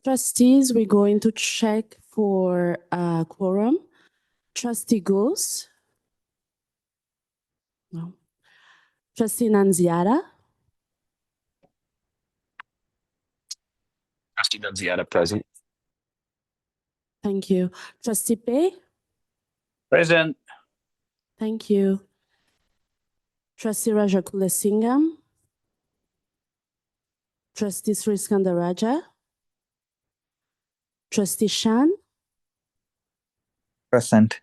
Trustees, we're going to check for quorum. Trustee Goose? No. Trustee Nanziata? Trustee Nunziata present. Thank you. Trustee Pei? Present. Thank you. Trustee Rajakulasingam? Trustee Sriskandaraja? Trustee Shan? Present.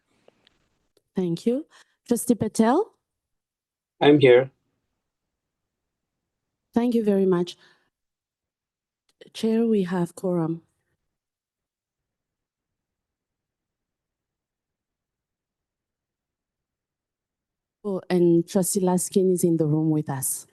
Thank you. Trustee Patel? I'm here. Thank you very much. Chair, we have quorum. Oh, and Trustee Laskin is in the room with us.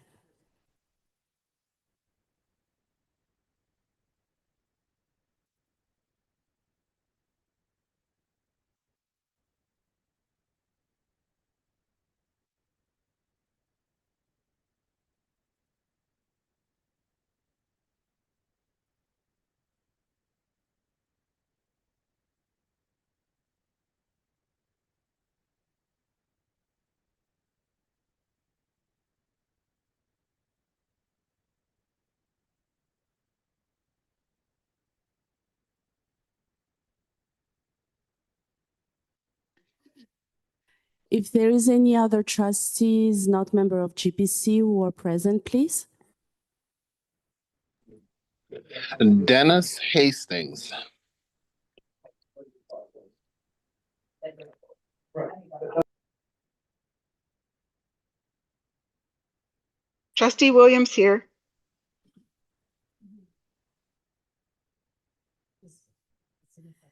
If there is any other trustees not member of GPC who are present, please. Dennis Hastings. Trustee Williams here.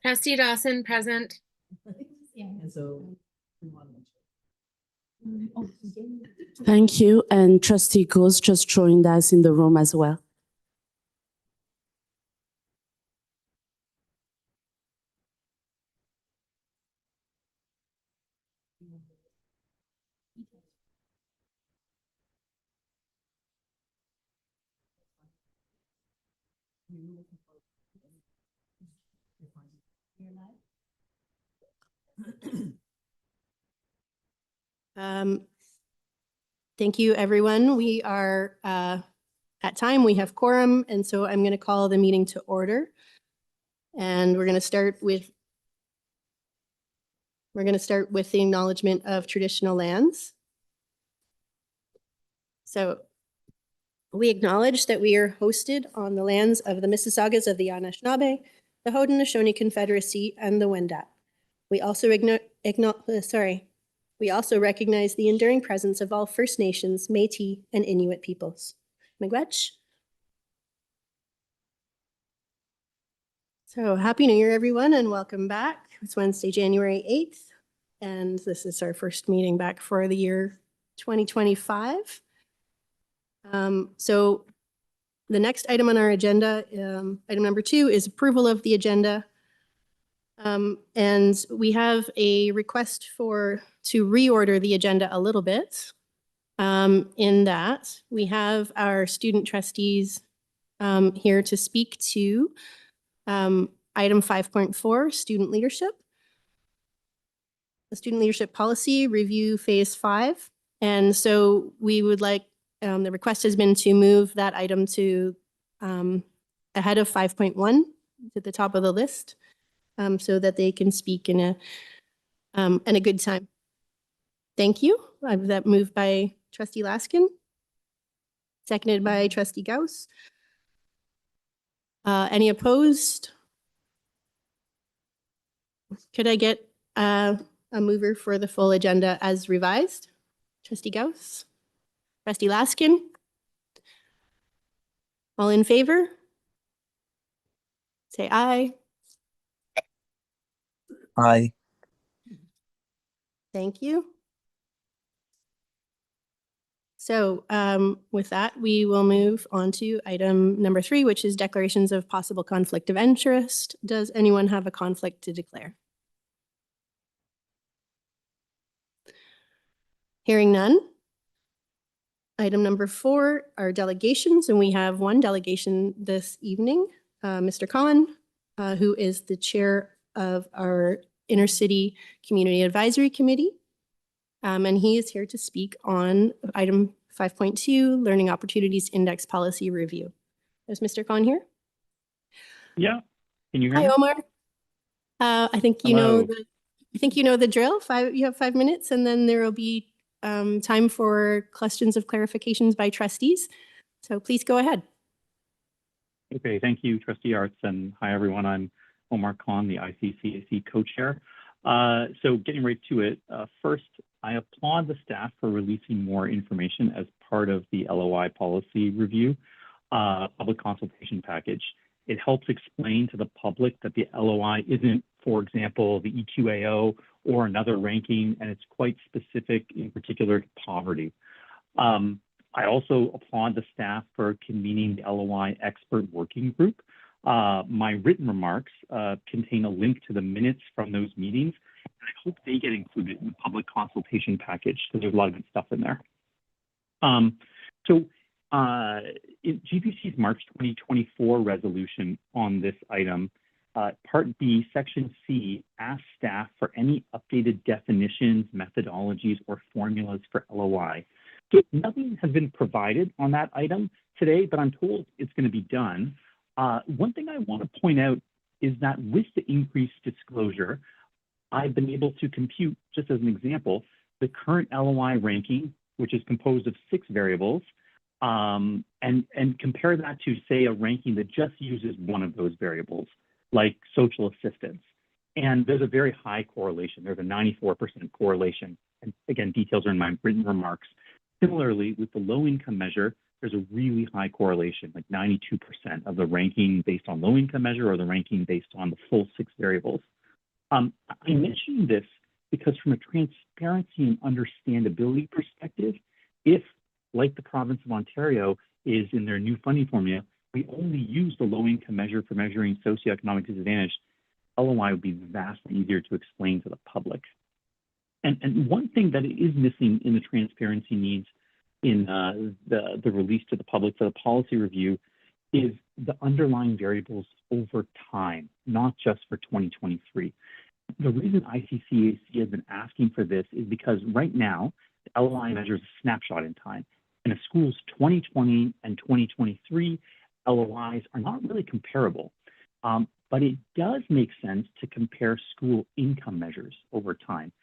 Trustee Dawson present. Thank you. And Trustee Goes just joined us in the room as well. Thank you, everyone. We are at time. We have quorum, and so I'm going to call the meeting to order. And we're going to start with the acknowledgement of traditional lands. So we acknowledge that we are hosted on the lands of the Mississaugas of the Anishinaabe, the Haudenosaunee Confederacy, and the Wendat. We also recognize the enduring presence of all First Nations, Métis, and Inuit peoples. Miigwech. So happy New Year, everyone, and welcome back. It's Wednesday, January 8th, and this is our first meeting back for the year 2025. So the next item on our agenda, item number 2, is approval of the agenda. And we have a request to reorder the agenda a little bit. In that we have our student trustees here to speak to item 5.4, student leadership. The student leadership policy review phase 5. And so we would like, the request has been to move that item to ahead of 5.1 at the top of the list. So that they can speak in a good time. Thank you. I have that moved by Trustee Laskin, seconded by Trustee Gauss. Any opposed? Could I get a mover for the full agenda as revised? Trustee Gauss? Trustee Laskin? All in favor? Say aye. Aye. Thank you. So with that, we will move on to item number 3, which is declarations of possible conflict of interest. Does anyone have a conflict to declare? Hearing none. Item number 4 are delegations, and we have one delegation this evening. Mr. Khan, who is the chair of our Inner City Community Advisory Committee. And he is here to speak on item 5.2, Learning Opportunities Index Policy Review. Is Mr. Khan here? Yeah. Can you hear Hi, me? Omar. I think you know Hello. the drill. You have 5 minutes, and then there will be time for questions of clarifications by trustees. So please go ahead. Okay, thank you, Trustee Arts, and hi everyone. I'm Omar Khan, the ICCAC co-chair. So getting right to it, first, I applaud the staff for releasing more information as part of the LOI policy review public consultation package. It helps explain to the public that the LOI isn't, for example, the EQAO or another ranking, and it's quite specific in particular to poverty. I also applaud the staff for convening the LOI expert working group. My written remarks contain a link to the minutes from those meetings, and I hope they get included in the public consultation package because there's a lot of good stuff in there. In GPC's March 2024 resolution on this item, Part B, Section C, asks staff for any updated definitions, methodologies, or formulas for LOI. So nothing has been provided on that item today, but I'm told it's going to be done. One thing I want to point out is that with the increased disclosure, I've been able to compute, just as an example, the current LOI ranking, which is composed of 6 variables, and compare that to, say, a ranking that just uses one of those variables, like social assistance. And there's a very high correlation. There's a 94% correlation. And again, details are in my written remarks. Similarly, with the low-income measure, there's a really high correlation, like 92% of the ranking based on low-income measure or the ranking based on the full 6 variables. I mention this because from a transparency and understandability perspective, if, like the province of Ontario is in their new funding formula, we only use the low-income measure for measuring socioeconomic disadvantage, LOI would be vastly easier to explain to the public. And one thing that is missing in the transparency needs in the release to the public for the policy review is the underlying variables over time, not just for 2023. The reason ICCAC has been asking for this is because right now, the LOI measures a snapshot in time, and a school's 2020 and 2023 LOIs are not really comparable. But it does make sense to compare school income measures over time.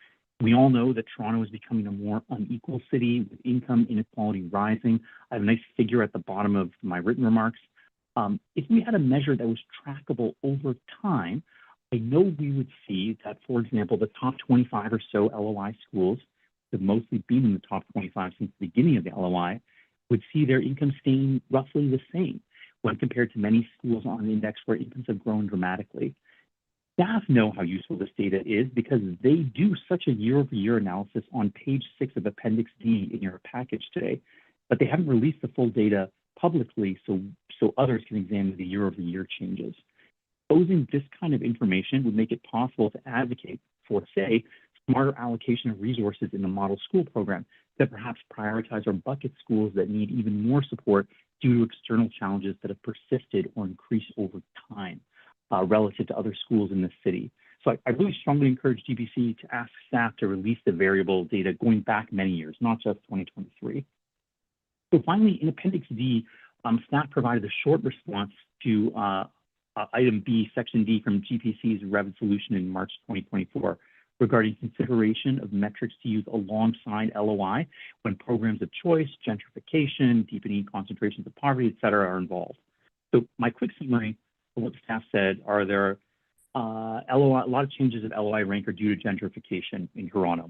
We all know that Toronto is becoming a more unequal city with income inequality rising. I have a nice figure at the bottom of my written remarks. If we had a measure that was trackable over time, I know we would see that, for example, the top 25 or so LOI schools, that mostly been in the top 25 since the beginning of the LOI, would see their income staying roughly the same when compared to many schools on the index where incomes have grown dramatically. Staff know how useful this data is because they do such a year-over-year analysis on page 6 of Appendix D in your package today, but they haven't released the full data publicly so others can examine the year-over-year changes. Exposing this kind of information would make it possible to advocate for, say, smarter allocation of resources in the model school program that perhaps prioritize or bucket schools that need even more support due to external challenges that have persisted or increased over time. Relative to other schools in the city. So I really strongly encourage GBC to ask staff to release the variable data going back many years, not just 2023. So finally, in Appendix D, staff provided a short response to item B, Section D from GPC's resolution in March 2024 regarding consideration of metrics to use alongside LOI when programs of choice, gentrification, deepening concentrations of poverty, et cetera, are involved. So my quick summary of what the staff said are there LOI, a lot of changes of LOI rank are due to gentrification in Toronto.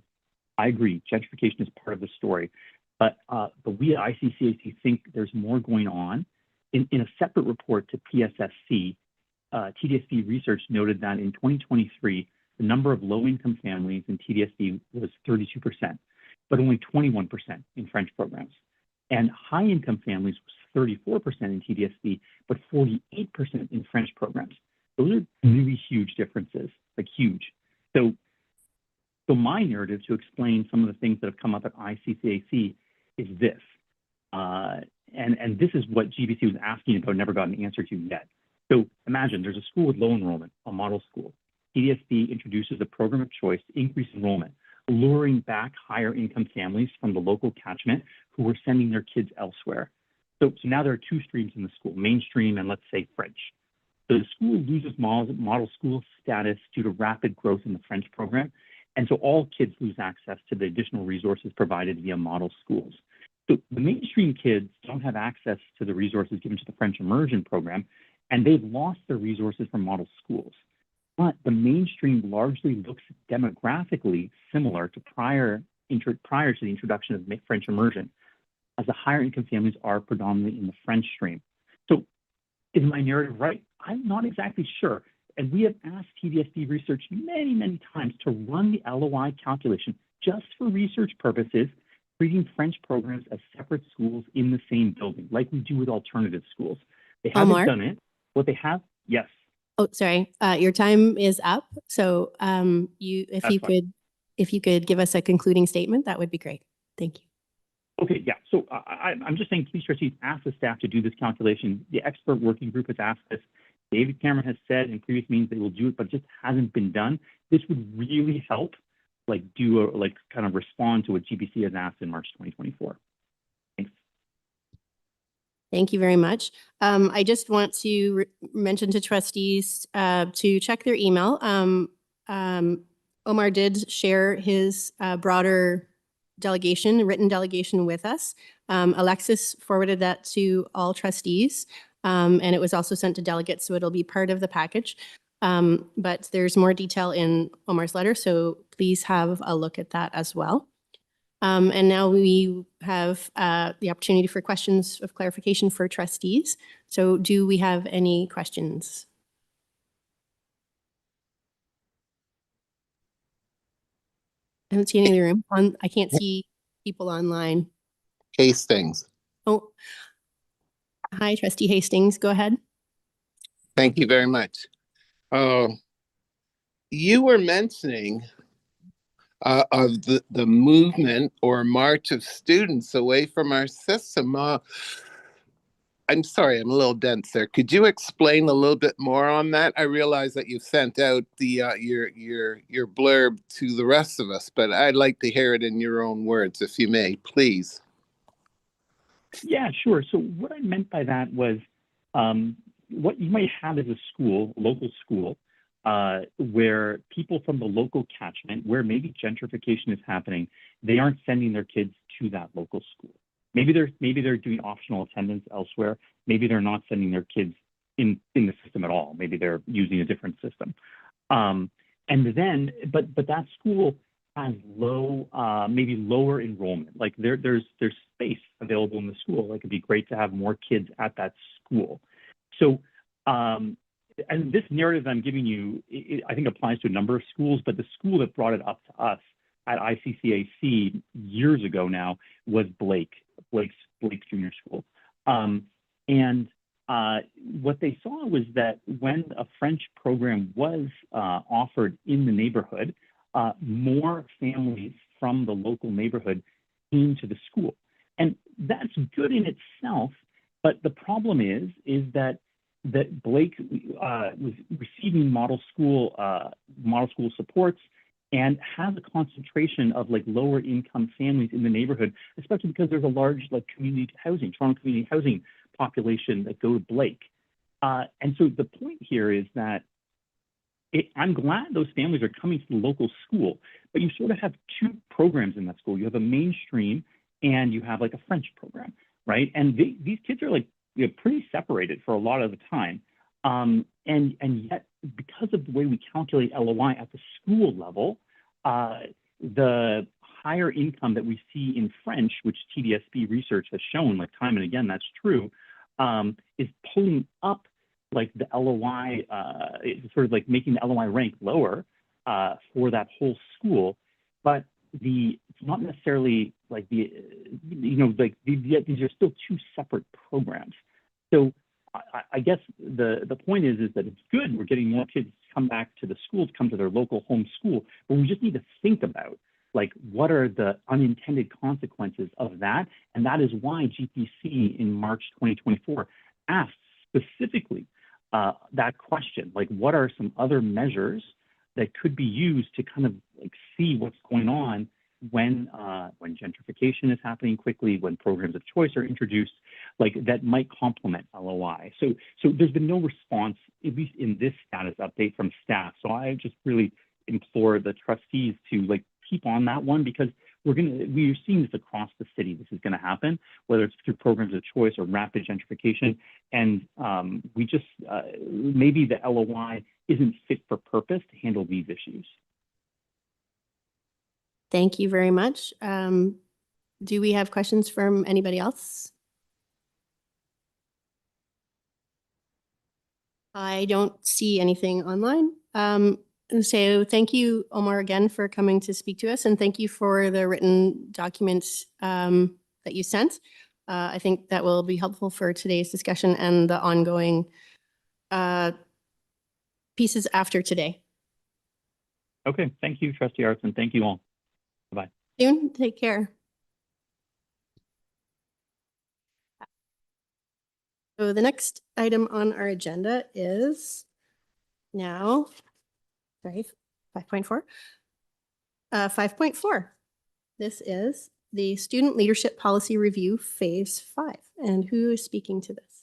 I agree, gentrification is part of the story, but we at ICCAC think there's more going on. In a separate report to PSSC, TDSP research noted that in 2023, the number of low-income families in TDSP was 32%, but only 21% in French programs. And high-income families was 34% in TDSP, but 48% in French programs. Those are really huge differences, like huge. So my narrative to explain some of the things that have come up at ICCAC is this. And this is what GBC was asking about, never got an answer to yet. So imagine there's a school with low enrollment, a model school. TDSB introduces a program of choice to increase enrollment, luring back higher income families from the local catchment who were sending their kids elsewhere. So now there are two streams in the school, mainstream and let's say French. So the school loses model school status due to rapid growth in the French program. And so all kids lose access to the additional resources provided via model schools. So the mainstream kids don't have access to the resources given to the French immersion program, and they've lost their resources from model schools. But the mainstream largely looks demographically similar to prior to the introduction of French immersion, as the higher income families are predominantly in the French stream. So is my narrative right? I'm not exactly sure. And we have asked TDSB research many, many times to run the LOI calculation just for research purposes, treating French programs as separate schools in the same building, like we do with alternative schools. They haven't Omar? done it. What they have, yes. Oh, sorry. Your time is up. So That's fine. if you could give us a concluding statement, that would be great. Thank you. Okay, yeah. So I'm just saying, please, trustees, ask the staff to do this calculation. The expert working group has asked this. David Cameron has said in previous meetings they will do it, but it just hasn't been done. This would really help, kind of respond to what GPC has asked in March 2024. Thanks. Thank you very much. I just want to mention to trustees to check their email. Omar did share his broader written delegation with us. Alexis forwarded that to all trustees, and it was also sent to delegates, so it'll be part of the package. But there's more detail in Omar's letter, so please have a look at that as well. And now we have the opportunity for questions of clarification for trustees. So do we have any questions? I don't see any in the room. I can't see people online. Hastings. Oh, hi, Trustee Hastings. Go ahead. Thank you very much. You were mentioning of the movement or march of students away from our system. I'm sorry, I'm a little dense there. Could you explain a little bit more on that? I realize that you sent out the your blurb to the rest of us, but I'd like to hear it in your own words, if you may, please. Yeah, sure. So what I meant by that was what you might have is a school, local school, where people from the local catchment, where maybe gentrification is happening, they aren't sending their kids to that local school. Maybe they're doing optional attendance elsewhere. Maybe they're not sending their kids in the system at all. Maybe they're using a different system. And then, but that school has maybe lower enrollment. Like there's space available in the school. Like it'd be great to have more kids at that school. So, and this narrative I'm giving you, I think applies to a number of schools, but the school that brought it up to us at ICCAC years ago now was Blake's Junior School. And what they saw was that when a French program was offered in the neighborhood, more families from the local neighborhood came to the school. And that's good in itself, but the problem is that Blake was receiving model school supports and has a concentration of like lower income families in the neighborhood, especially because there's a large like Toronto community housing population that go to Blake. And so the point here is that I'm glad those families are coming to the local school, but you sort of have two programs in that school. You have a mainstream and you have like a French program, right? And these kids are like pretty separated for a lot of the time. And yet, because of the way we calculate LOI at the school level, the higher income that we see in French, which TDSB research has shown, like time and again, that's true, is pulling up like the LOI, sort of like making the LOI rank lower for that whole school. But it's not necessarily like these are still two separate programs. So I guess the point is that it's good we're getting more kids to come back to the school, to come to their local home school, but we just need to think about like what are the unintended consequences of that. And that is why GPC in March 2024 asked specifically that question, like what are some other measures that could be used to kind of like see what's going on when gentrification is happening quickly, when programs of choice are introduced, like that might complement LOI. So there's been no response, at least in this status update from staff. So I just really implore the trustees to like keep on that one, because we're seeing this across the city. This is going to happen, whether it's through programs of choice or rapid gentrification. And we just, maybe the LOI isn't fit for purpose to handle these issues. Thank you very much. Do we have questions from anybody else? I don't see anything online. So thank you, Omar, again for coming to speak to us, and thank you for the written documents that you sent. I think that will be helpful for today's discussion and the ongoing pieces after today. Okay, thank you, Trustee Artson. Thank you all. Bye-bye. Soon, take care. So the next item on our agenda is now, sorry, 5.4. 5.4. This is the Student Leadership Policy Review Phase 5. And who is speaking to this?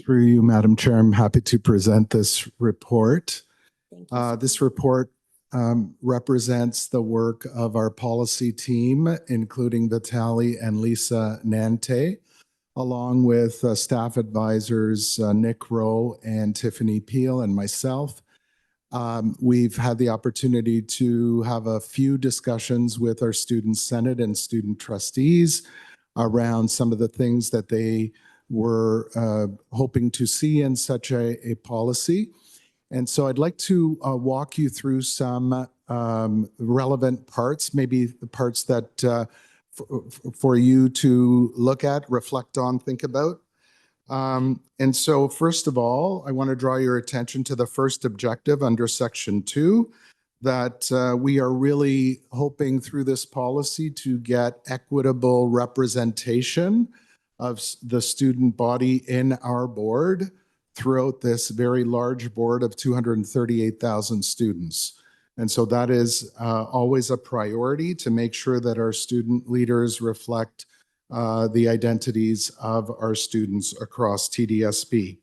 Through you, Madam Chair, I'm happy to present this report. Thank you. This report represents the work of our policy team, including Vitaly and Lisa Nante, along with staff advisors Nick Rowe and Tiffany Peel and myself. We've had the opportunity to have a few discussions with our Student Senate and student trustees around some of the things that they were hoping to see in such a policy. And so I'd like to walk you through some relevant parts, maybe the parts that for you to look at, reflect on, think about. And so first of all, I want to draw your attention to the first objective under Section 2, that we are really hoping through this policy to get equitable representation of the student body in our board throughout this very large board of 238,000 students. And so that is always a priority, to make sure that our student leaders reflect the identities of our students across TDSB.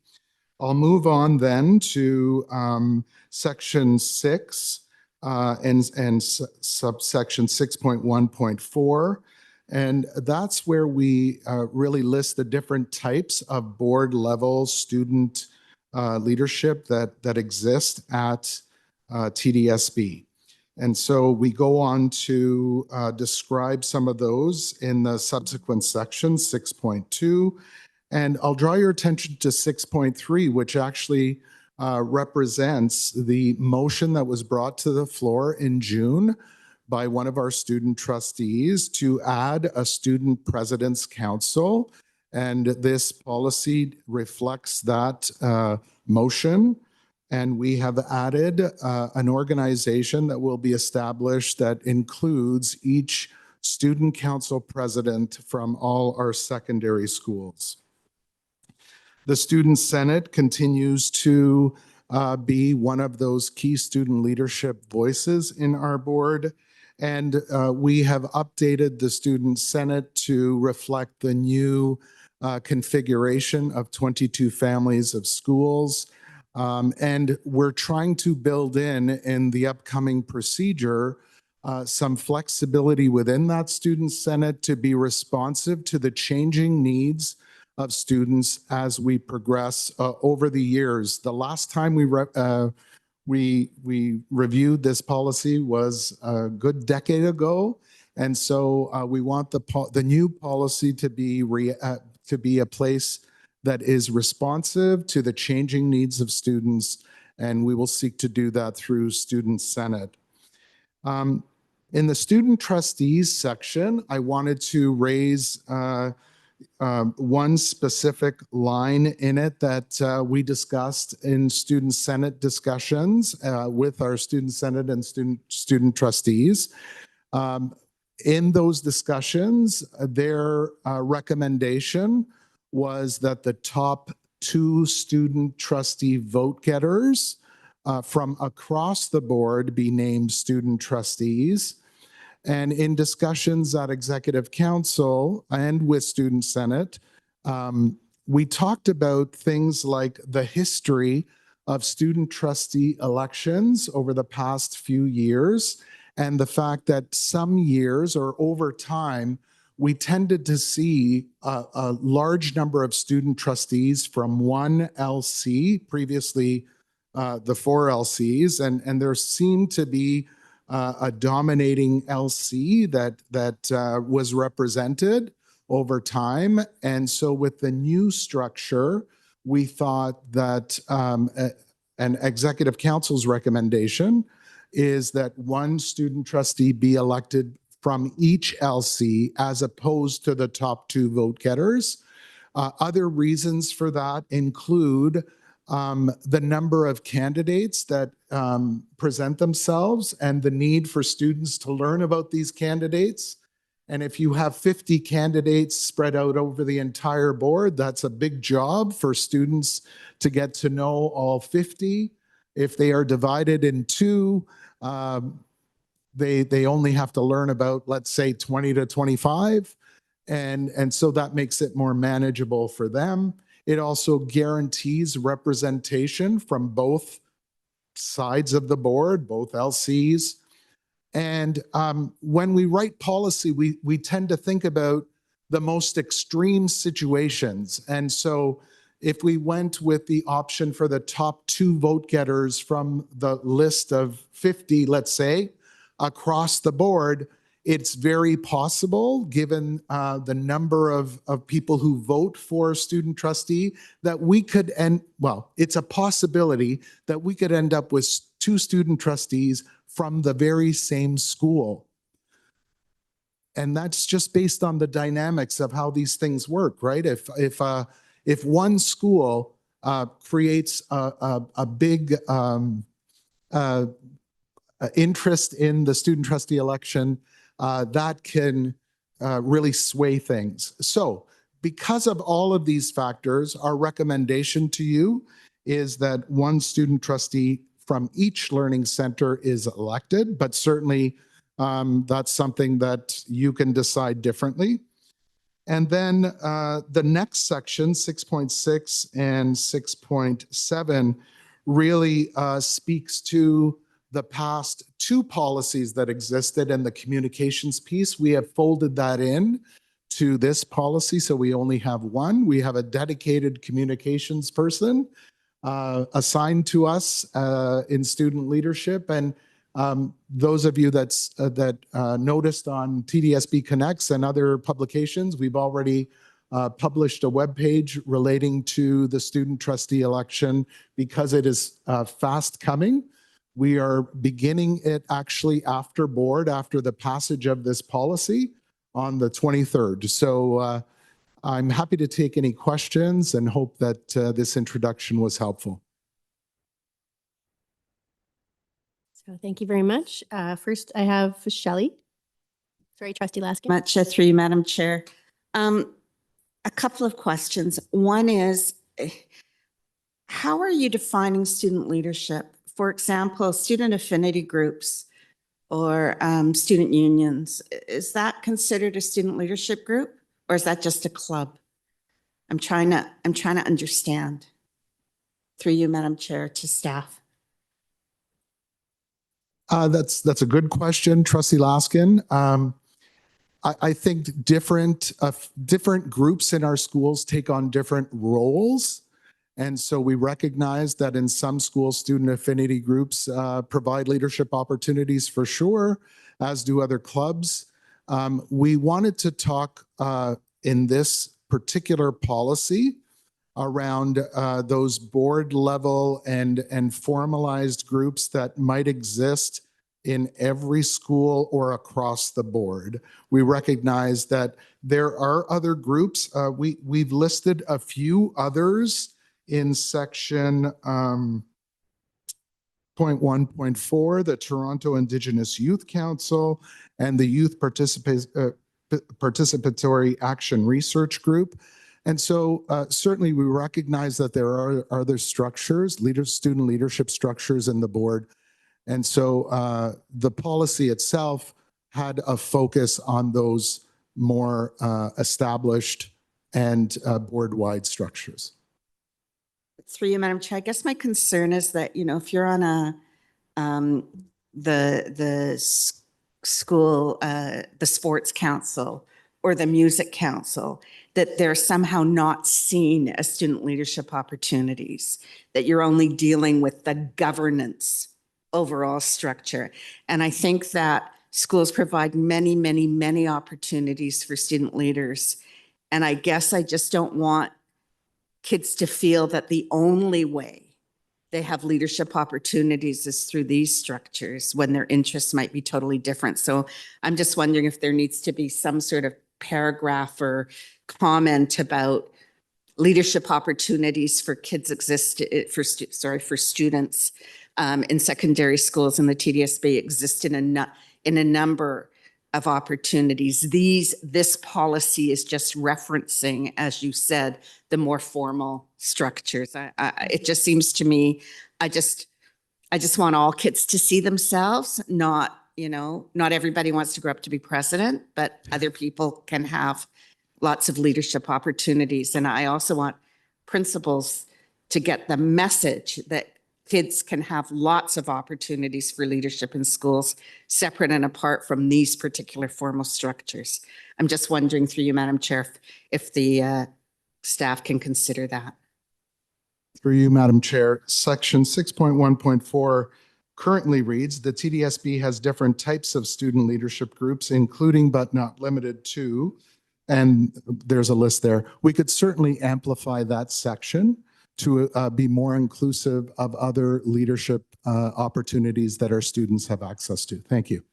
I'll move on then to Section 6 and subsection 6.1.4. And that's where we really list the different types of board level student leadership that exist at TDSB. And so we go on to describe some of those in the subsequent section, 6.2. And I'll draw your attention to 6.3, which actually represents the motion that was brought to the floor in June by one of our student trustees to add a student president's council. And this policy reflects that motion. And we have added an organization that will be established that includes each student council president from all our secondary schools. The Student Senate continues to be one of those key student leadership voices in our board. And we have updated the Student Senate to reflect the new configuration of 22 families of schools. And we're trying to build in the upcoming procedure some flexibility within that Student Senate to be responsive to the changing needs of students as we progress over the years. The last time we reviewed this policy was a good decade ago. And so we want the new policy to be a place that is responsive to the changing needs of students, and we will seek to do that through Student Senate. In the Student Trustees section, I wanted to raise one specific line in it that we discussed in Student Senate discussions with our Student Senate and student trustees. In those discussions, their recommendation was that the top 2 student trustee vote getters from across the board be named student trustees. And in discussions at Executive Council and with Student Senate, we talked about things like the history of student trustee elections over the past few years, and the fact that some years or over time, we tended to see a large number of student trustees from one LC, previously the 4 LCs, and there seemed to be a dominating LC that was represented over time. And so with the new structure, we thought that an Executive Council's recommendation is that 1 student trustee be elected from each LC as opposed to the top 2 vote getters. Other reasons for that include the number of candidates that present themselves and the need for students to learn about these candidates. And if you have 50 candidates spread out over the entire board, that's a big job for students to get to know all 50. If they are divided in 2, they only have to learn about, let's say, 20 to 25. And so that makes it more manageable for them. It also guarantees representation from both sides of the board, both LCs. And when we write policy, we tend to think about the most extreme situations. And so if we went with the option for the top 2 vote getters from the list of 50, let's say, across the board, it's very possible, given the number of people who vote for student trustee, that we could it's a possibility that we could end up with 2 student trustees from the very same school. And that's just based on the dynamics of how these things work, right? If one school creates a big interest in the student trustee election, that can really sway things. So because of all of these factors, our recommendation to you is that 1 student trustee from each learning center is elected, but certainly that's something that you can decide differently. And then the next section, 6.6 and 6.7, really speaks to the past 2 policies that existed and the communications piece. We have folded that in to this policy, so we only have 1. We have a dedicated communications person assigned to us in student leadership. And those of you that noticed on TDSB Connects and other publications, we've already published a webpage relating to the student trustee election because it is fast coming. We are beginning it actually after the passage of this policy on the 23rd. So I'm happy to take any questions and hope that this introduction was helpful. So thank you very much. First, I have Shelley. Sorry, Trustee Laskin. Much through you, Madam Chair. A couple of questions. One is, how are you defining student leadership? For example, student affinity groups or student unions. Is that considered a student leadership group, or is that just a club? I'm trying to understand through you, Madam Chair, to staff. That's a good question, Trustee Laskin. I think different groups in our schools take on different roles. And so we recognize that in some schools, student affinity groups provide leadership opportunities for sure, as do other clubs. We wanted to talk in this particular policy around those board level and formalized groups that might exist in every school or across the board. We recognize that there are other groups. We've listed a few others in section 0.1.4, the Toronto Indigenous Youth Council and the Youth Participatory Action Research Group. And so certainly we recognize that there are other structures, student leadership structures in the board. And so the policy itself had a focus on those more established and board-wide structures. Through you, Madam Chair, I guess my concern is that, you know, if you're on a, school, the sports council or the music council, that they're somehow not seen as student leadership opportunities, that you're only dealing with the governance overall structure. And I think that schools provide many, many, many opportunities for student leaders. And I guess I just don't want kids to feel that the only way they have leadership opportunities is through these structures when their interests might be totally different. So I'm just wondering if there needs to be some sort of paragraph or comment about leadership opportunities for kids for students in secondary schools, and the TDSB exist in a number of opportunities. This policy is just referencing, as you said, the more formal structures. It just seems to me, I just want all kids to see themselves, not everybody wants to grow up to be president, but other people can have lots of leadership opportunities. And I also want principals to get the message that kids can have lots of opportunities for leadership in schools, separate and apart from these particular formal structures. I'm just wondering through you, Madam Chair, if the staff can consider that. Through you, Madam Chair, Section 6.1.4 currently reads, the TDSB has different types of student leadership groups, including but not limited to, and there's a list there. We could certainly amplify that section to be more inclusive of other leadership opportunities that our students have access to. Thank you.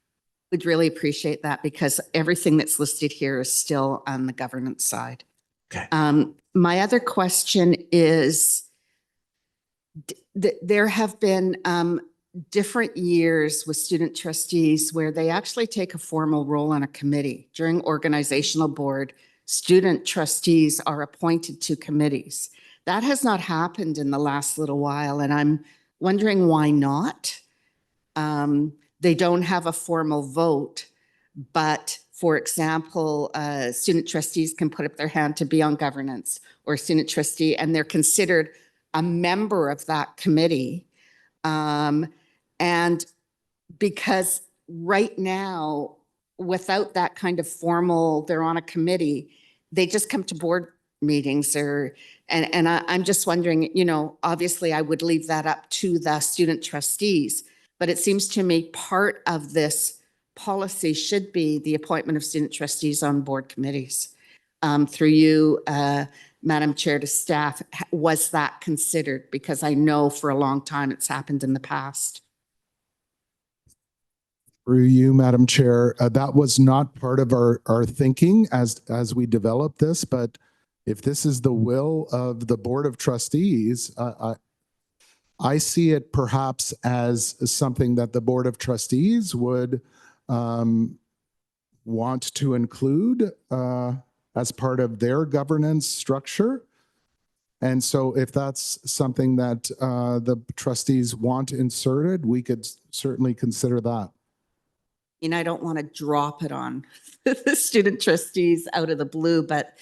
We'd really appreciate that, because everything that's listed here is still on the governance side. Okay. My other question is, there have been different years with student trustees where they actually take a formal role on a committee. During organizational board, student trustees are appointed to committees. That has not happened in the last little while, and I'm wondering why not. They don't have a formal vote, but for example, student trustees can put up their hand to be on governance, or a student trustee, and they're considered a member of that committee. And because right now, without that kind of formal, they're on a committee, they just come to board meetings and I'm just wondering, obviously I would leave that up to the student trustees, but it seems to me part of this policy should be the appointment of student trustees on board committees. Through you, Madam Chair, to staff, was that considered? Because I know for a long time it's happened in the past. Through you, Madam Chair, that was not part of our thinking as we developed this, but if this is the will of the Board of Trustees, I see it perhaps as something that the Board of Trustees would want to include as part of their governance structure. And so if that's something that the trustees want inserted, we could certainly consider that. I don't want to drop it on the student trustees out of the blue, but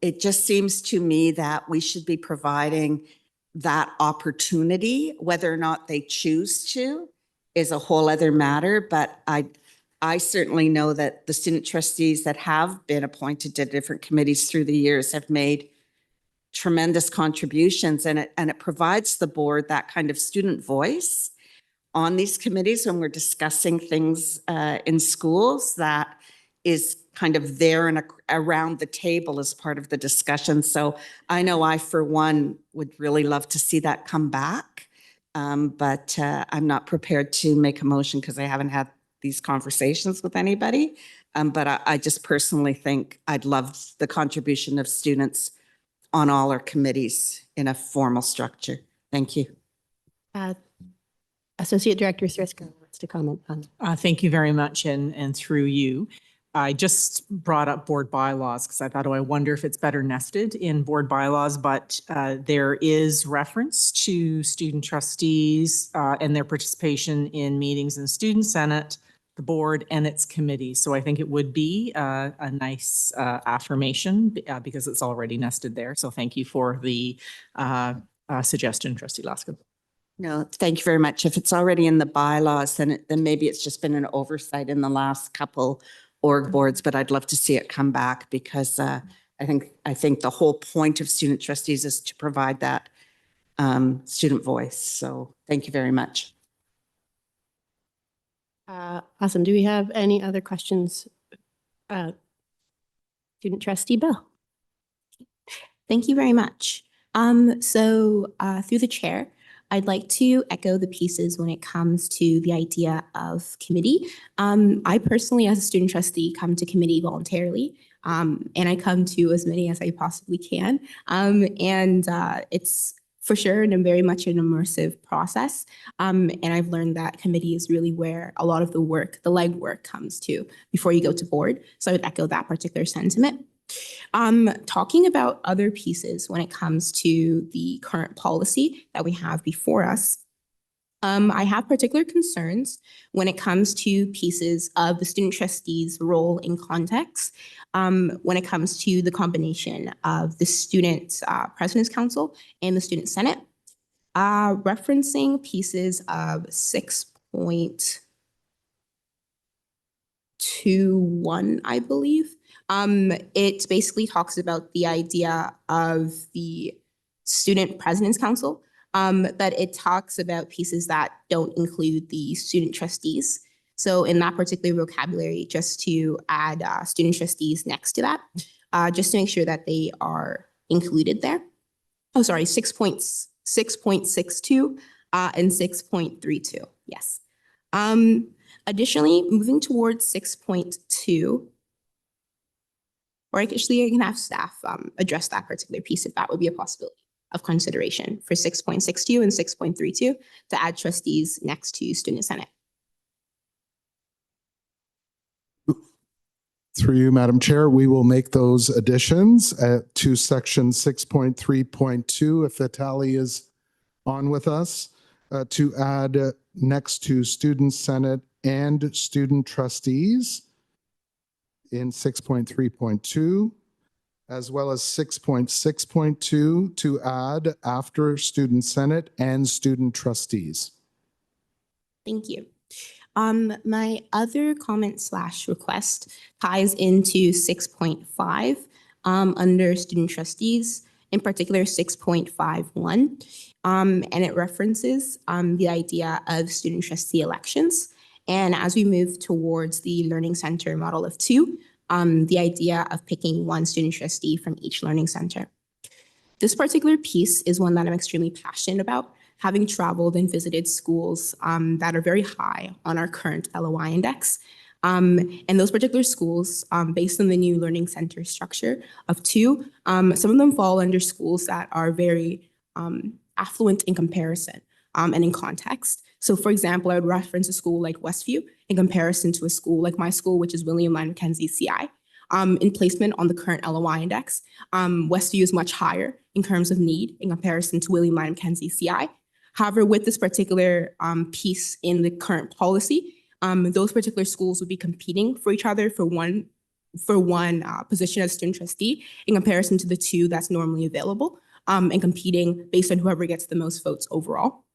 it just seems to me that we should be providing that opportunity. Whether or not they choose to is a whole other matter, but I certainly know that the student trustees that have been appointed to different committees through the years have made tremendous contributions, and it provides the board that kind of student voice on these committees when we're discussing things in schools that is kind of there and around the table as part of the discussion. So I know I, for one, would really love to see that come back, but I'm not prepared to make a motion because I haven't had these conversations with anybody. But I just personally think I'd love the contribution of students on all our committees in a formal structure. Thank you. Associate Director Sriska wants to comment on. Thank you very much, and through you. I just brought up board bylaws because I thought, oh, I wonder if it's better nested in board bylaws, but there is reference to student trustees and their participation in meetings in student senate, the board and its committees. So I think it would be a nice affirmation because it's already nested there. So thank you for the suggestion, Trustee Laskin. No, thank you very much. If it's already in the bylaws, then maybe it's just been an oversight in the last couple org boards, but I'd love to see it come back because I think the whole point of student trustees is to provide that student voice. So thank you very much. Awesome. Do we have any other questions? Student trustee Bill. Thank you very much. Through the chair, I'd like to echo the pieces when it comes to the idea of committee. I personally, as a student trustee, come to committee voluntarily, and I come to as many as I possibly can. It's for sure and very much an immersive process. And I've learned that committee is really where a lot of the work, the legwork comes to before you go to board. So I would echo that particular sentiment. Talking about other pieces when it comes to the current policy that we have before us, I have particular concerns when it comes to pieces of the student trustees' role in context, when it comes to the combination of the student president's council and the student senate, referencing pieces of 6.21, I believe. It basically talks about the idea of the student president's council, but it talks about pieces that don't include the student trustees. So in that particular vocabulary, just to add student trustees next to that, just to make sure that they are included there. Oh, sorry, 6.62 and 6.32, yes. Additionally, moving towards 6.2, or actually I can have staff address that particular piece if that would be a possibility of consideration for 6.62 and 6.32 to add trustees next to student senate. Through you, Madam Chair, we will make those additions to section 6.3.2 if Vitaly is on with us, to add next to student senate and student trustees in 6.3.2, as well as 6.6.2 to add after student senate and student trustees. Thank you. My other comment / request ties into 6.5 under student trustees, in particular 6.51, and it references the idea of student trustee elections. And as we move towards the learning center model of 2, the idea of picking one student trustee from each learning center. This particular piece is one that I'm extremely passionate about, having traveled and visited schools that are very high on our current LOI index. And those particular schools, based on the new learning center structure of 2, some of them fall under schools that are very affluent in comparison and in context. So for example, I would reference a school like Westview in comparison to a school like my school, which is William Lyon Mackenzie CI. In placement on the current LOI index, Westview is much higher in terms of need in comparison to William Lyon Mackenzie CI. However, with this particular piece in the current policy, those particular schools would be competing for each other for one position as student trustee in comparison to the 2 that's normally available, and competing based on whoever gets the most votes overall.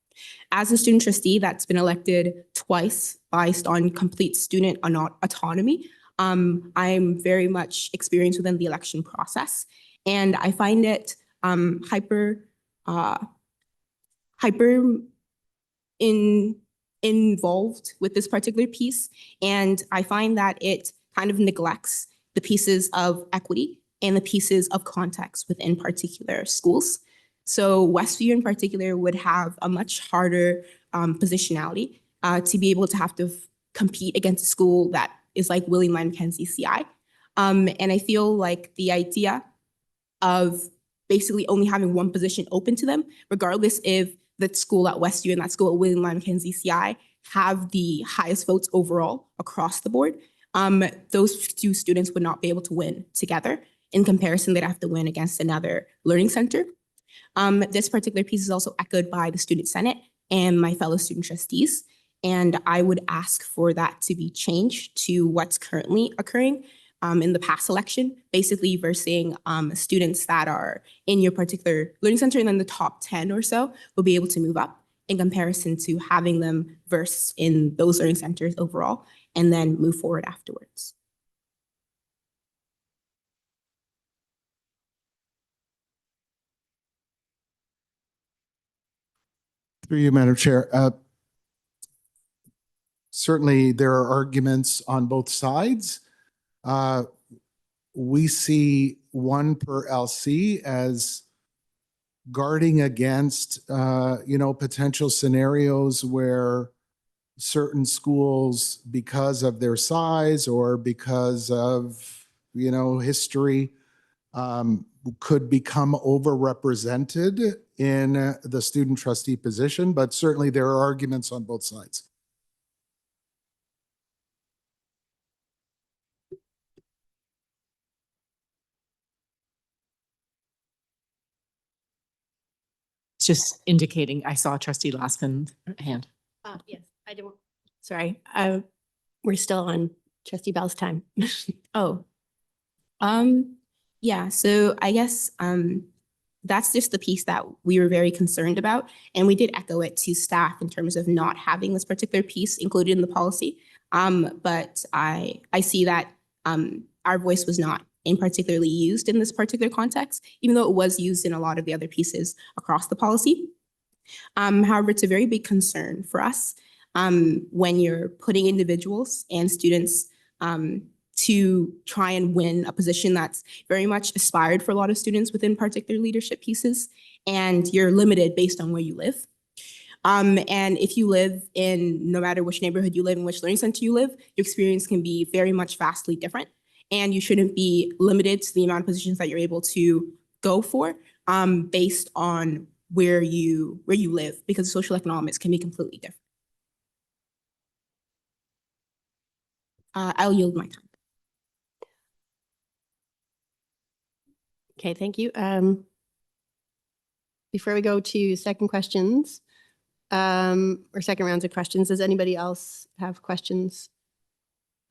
As a student trustee that's been elected twice based on complete student autonomy, I'm very much experienced within the election process, and I find it hyper involved with this particular piece, and I find that it kind of neglects the pieces of equity and the pieces of context within particular schools. So Westview in particular would have a much harder positionality to be able to have to compete against a school that is like William Lyon Mackenzie CI. And I feel like the idea of basically only having one position open to them, regardless if that school at Westview and that school at William Lyon Mackenzie CI have the highest votes overall across the board, those two students would not be able to win together. In comparison, they'd have to win against another learning center. This particular piece is also echoed by the Student Senate and my fellow student trustees. And I would ask for that to be changed to what's currently occurring in the past election, basically versing students that are in your particular learning center, and then the top 10 or so will be able to move up in comparison to having them verse in those learning centers overall and then move forward afterwards. Through you, Madam Chair. Certainly, there are arguments on both sides. We see one per LC as guarding against, potential scenarios where certain schools, because of their size or because of, history, could become overrepresented in the student trustee position, but certainly there are arguments on both sides. It's just indicating I saw Trustee Laskin hand. Yes, I don't, sorry, we're still on Trustee Bell's time. Oh, yeah, so I guess that's just the piece that we were very concerned about. And we did echo it to staff in terms of not having this particular piece included in the policy. But I see that our voice was not in particularly used in this particular context, even though it was used in a lot of the other pieces across the policy. However, it's a very big concern for us when you're putting individuals and students to try and win a position that's very much aspired for a lot of students within particular leadership pieces, and you're limited based on where you live. And if you live in, no matter which neighborhood you live in, which learning center you live, your experience can be very much vastly different. And you shouldn't be limited to the amount of positions that you're able to go for based on where you live, because social economics can be completely different. I'll yield my time. Okay, thank you. Before we go to second questions, or second rounds of questions, does anybody else have questions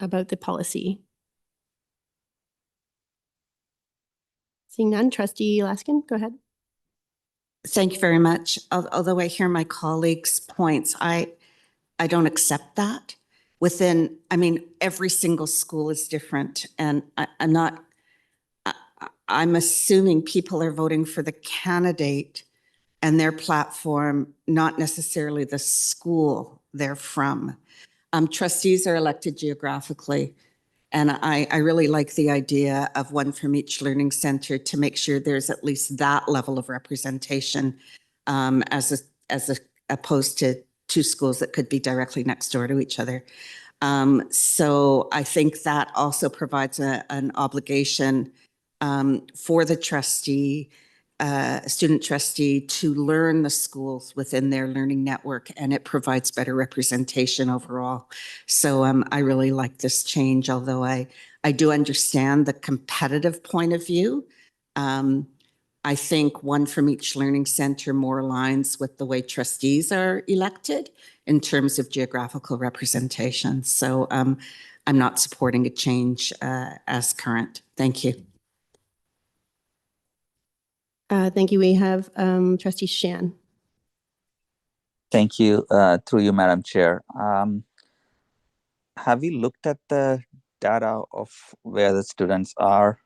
about the policy? Seeing none, Trustee Laskin, go ahead. Thank you very much. Although I hear my colleagues' points, I don't accept that. Every single school is different, and I'm assuming people are voting for the candidate and their platform, not necessarily the school they're from. Trustees are elected geographically, and I really like the idea of one from each learning center to make sure there's at least that level of representation as opposed to two schools that could be directly next door to each other. So I think that also provides an obligation for the trustee, student trustee, to learn the schools within their learning network, and it provides better representation overall. So I really like this change, although I do understand the competitive point of view. I think one from each learning center more aligns with the way trustees are elected in terms of geographical representation. So I'm not supporting a change as current. Thank you. Thank you. We have Trustee Shan. Thank you. Through you, Madam Chair. Have you looked at the data of where the students are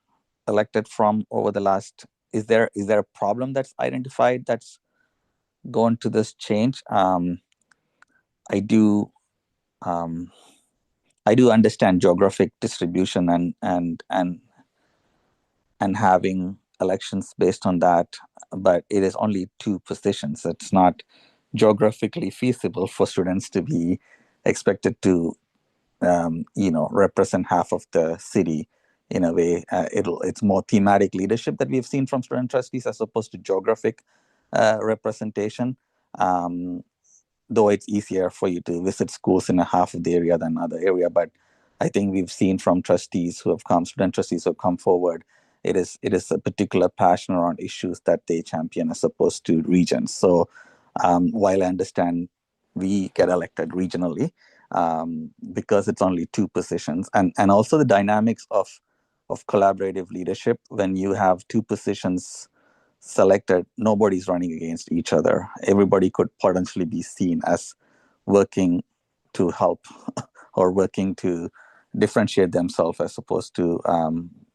elected from over the last? Is there a problem that's identified that's going to this change? I do understand geographic distribution and having elections based on that, but it is only 2 positions. It's not geographically feasible for students to be expected to represent half of the city in a way. It's more thematic leadership that we've seen from student trustees as opposed to geographic representation. Though it's easier for you to visit schools in a half of the area than other area, but I think we've seen from trustees who have come, student trustees who have come forward, it is a particular passion around issues that they champion as opposed to regions. So while I understand we get elected regionally, because it's only 2 positions, and also the dynamics of collaborative leadership. When you have 2 positions selected, nobody's running against each other. Everybody could potentially be seen as working to help or working to differentiate themselves as opposed to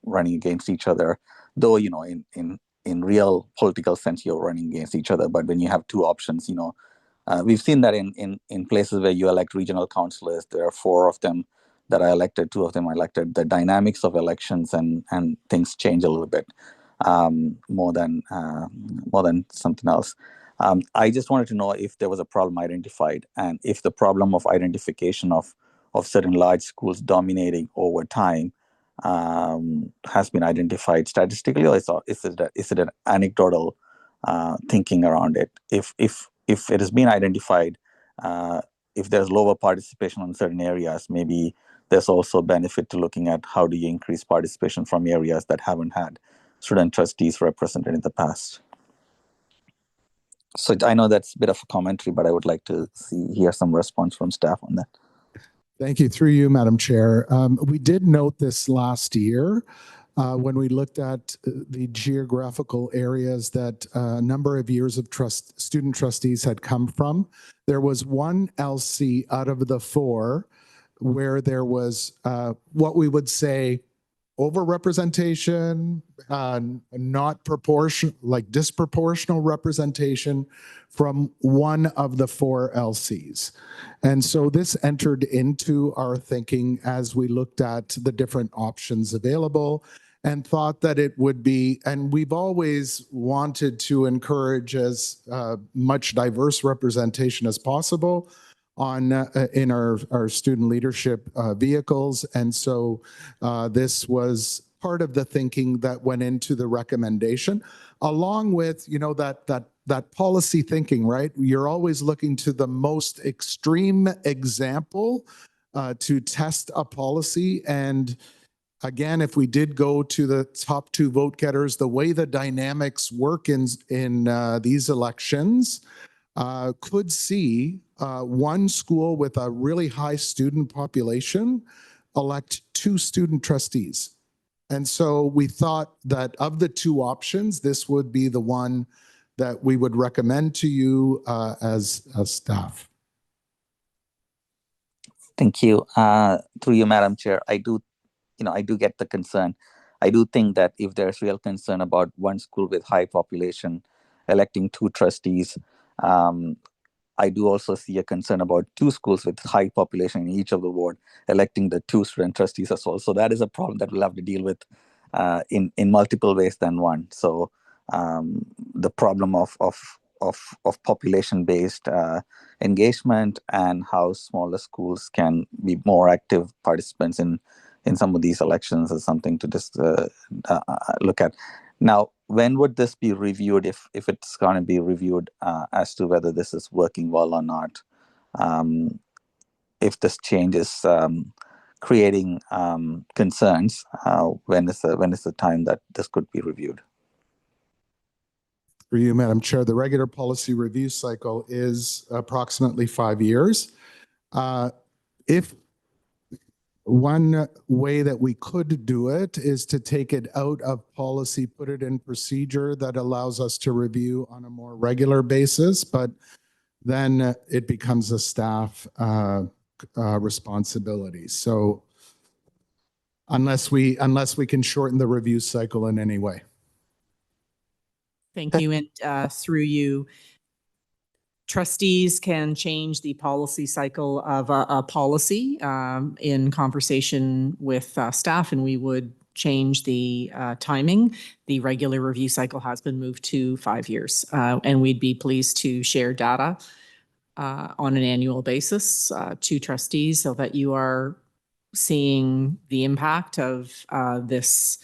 running against each other. Though, you know, in real political sense, you're running against each other. But when you have 2 options, you know, we've seen that in places where you elect regional councillors, there are 4 of them that are elected, 2 of them are elected. The dynamics of elections and things change a little bit more than something else. I just wanted to know if there was a problem identified, and if the problem of identification of certain large schools dominating over time has been identified statistically, or is it an anecdotal thinking around it? If it has been identified, if there's lower participation in certain areas, maybe there's also benefit to looking at how do you increase participation from areas that haven't had student trustees represented in the past. So I know that's a bit of a commentary, but I would like to hear some response from staff on that. Thank you. Through you, Madam Chair. We did note this last year when we looked at the geographical areas that a number of years of student trustees had come from. There was one LC out of the 4 where there was what we would say overrepresentation, not proportional, like disproportional representation from one of the 4 LCs. And so this entered into our thinking as we looked at the different options available and thought that it would be, and we've always wanted to encourage as much diverse representation as possible on in our student leadership vehicles. And so this was part of the thinking that went into the recommendation, along with, you know, that policy thinking, right? You're always looking to the most extreme example to test a policy. And again, if we did go to the top 2 vote getters, the way the dynamics work in these elections, could see one school with a really high student population elect 2 student trustees. And so we thought that of the 2 options, this would be the one that we would recommend to you as staff. Thank you. Through you, Madam Chair, I do get the concern. I do think that if there's real concern about one school with high population electing 2 trustees, I do also see a concern about 2 schools with high population in each of the ward electing the 2 student trustees as well. So that is a problem that we'll have to deal with in multiple ways than one. So the problem of population-based engagement and how smaller schools can be more active participants in some of these elections is something to just look at. Now, when would this be reviewed, if it's going to be reviewed as to whether this is working well or not? If this change is creating concerns, when is the time that this could be reviewed? For you, Madam Chair, the regular policy review cycle is approximately 5 years. If one way that we could do it is to take it out of policy, put it in procedure that allows us to review on a more regular basis, but then it becomes a staff responsibility. So unless we can shorten the review cycle in any way. Thank you. And through you, trustees can change the policy cycle of a policy in conversation with staff, and we would change the timing. The regular review cycle has been moved to 5 years, and we'd be pleased to share data on an annual basis to trustees so that you are seeing the impact of this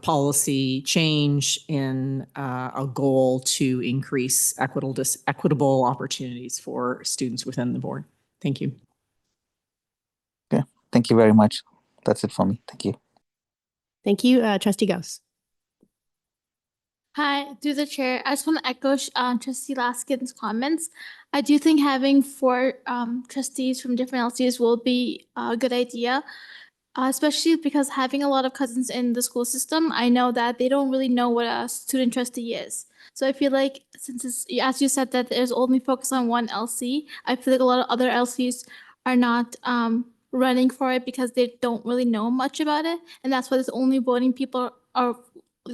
policy change in a goal to increase equitable opportunities for students within the board. Thank you. Okay, Thank you very much. That's it for me. Thank you. Thank you, Trustee Gauss. Hi, through the chair, I just want to echo Trustee Laskin's comments. I do think having four trustees from different LCs will be a good idea, especially because having a lot of cousins in the school system, I know that they don't really know what a student trustee is. So I feel like since it's, as you said, that there's only focus on one LC, I feel like a lot of other LCs are not running for it because they don't really know much about it. And that's why there's only voting people are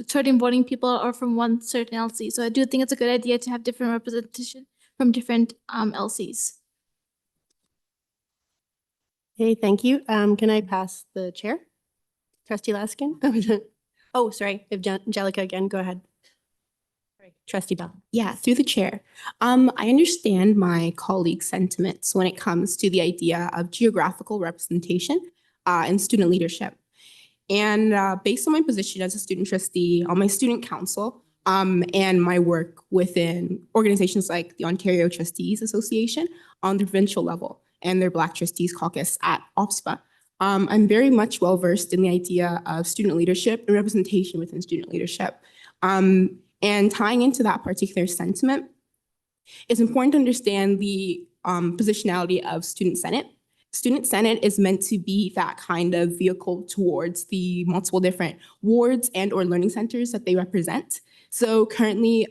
certain voting people are from one certain LC. So I do think it's a good idea to have different representation from different LCs. Okay, thank you. Can I pass the chair? Trustee Laskin? Oh, sorry, Angelica again, go ahead. Sorry, Trustee Bell. Yeah, through the chair. I understand my colleague's sentiments when it comes to the idea of geographical representation and student leadership. And based on my position as a student trustee on my student council and my work within organizations like the Ontario Trustees Association on the provincial level and their Black Trustees Caucus at OPSPA, I'm very much well-versed in the idea of student leadership and representation within student leadership. And tying into that particular sentiment, it's important to understand the positionality of Student Senate. Student Senate is meant to be that kind of vehicle towards the multiple different wards and or learning centers that they represent. So currently,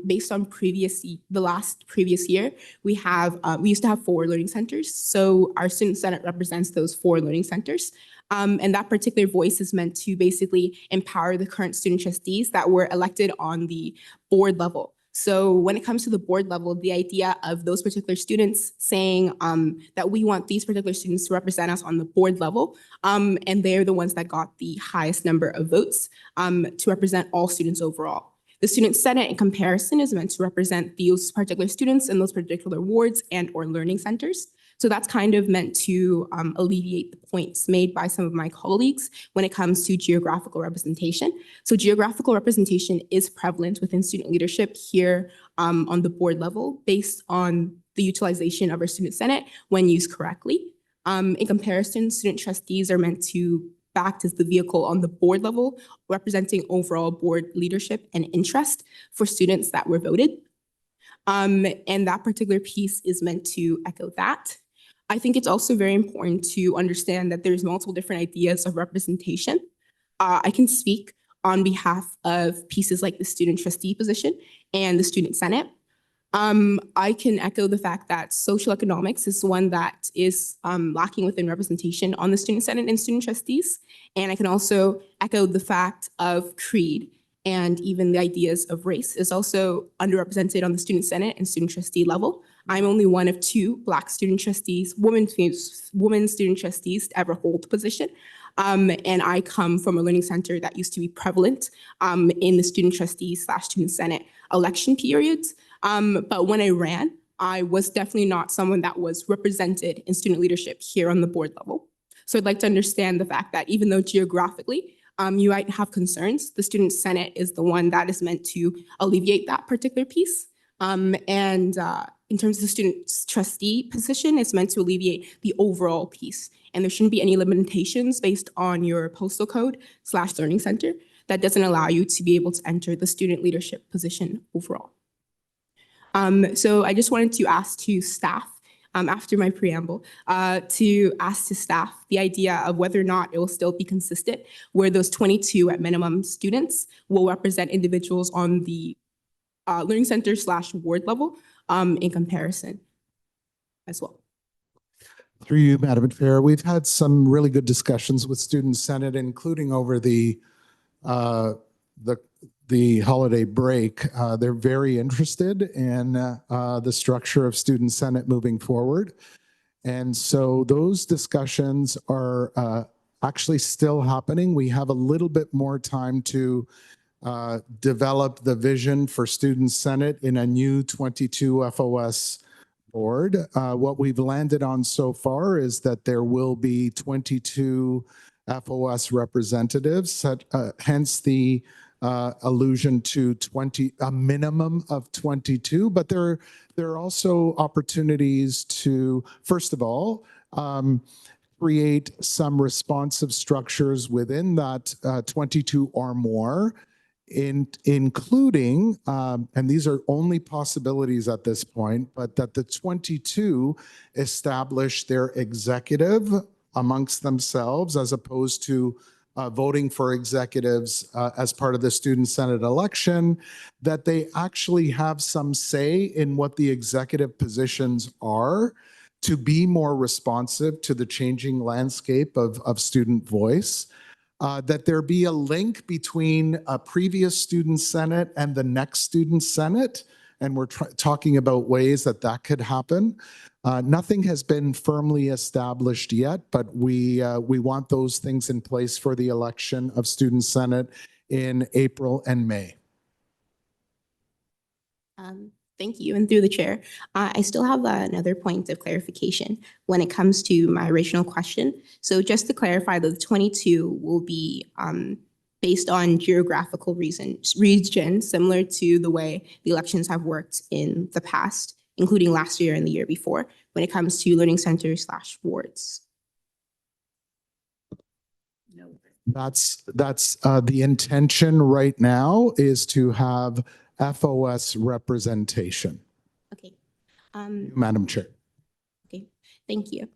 based on the last previous year, we used to have 4 learning centers. So our Student Senate represents those 4 learning centers. And that particular voice is meant to basically empower the current student trustees that were elected on the board level. So when it comes to the board level, the idea of those particular students saying that we want these particular students to represent us on the board level, and they're the ones that got the highest number of votes to represent all students overall. The Student Senate, in comparison, is meant to represent those particular students in those particular wards and or learning centers. So that's kind of meant to alleviate the points made by some of my colleagues when it comes to geographical representation. So geographical representation is prevalent within student leadership here on the board level based on the utilization of our Student Senate when used correctly. In comparison, student trustees are meant to act as the vehicle on the board level, representing overall board leadership and interest for students that were voted. And that particular piece is meant to echo that. I think it's also very important to understand that there's multiple different ideas of representation. I can speak on behalf of pieces like the student trustee position and the student senate. I can echo the fact that social economics is one that is lacking within representation on the student senate and student trustees. And I can also echo the fact of creed and even the ideas of race is also underrepresented on the student senate and student trustee level. I'm only one of 2 Black student trustees, women student trustees to ever hold the position. And I come from a learning center that used to be prevalent in the student trustee / student senate election periods. But when I ran, I was definitely not someone that was represented in student leadership here on the board level. So I'd like to understand the fact that even though geographically you might have concerns, the student senate is the one that is meant to alleviate that particular piece. In terms of the student trustee position, it's meant to alleviate the overall piece. And there shouldn't be any limitations based on your postal code / learning center that doesn't allow you to be able to enter the student leadership position overall. So I just wanted to ask to staff, after my preamble, to ask to staff the idea of whether or not it will still be consistent where those 22 at minimum students will represent individuals on the learning center / ward level in comparison as well. Through you, Madam Chair, we've had some really good discussions with Student Senate, including over the holiday break. They're very interested in the structure of Student Senate moving forward. And so those discussions are actually still happening. We have a little bit more time to develop the vision for Student Senate in a new 22 FOS board. What we've landed on so far is that there will be 22 FOS representatives, hence the allusion to a minimum of 22, but there are also opportunities to, first of all, create some responsive structures within that 22 or more, including, and these are only possibilities at this point, but that the 22 establish their executive amongst themselves as opposed to voting for executives as part of the Student Senate election, that they actually have some say in what the executive positions are to be more responsive to the changing landscape of student voice. That there be a link between a previous student senate and the next student senate. And we're talking about ways that that could happen. Nothing has been firmly established yet, but we want those things in place for the election of student senate in April and May. Thank you. And through the chair, I still have another point of clarification when it comes to my original question. So just to clarify, the 22 will be based on geographical region, similar to the way the elections have worked in the past, including last year and the year before, when it comes to learning centers / wards. That's the intention right now, is to have FOS representation. Okay. Madam Chair. Okay, thank you.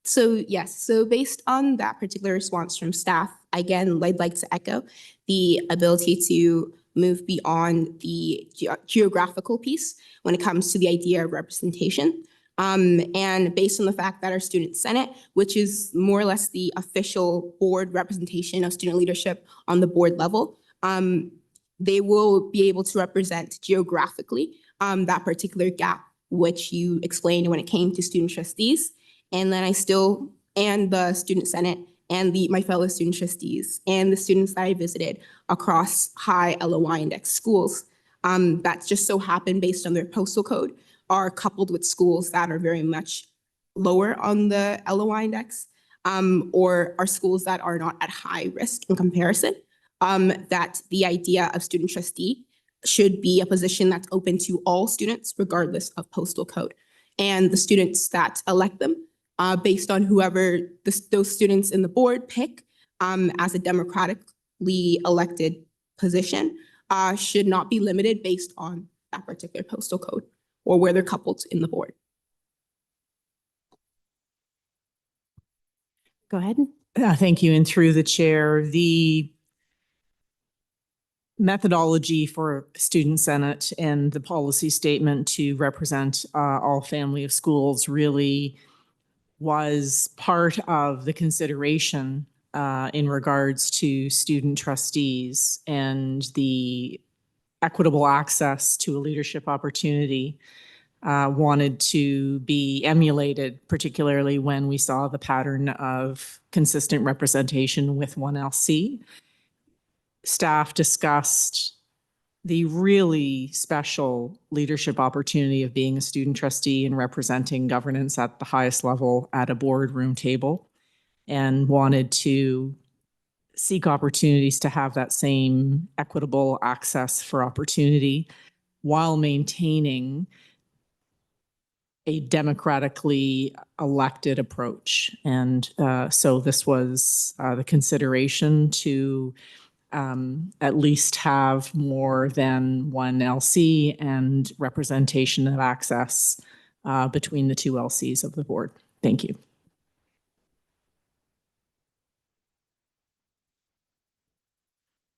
So yes, so based on that particular response from staff, again, I'd like to echo the ability to move beyond the geographical piece when it comes to the idea of representation. And based on the fact that our student senate, which is more or less the official board representation of student leadership on the board level, they will be able to represent geographically that particular gap, which you explained when it came to student trustees. And then and the student senate and my fellow student trustees and the students that I visited across high LOI index schools that just so happen based on their postal code are coupled with schools that are very much lower on the LOI index or are schools that are not at high risk in comparison. That the idea of student trustee should be a position that's open to all students, regardless of postal code. And the students that elect them, based on whoever those students in the board pick as a democratically elected position, should not be limited based on that particular postal code or where they're coupled in the board. Go ahead. Thank you. And through the chair, the methodology for student senate and the policy statement to represent all family of schools really was part of the consideration in regards to student trustees and the equitable access to a leadership opportunity wanted to be emulated, particularly when we saw the pattern of consistent representation with 1LC. Staff discussed the really special leadership opportunity of being a student trustee and representing governance at the highest level at a boardroom table, and wanted to seek opportunities to have that same equitable access for opportunity while maintaining a democratically elected approach. And so this was the consideration to at least have more than one LC and representation of access between the two LCs of the board. Thank you.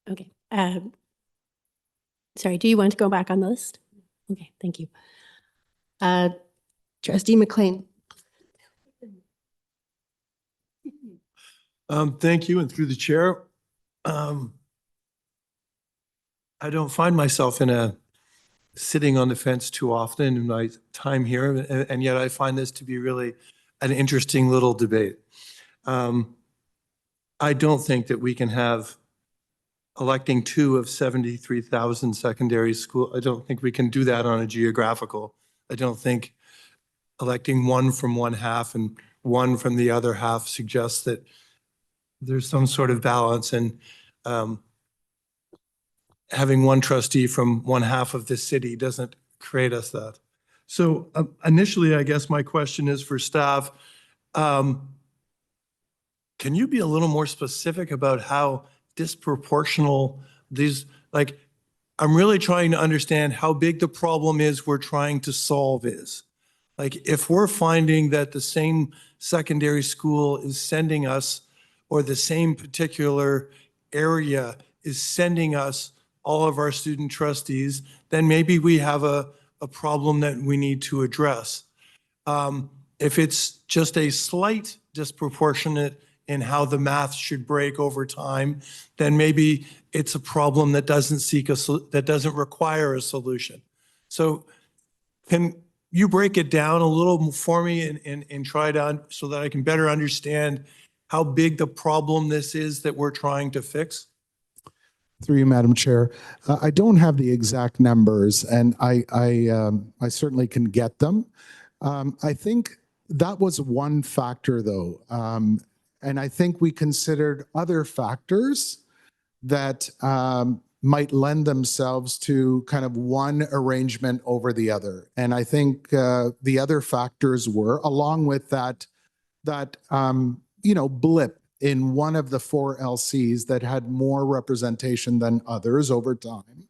Okay. Sorry, do you want to go back on the list? Okay, thank you. Trustee McLean. Thank you, and through the chair. I don't find myself sitting on the fence too often in my time here, and yet I find this to be really an interesting little debate. I don't think that we can have electing 2 of 73,000 secondary school. I don't think we can do that on a geographical. I don't think electing 1 from one half and 1 from the other half suggests that there's some sort of balance, and having 1 trustee from one half of the city doesn't create us that. So initially, I guess my question is for staff. can you be a little more specific about how disproportional these, like, I'm really trying to understand how big the problem is we're trying to solve is. Like, if we're finding that the same secondary school is sending us, or the same particular area is sending us all of our student trustees, then maybe we have a problem that we need to address. If it's just a slight disproportionate in how the math should break over time, then maybe it's a problem that that doesn't require a solution. So can you break it down a little for me and try to, so that I can better understand how big the problem this is that we're trying to fix? Through you, Madam Chair. I don't have the exact numbers, and I certainly can get them. I think that was one factor, though. And I think we considered other factors that might lend themselves to kind of one arrangement over the other. And I think the other factors were, along with that blip in one of the 4 LCs that had more representation than others over time.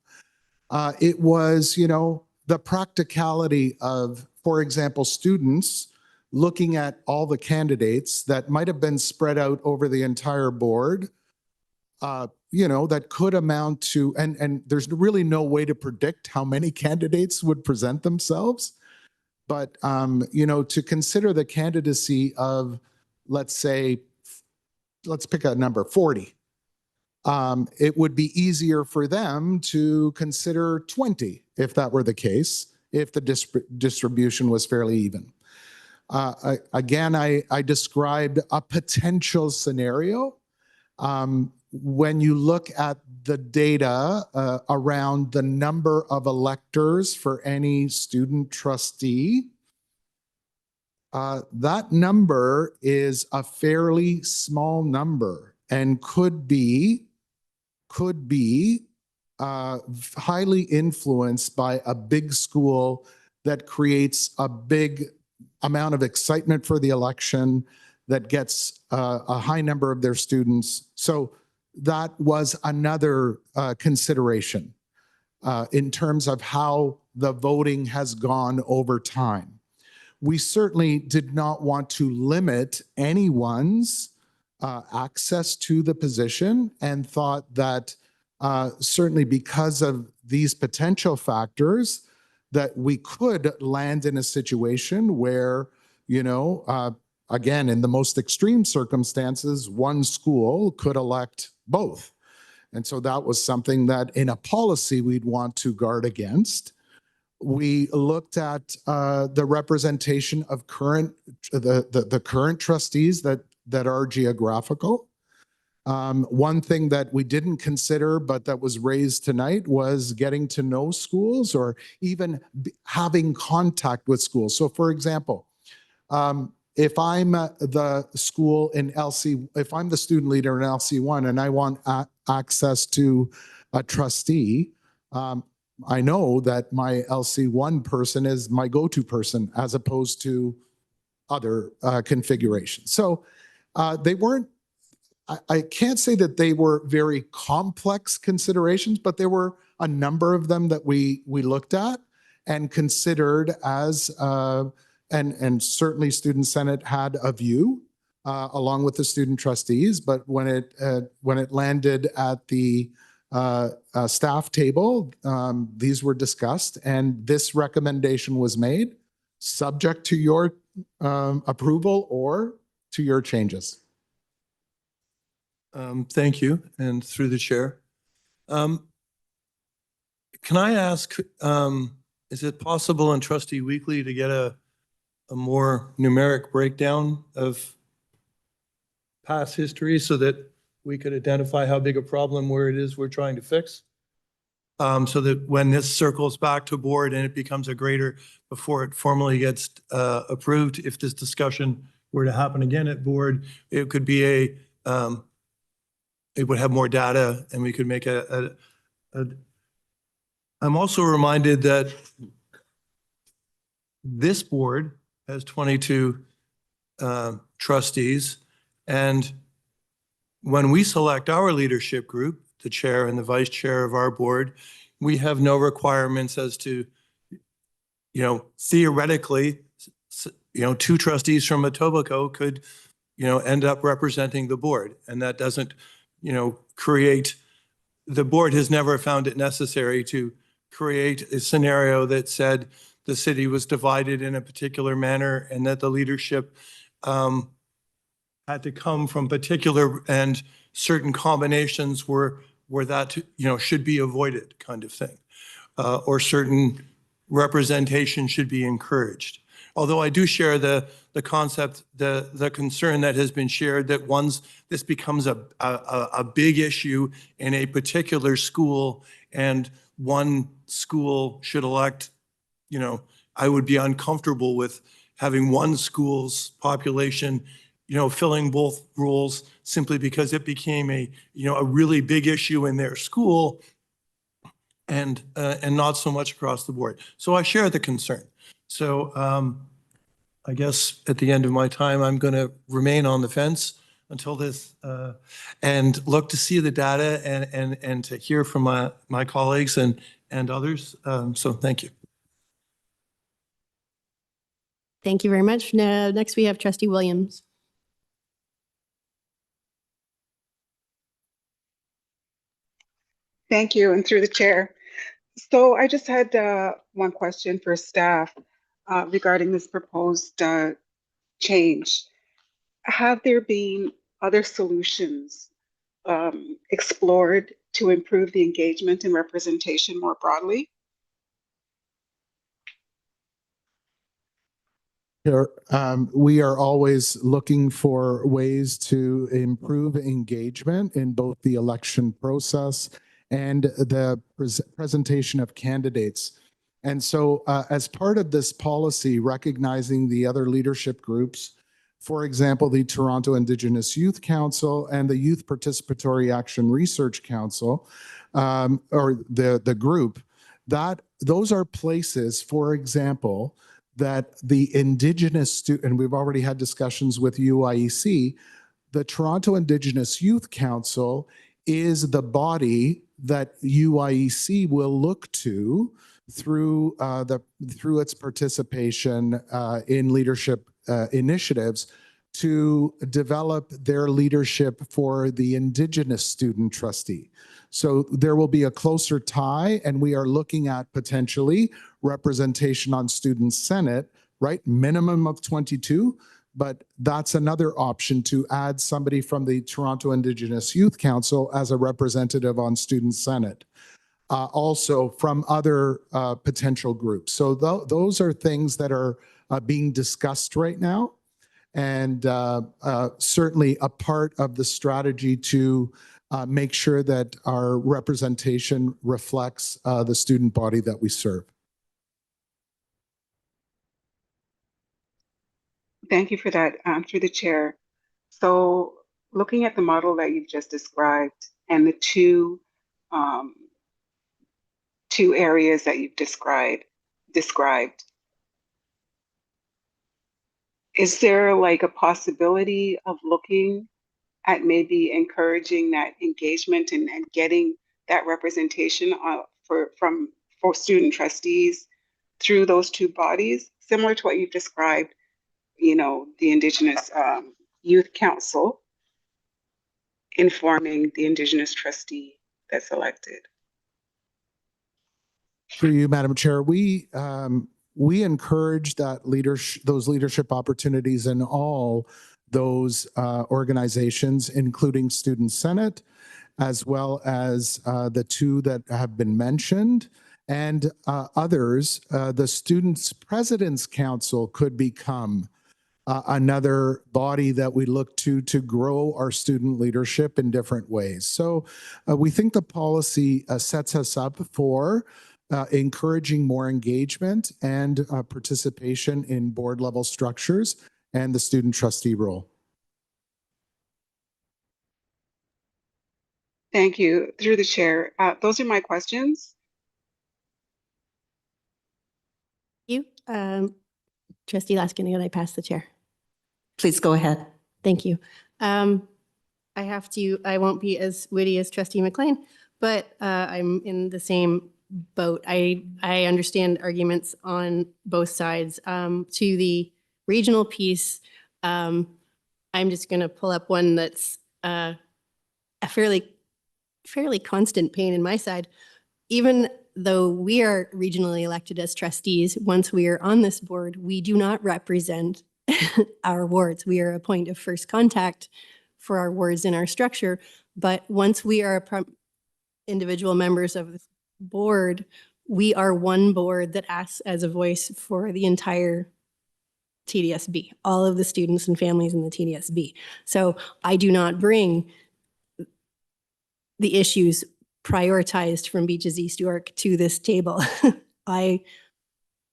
It was, the practicality of, for example, students looking at all the candidates that might have been spread out over the entire board, that could amount to, and there's really no way to predict how many candidates would present themselves. But, to consider the candidacy of, let's pick a number, 40. It would be easier for them to consider 20 if that were the case, if the distribution was fairly even. Again, I described a potential scenario. When you look at the data around the number of electors for any student trustee, that number is a fairly small number and could be highly influenced by a big school that creates a big amount of excitement for the election, that gets a high number of their students. So that was another consideration in terms of how the voting has gone over time. We certainly did not want to limit anyone's access to the position, and thought that certainly because of these potential factors, that we could land in a situation where, again, in the most extreme circumstances, one school could elect both. And so that was something that in a policy we'd want to guard against. We looked at the representation of the current trustees that are geographical. One thing that we didn't consider, but that was raised tonight, was getting to know schools, or even having contact with schools. So for example, if I'm the school in if I'm the student leader in LC1 and I want access to a trustee, I know that my LC1 person is my go-to person as opposed to other configurations. So they weren't, I can't say that they were very complex considerations, but there were a number of them that we looked at and considered as, and certainly Student Senate had a view along with the student trustees, but when it landed at the staff table, these were discussed, and this recommendation was made, subject to your approval or to your changes. Thank you, and through the chair. Can I ask, is it possible in Trustee Weekly to get a more numeric breakdown of past history so that we could identify how big a problem where it is we're trying to fix? So that when this circles back to board and it becomes a greater, before it formally gets approved, if this discussion were to happen again at board, it could be it would have more data, and we could make I'm also reminded that this board has 22 trustees, and when we select our leadership group, the chair and the vice chair of our board, we have no requirements as to, theoretically, two trustees from Etobicoke could, end up representing the board. And that doesn't, create, the board has never found it necessary to create a scenario that said the city was divided in a particular manner and that the leadership had to come from particular and certain combinations were that, should be avoided kind of thing. Or certain representation should be encouraged. Although I do share the concept, the concern that has been shared that this becomes a big issue in a particular school and one school should elect, I would be uncomfortable with having one school's population, filling both roles simply because it became a really big issue in their school and not so much across the board. So I share the concern. So I guess at the end of my time, I'm going to remain on the fence until this and look to see the data and to hear from my colleagues and others. So thank you. Thank you very much. Now, next we have Trustee Williams. Thank you, and through the chair. So I just had one question for staff regarding this proposed change. Have there been other solutions explored to improve the engagement and representation more broadly? We are always looking for ways to improve engagement in both the election process and the presentation of candidates. And so as part of this policy, recognizing the other leadership groups, for example, the Toronto Indigenous Youth Council and the Youth Participatory Action Research Council, or the group, those are places, for example, that the Indigenous student, and we've already had discussions with UIEC, the Toronto Indigenous Youth Council is the body that UIEC will look to through its participation in leadership initiatives to develop their leadership for the Indigenous student trustee. So there will be a closer tie, and we are looking at potentially representation on student senate, right? Minimum of 22, but that's another option to add somebody from the Toronto Indigenous Youth Council as a representative on student senate. Also from other potential groups. So those are things that are being discussed right now, and certainly a part of the strategy to make sure that our representation reflects the student body that we serve. Thank you for that, through the chair. So looking at the model that you've just described and the two areas that you've described, is there like a possibility of looking at maybe encouraging that engagement and getting that representation for student trustees through those two bodies, similar to what you've described, the Indigenous Youth Council informing the Indigenous trustee that's elected? Through you, Madam Chair, we encourage that those leadership opportunities in all those organizations, including Student Senate, as well as the two that have been mentioned, and others. The Students' President's Council could become another body that we look to grow our student leadership in different ways. So we think the policy sets us up for encouraging more engagement and participation in board level structures and the student trustee role. Thank you. Through the chair, those are my questions. Thank you. Trustee Laskin, can I pass the chair? Please go ahead. Thank you. I won't be as witty as trustee McLean, but I'm in the same boat. I understand arguments on both sides. To the regional piece, I'm just going to pull up one that's a fairly constant pain in my side. Even though we are regionally elected as trustees, once we are on this board, we do not represent our wards. We are a point of first contact for our wards in our structure. But once we are individual members of the board, we are one board that acts as a voice for the entire TDSB, all of the students and families in the TDSB. So I do not bring the issues prioritized from Beaches East York to this table. I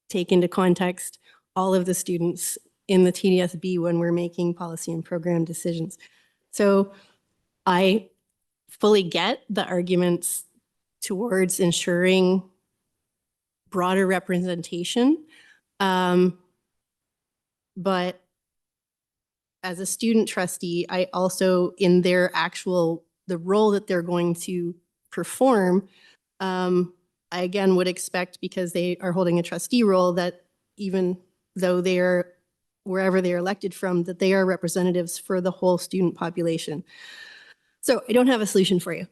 take into context all of the students in the TDSB when we're making policy and program decisions. So I fully get the arguments towards ensuring broader representation. But as a student trustee, I also, in their the role that they're going to perform, I again would expect, because they are holding a trustee role, that even though they are wherever they are elected from, that they are representatives for the whole student population. So I don't have a solution for you.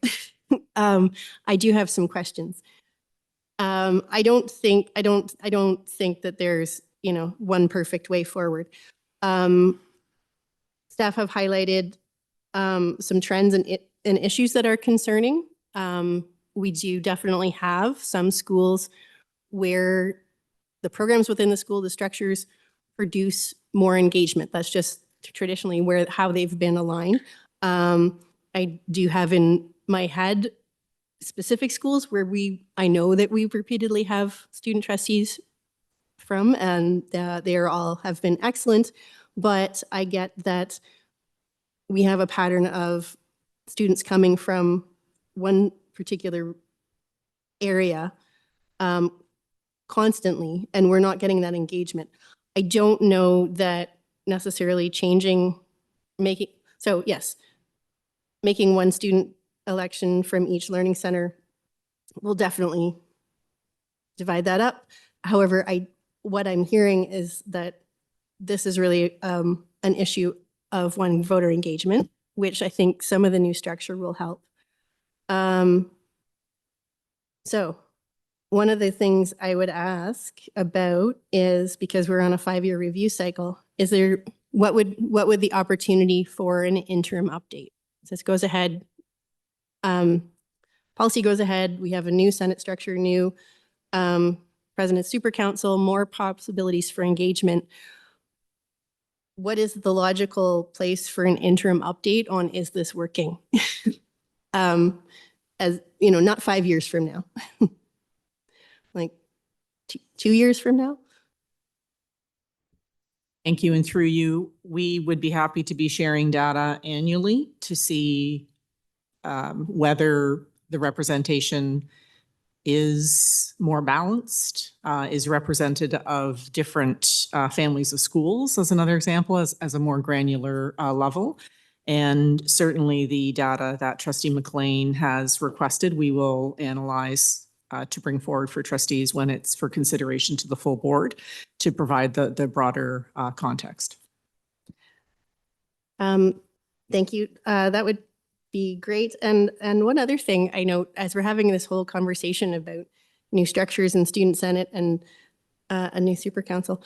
I do have some questions. I don't think that there's, one perfect way forward. Staff have highlighted some trends and issues that are concerning. We do definitely have some schools where the programs within the school, the structures, produce more engagement. That's just traditionally how they've been aligned. I do have in my head specific schools where I know that we repeatedly have student trustees from, and they all have been excellent. But I get that we have a pattern of students coming from one particular area constantly, and we're not getting that engagement. I don't know that necessarily making one student election from each learning center will definitely divide that up. However, what I'm hearing is that this is really an issue of one, voter engagement, which I think some of the new structure will help. So one of the things I would ask about is, because we're on a 5-year review cycle, what would the opportunity for an interim update? This goes ahead, policy goes ahead, we have a new Senate structure, new President Super Council, more possibilities for engagement. What is the logical place for an interim update on, is this working? As not 5 years from now, like 2 years from now. Thank you. And through you, we would be happy to be sharing data annually to see whether the representation is more balanced, is representative of different families of schools, as another example, as a more granular level. And certainly the data that Trustee McLean has requested, we will analyze to bring forward for trustees when it's for consideration to the full board, to provide the broader context. Thank you. That would be great. And one other thing I note, as we're having this whole conversation about new structures and student senate and a new super council,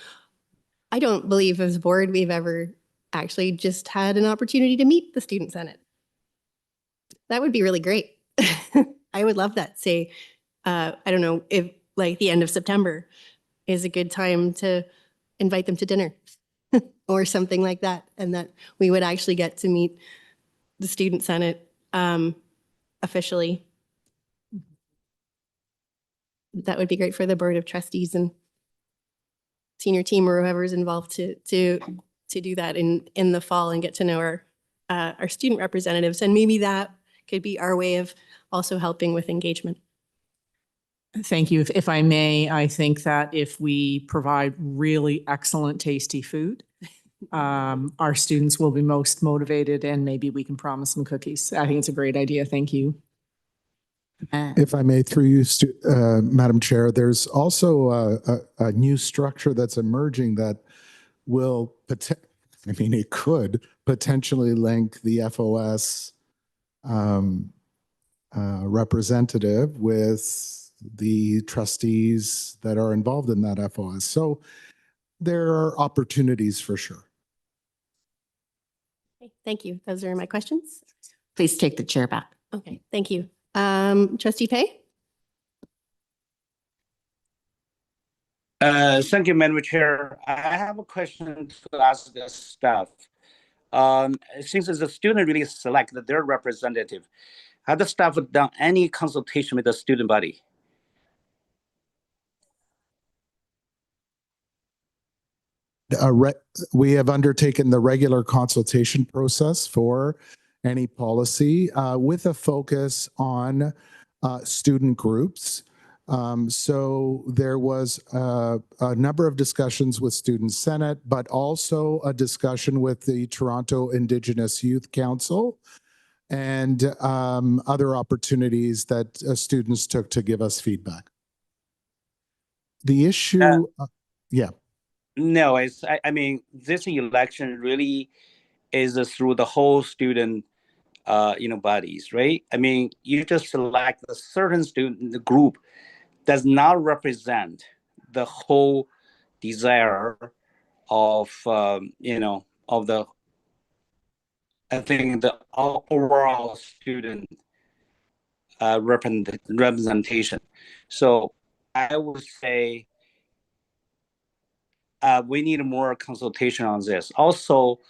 I don't believe as a board we've ever actually just had an opportunity to meet the student senate. That would be really great. I would love that. Say, I don't know, if like the end of September is a good time to invite them to dinner or something like that, and that we would actually get to meet the student senate officially. That would be great for the board of trustees and senior team or whoever's involved to do that in the fall and get to know our student representatives. And maybe that could be our way of also helping with engagement. Thank you. If I may, I think that if we provide really excellent, tasty food our students will be most motivated, and maybe we can promise some cookies. I think it's a great idea. Thank you. If I may, through you, Madam Chair, there's also a new structure that's emerging that will, it could potentially link the FOS representative with the trustees that are involved in that FOS. So there are opportunities for sure. Okay, thank you. Those are my questions. Please take the chair back. Okay, thank you. Trustee Pei? Thank you, Madam Chair. I have a question to ask the staff. Since the student really select their representative, have the staff done any consultation with the student body? We have undertaken the regular consultation process for any policy with a focus on student groups. So there was a number of discussions with Student Senate, but also a discussion with the Toronto Indigenous Youth Council and other opportunities that students took to give us feedback. The issue, yeah. No, I mean, this election really is through the whole student, bodies, right? I mean, you just select a certain student group does not represent the whole desire of, of the, I think the overall student representation. So I would say we need more consultation on this. Also,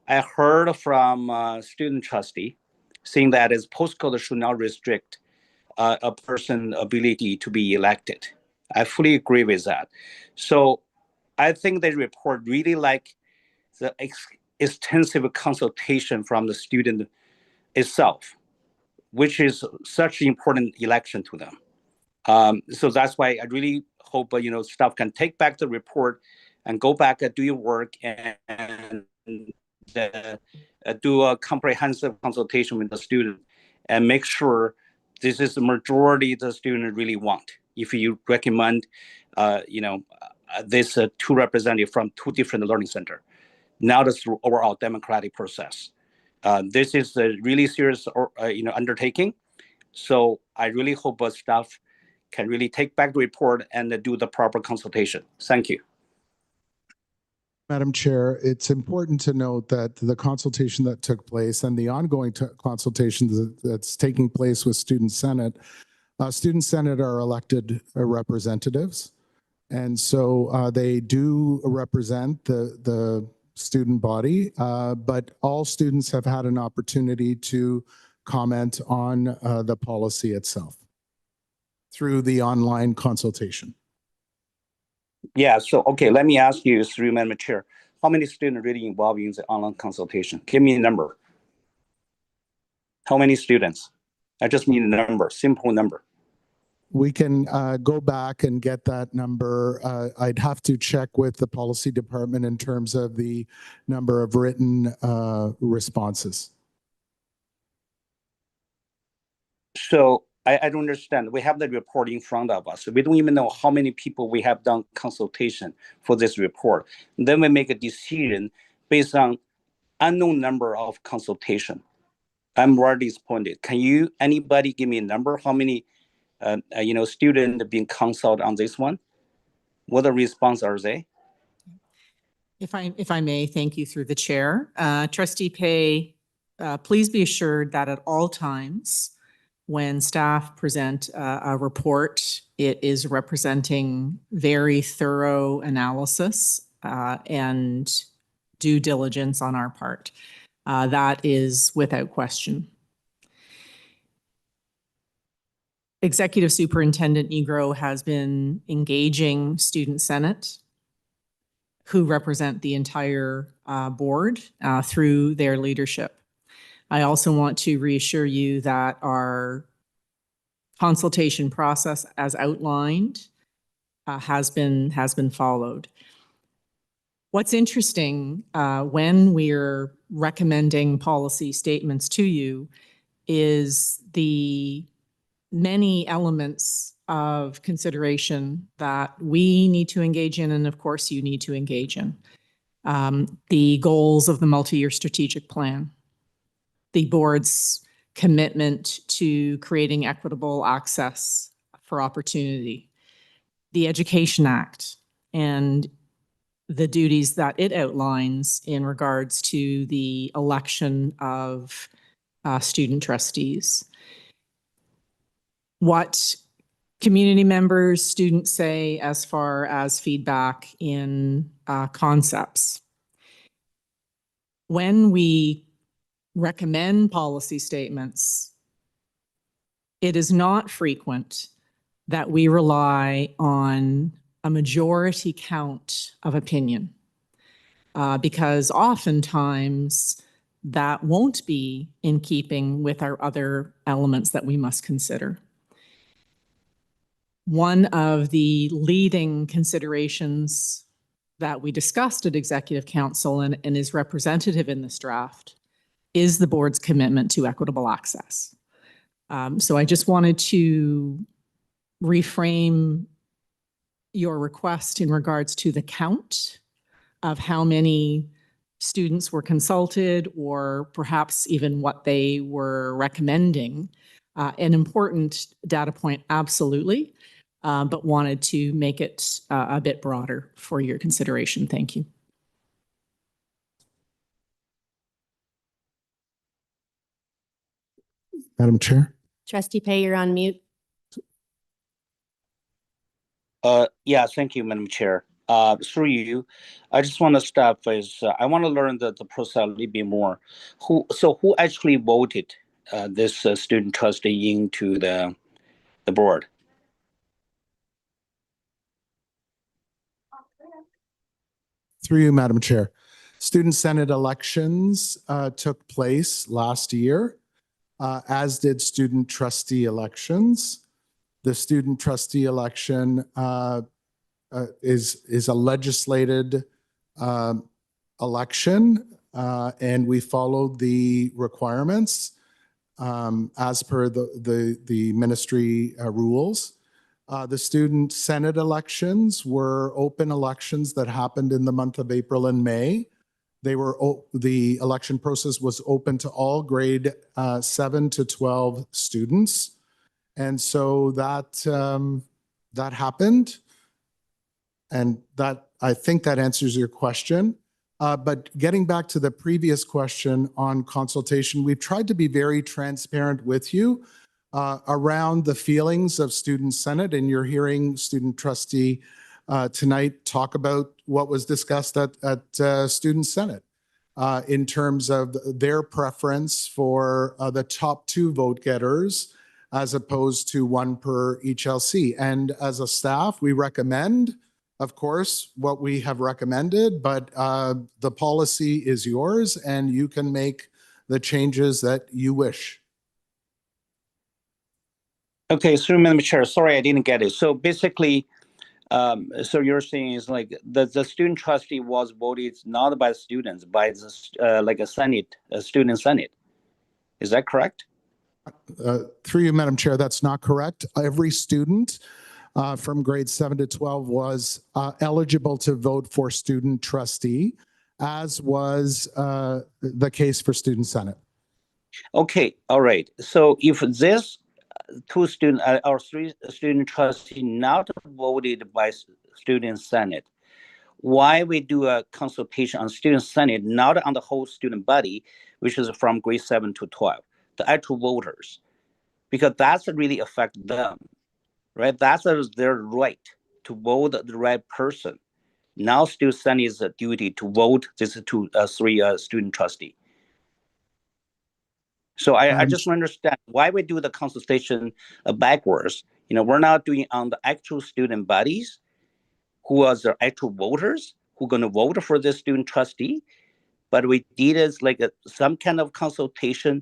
I heard from student trustee saying that his postcode should not restrict a person's ability to be elected. I fully agree with that. So I think the report really like the extensive consultation from the student itself, which is such an important election to them. So that's why I really hope staff can take back the report and go back and do your work and do a comprehensive consultation with the student and make sure this is the majority the student really want. If you recommend, this two representatives from two different learning centers, now that's through overall democratic process. This is a really serious, undertaking. So I really hope staff can really take back the report and do the proper consultation. Thank you. Madam Chair, it's important to note that the consultation that took place and the ongoing consultation that's taking place with Student Senate are elected representatives. And so they do represent the student body, but all students have had an opportunity to comment on the policy itself through the online consultation. Yeah, so, okay, let me ask you through Madam Chair, how many students are really involved in the online consultation? Give me a number. How many students? I just need a number, simple number. We can go back and get that number. I'd have to check with the policy department in terms of the number of written responses. So I don't understand. We have the report in front of us. We don't even know how many people we have done consultation for this report. Then we make a decision based on unknown number of consultation. I'm very disappointed. Can anybody give me a number? How many, students being consulted on this one? What the response are they? If I may, thank you through the chair. Trustee Pei, please be assured that at all times, when staff present a report, it is representing very thorough analysis and due diligence on our part. That is without question. Executive Superintendent Negro has been engaging Student Senate, who represent the entire board through their leadership. I also want to reassure you that our consultation process as outlined has been followed. What's interesting when we're recommending policy statements to you is the many elements of consideration that we need to engage in, and of course you need to engage in. The goals of the multi-year strategic plan, the board's commitment to creating equitable access for opportunity, the Education Act, and the duties that it outlines in regards to the election of student trustees. What community members, students say as far as feedback in concepts. When we recommend policy statements, it is not frequent that we rely on a majority count of opinion, because oftentimes that won't be in keeping with our other elements that we must consider. One of the leading considerations that we discussed at Executive Council and is representative in this draft is the board's commitment to equitable access. So I just wanted to reframe your request in regards to the count of how many students were consulted, or perhaps even what they were recommending. An important data point, absolutely, but wanted to make it a bit broader for your consideration. Thank you. Madam Chair. Trustee Pay, you're on mute. Yeah, thank you, Madam Chair. Through you, I just want to start with, I want to learn the process a little bit more. Who actually voted this student trustee into the board? Through you, Madam Chair. Student Senate elections took place last year, as did student trustee elections. The student trustee election is a legislated election, and we followed the requirements as per the ministry rules. The student Senate elections were open elections that happened in the month of April and May. The election process was open to all grade 7 to 12 students. And so that happened. And that, I think that answers your question. But getting back to the previous question on consultation, we've tried to be very transparent with you around the feelings of Student Senate, and you're hearing Student Trustee tonight talk about what was discussed at Student Senate in terms of their preference for the top 2 vote getters as opposed to 1 per each LC. And as a staff, we recommend, of course, what we have recommended, but the policy is yours and you can make the changes that you wish. Okay, so Madam Chair, sorry, I didn't get it. So basically, so you're saying is like the student trustee was voted not by students, by the, like a Senate, a student Senate. Is that correct? Through you, Madam Chair, that's not correct. Every student from grade 7 to 12 was eligible to vote for student trustee, as was the case for student Senate. Okay, all right. So if this 2 student or 3 student trustee not voted by student Senate, why we do a consultation on student Senate, not on the whole student body, which is from grade 7 to 12, the actual voters, because that's really affect them, right? That's their right to vote the right person. Now student Senate is a duty to vote this 3 student trustee. So I just understand why we do the consultation backwards. You know, we're not doing on the actual student bodies, who are the actual voters, who are going to vote for this student trustee, but we did as like some kind of consultation.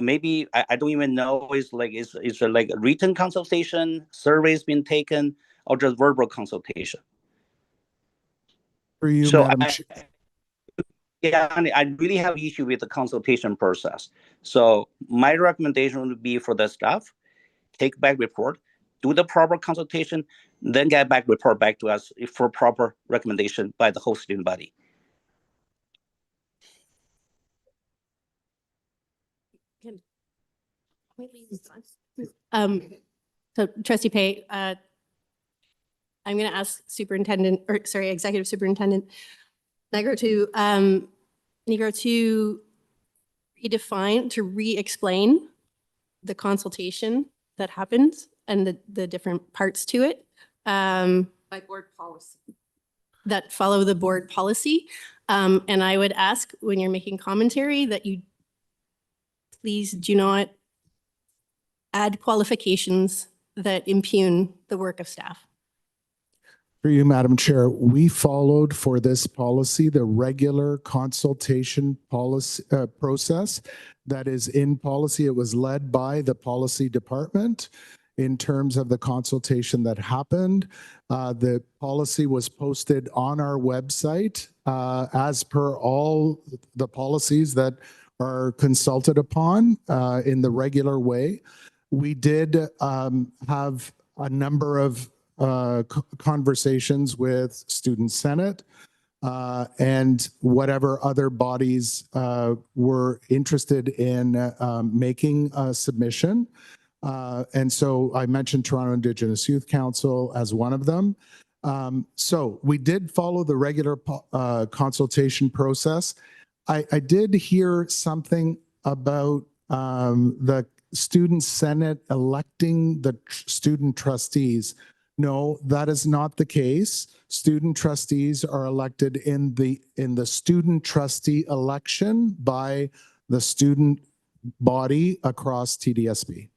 Maybe I don't even know, is it like a written consultation, surveys been taken, or just verbal consultation? For you, So Madam Chair. Yeah, and I really have issue with the consultation process. So my recommendation would be for the staff, take back report, do the proper consultation, then get back report back to us for proper recommendation by the whole student body. So Trustee Pei, I'm going to ask Executive Superintendent Negro to redefine, to re-explain the consultation that happened and the different parts to it. By board policy. That follow the board policy. And I would ask when you're making commentary that you please do not add qualifications that impugn the work of staff. For you, Madam Chair, we followed for this policy the regular consultation policy process that is in policy. It was led by the policy department in terms of the consultation that happened. The policy was posted on our website as per all the policies that are consulted upon in the regular way. We did have a number of conversations with Student Senate and whatever other bodies were interested in making a submission. And so I mentioned Toronto Indigenous Youth Council as one of them. So we did follow the regular consultation process. I did hear something about the Student Senate electing the student trustees. No, that is not the case. Student trustees are elected in the student trustee election by the student body across TDSB.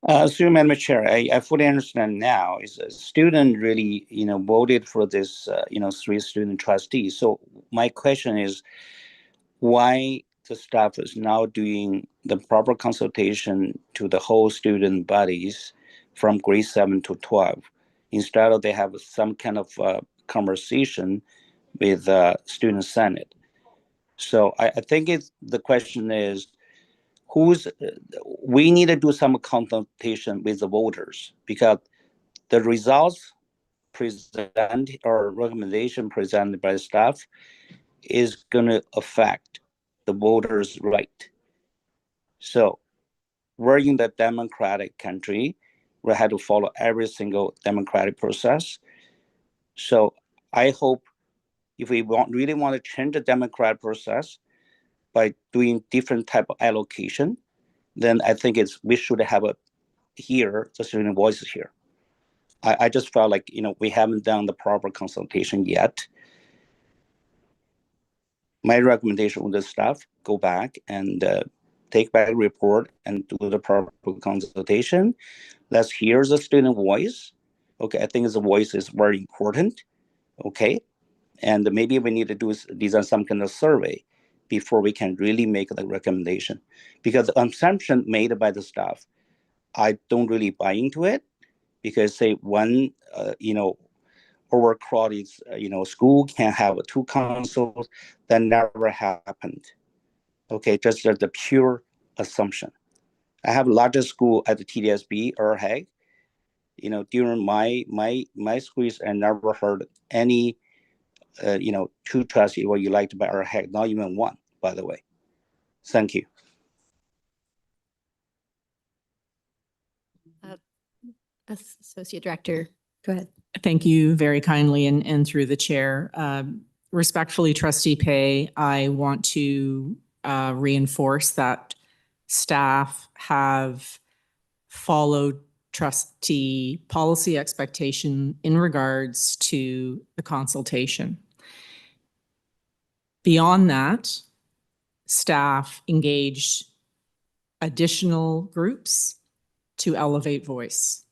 Madam Chair, I fully understand now. Is a student really, voted for this, 3 student trustees. So my question is, why the staff is now doing the proper consultation to the whole student bodies from grade 7 to 12, instead of they have some kind of conversation with student senate. So I think the question is, we need to do some consultation with the voters, because the results presented or recommendation presented by the staff is going to affect the voters' right. So we're in the democratic country. We have to follow every single democratic process. So I hope if we really want to change the democratic process by doing different type of allocation, then I think we should have the student voices here. I just felt like, we haven't done the proper consultation yet. My recommendation with the staff, go back and take back the report and do the proper consultation. Let's hear the student voice. Okay, I think the voice is very important. Okay, and maybe we need to design some kind of survey before we can really make the recommendation. Because the assumption made by the staff, I don't really buy into it, because say one, overcrowded, school can have 2 councils. That never happened. Okay, just the pure assumption. I have largest school at the TDSB or Hague. During my schools, I never heard any, 2 trustees were elected by Hague, not even 1, by the way. Thank you. Associate Director, go ahead. Thank you very kindly and through the chair. Respectfully, Trustee Pei, I want to reinforce that staff have followed trustee policy expectation in regards to the consultation. Beyond that, staff engaged additional groups to elevate voice.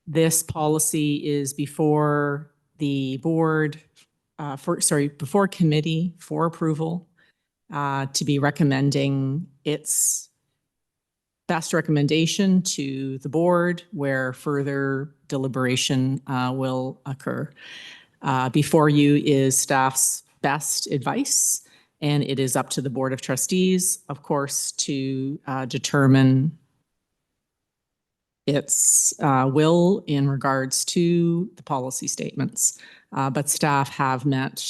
This policy is before the board, before committee for approval to be recommending its best recommendation to the board where further deliberation will occur. Before you is staff's best advice, and it is up to the Board of Trustees, of course, to determine its will in regards to the policy statements. But staff have met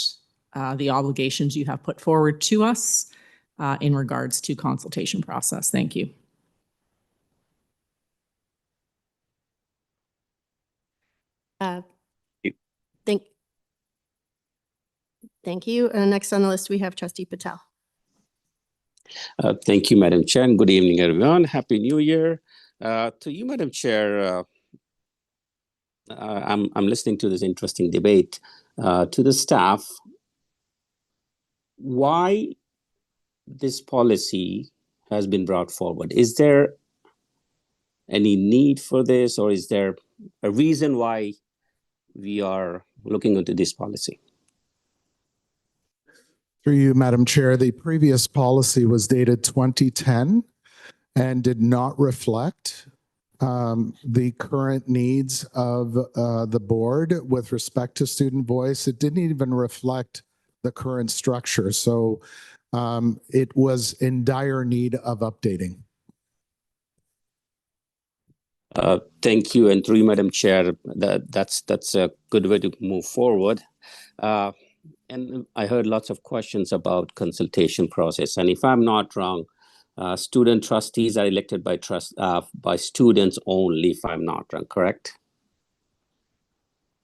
the obligations you have put forward to us in regards to consultation process. Thank you. Thank you. And next on the list, we have Trustee Patel. Thank you, Madam Chair, and good evening, everyone. Happy New Year. To you, Madam Chair, I'm listening to this interesting debate. To the staff, why this policy has been brought forward? Is there any need for this, or is there a reason why we are looking into this policy? Through you, Madam Chair, the previous policy was dated 2010 and did not reflect the current needs of the board with respect to student voice. It didn't even reflect the current structure. So it was in dire need of updating. Thank you, and through you, Madam Chair, that's a good way to move forward. And I heard lots of questions about consultation process. And if I'm not wrong, student trustees are elected by students only, if I'm not wrong, correct?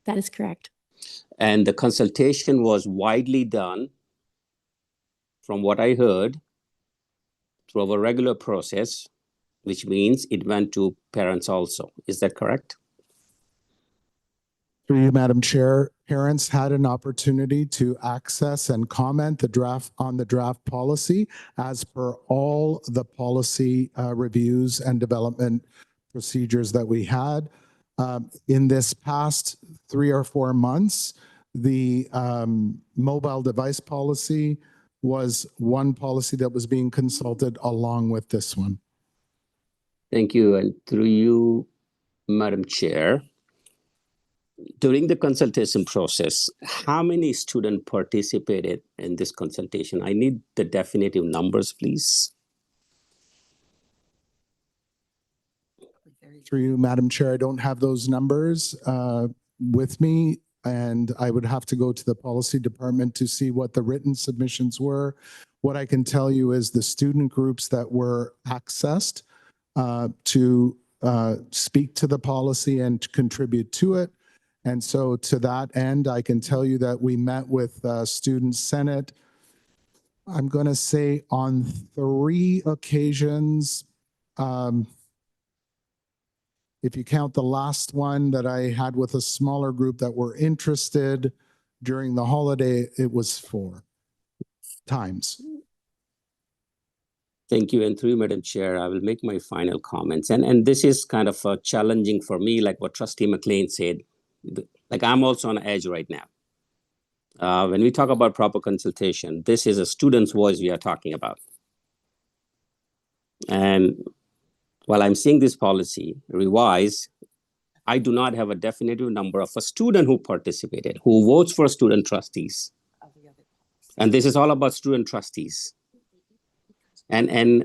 That is correct. And the consultation was widely done, from what I heard, through a regular process, which means it went to parents also. Is that correct? Through you, Madam Chair, parents had an opportunity to access and comment on the draft policy as per all the policy reviews and development procedures that we had. In this past 3 or 4 months, the mobile device policy was one policy that was being consulted along with this one. Thank you. And through you, Madam Chair, during the consultation process, how many students participated in this consultation? I need the definitive numbers, please. Through you, Madam Chair, I don't have those numbers with me, and I would have to go to the policy department to see what the written submissions were. What I can tell you is the student groups that were accessed to speak to the policy and to contribute to it. And so to that end, I can tell you that we met with Student Senate, I'm going to say on 3 occasions. If you count the last one that I had with a smaller group that were interested during the holiday, it was 4 times. Thank you. And through you, Madam Chair, I will make my final comments. And this is kind of challenging for me, like what Trustee McLean said. Like I'm also on edge right now. When we talk about proper consultation, this is a student's voice we are talking about. And while I'm seeing this policy revised, I do not have a definitive number of a student who participated, who votes for student trustees. And this is all about student trustees. And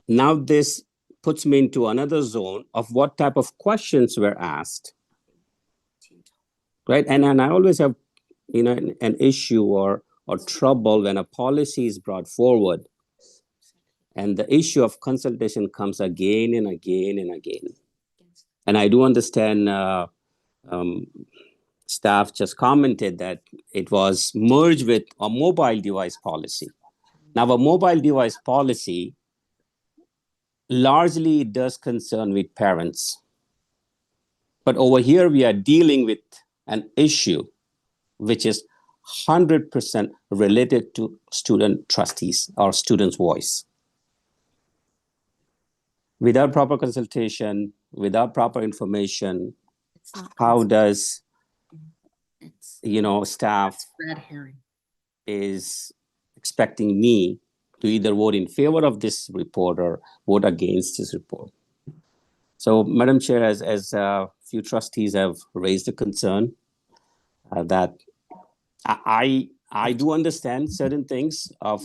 now this puts me into another zone of what type of questions were asked, right? And I always have, an issue or trouble when a policy is brought forward and the issue of consultation comes again and again and again. And I do understand staff just commented that it was merged with a mobile device policy. Now, a mobile device policy largely does concern with parents. But over here, we are dealing with an issue which is 100% related to student trustees or students' voice. Without proper consultation, without proper information, how does, staff is expecting me to either vote in favor of this report or vote against this report. So, Madam Chair, as a few trustees have raised a concern that I do understand certain things of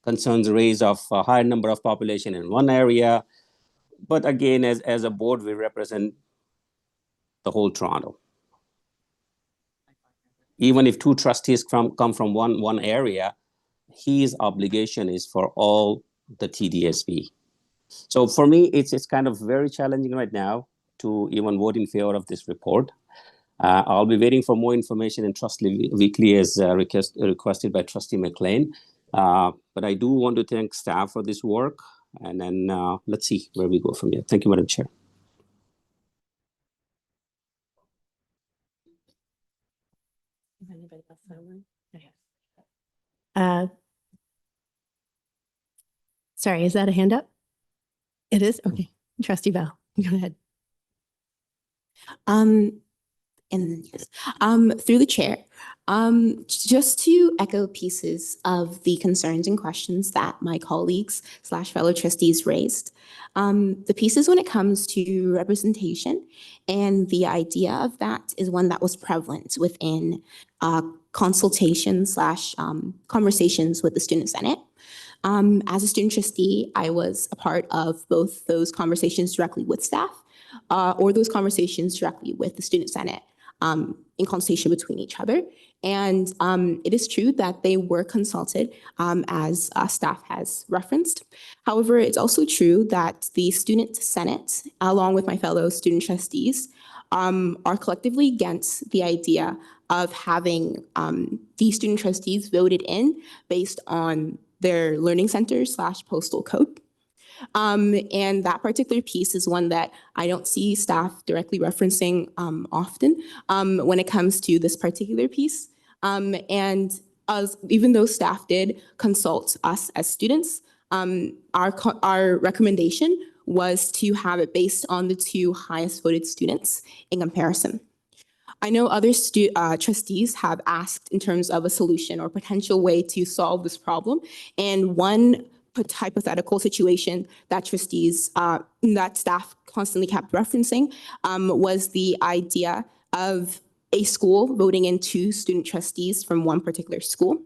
concerns raised of a higher number of population in one area. But again, as a board, we represent the whole Toronto. Even if two trustees come from one area, his obligation is for all the TDSB. So for me, it's kind of very challenging right now to even vote in favor of this report. I'll be waiting for more information in Trust Weekly as requested by Trustee McLean. But I do want to thank staff for this work. And then let's see where we go from here. Thank you, Madam Chair. Sorry, is that a hand up? It is? Okay. Trustee Bell, go ahead. And yes, through the chair, just to echo pieces of the concerns and questions that my colleagues / fellow trustees raised, the pieces when it comes to representation and the idea of that is one that was prevalent within consultations / conversations with the Student Senate. As a student trustee, I was a part of both those conversations directly with staff or those conversations directly with the Student Senate. In consultation between each other. And it is true that they were consulted as staff has referenced. However, it's also true that the Student Senate, along with my fellow student trustees, are collectively against the idea of having the student trustees voted in based on their learning center / postal code. And that particular piece is one that I don't see staff directly referencing often when it comes to this particular piece. And even though staff did consult us as students, our recommendation was to have it based on the two highest voted students in comparison. I know other trustees have asked in terms of a solution or potential way to solve this problem. And one hypothetical situation that trustees, that staff constantly kept referencing was the idea of a school voting in two student trustees from one particular school.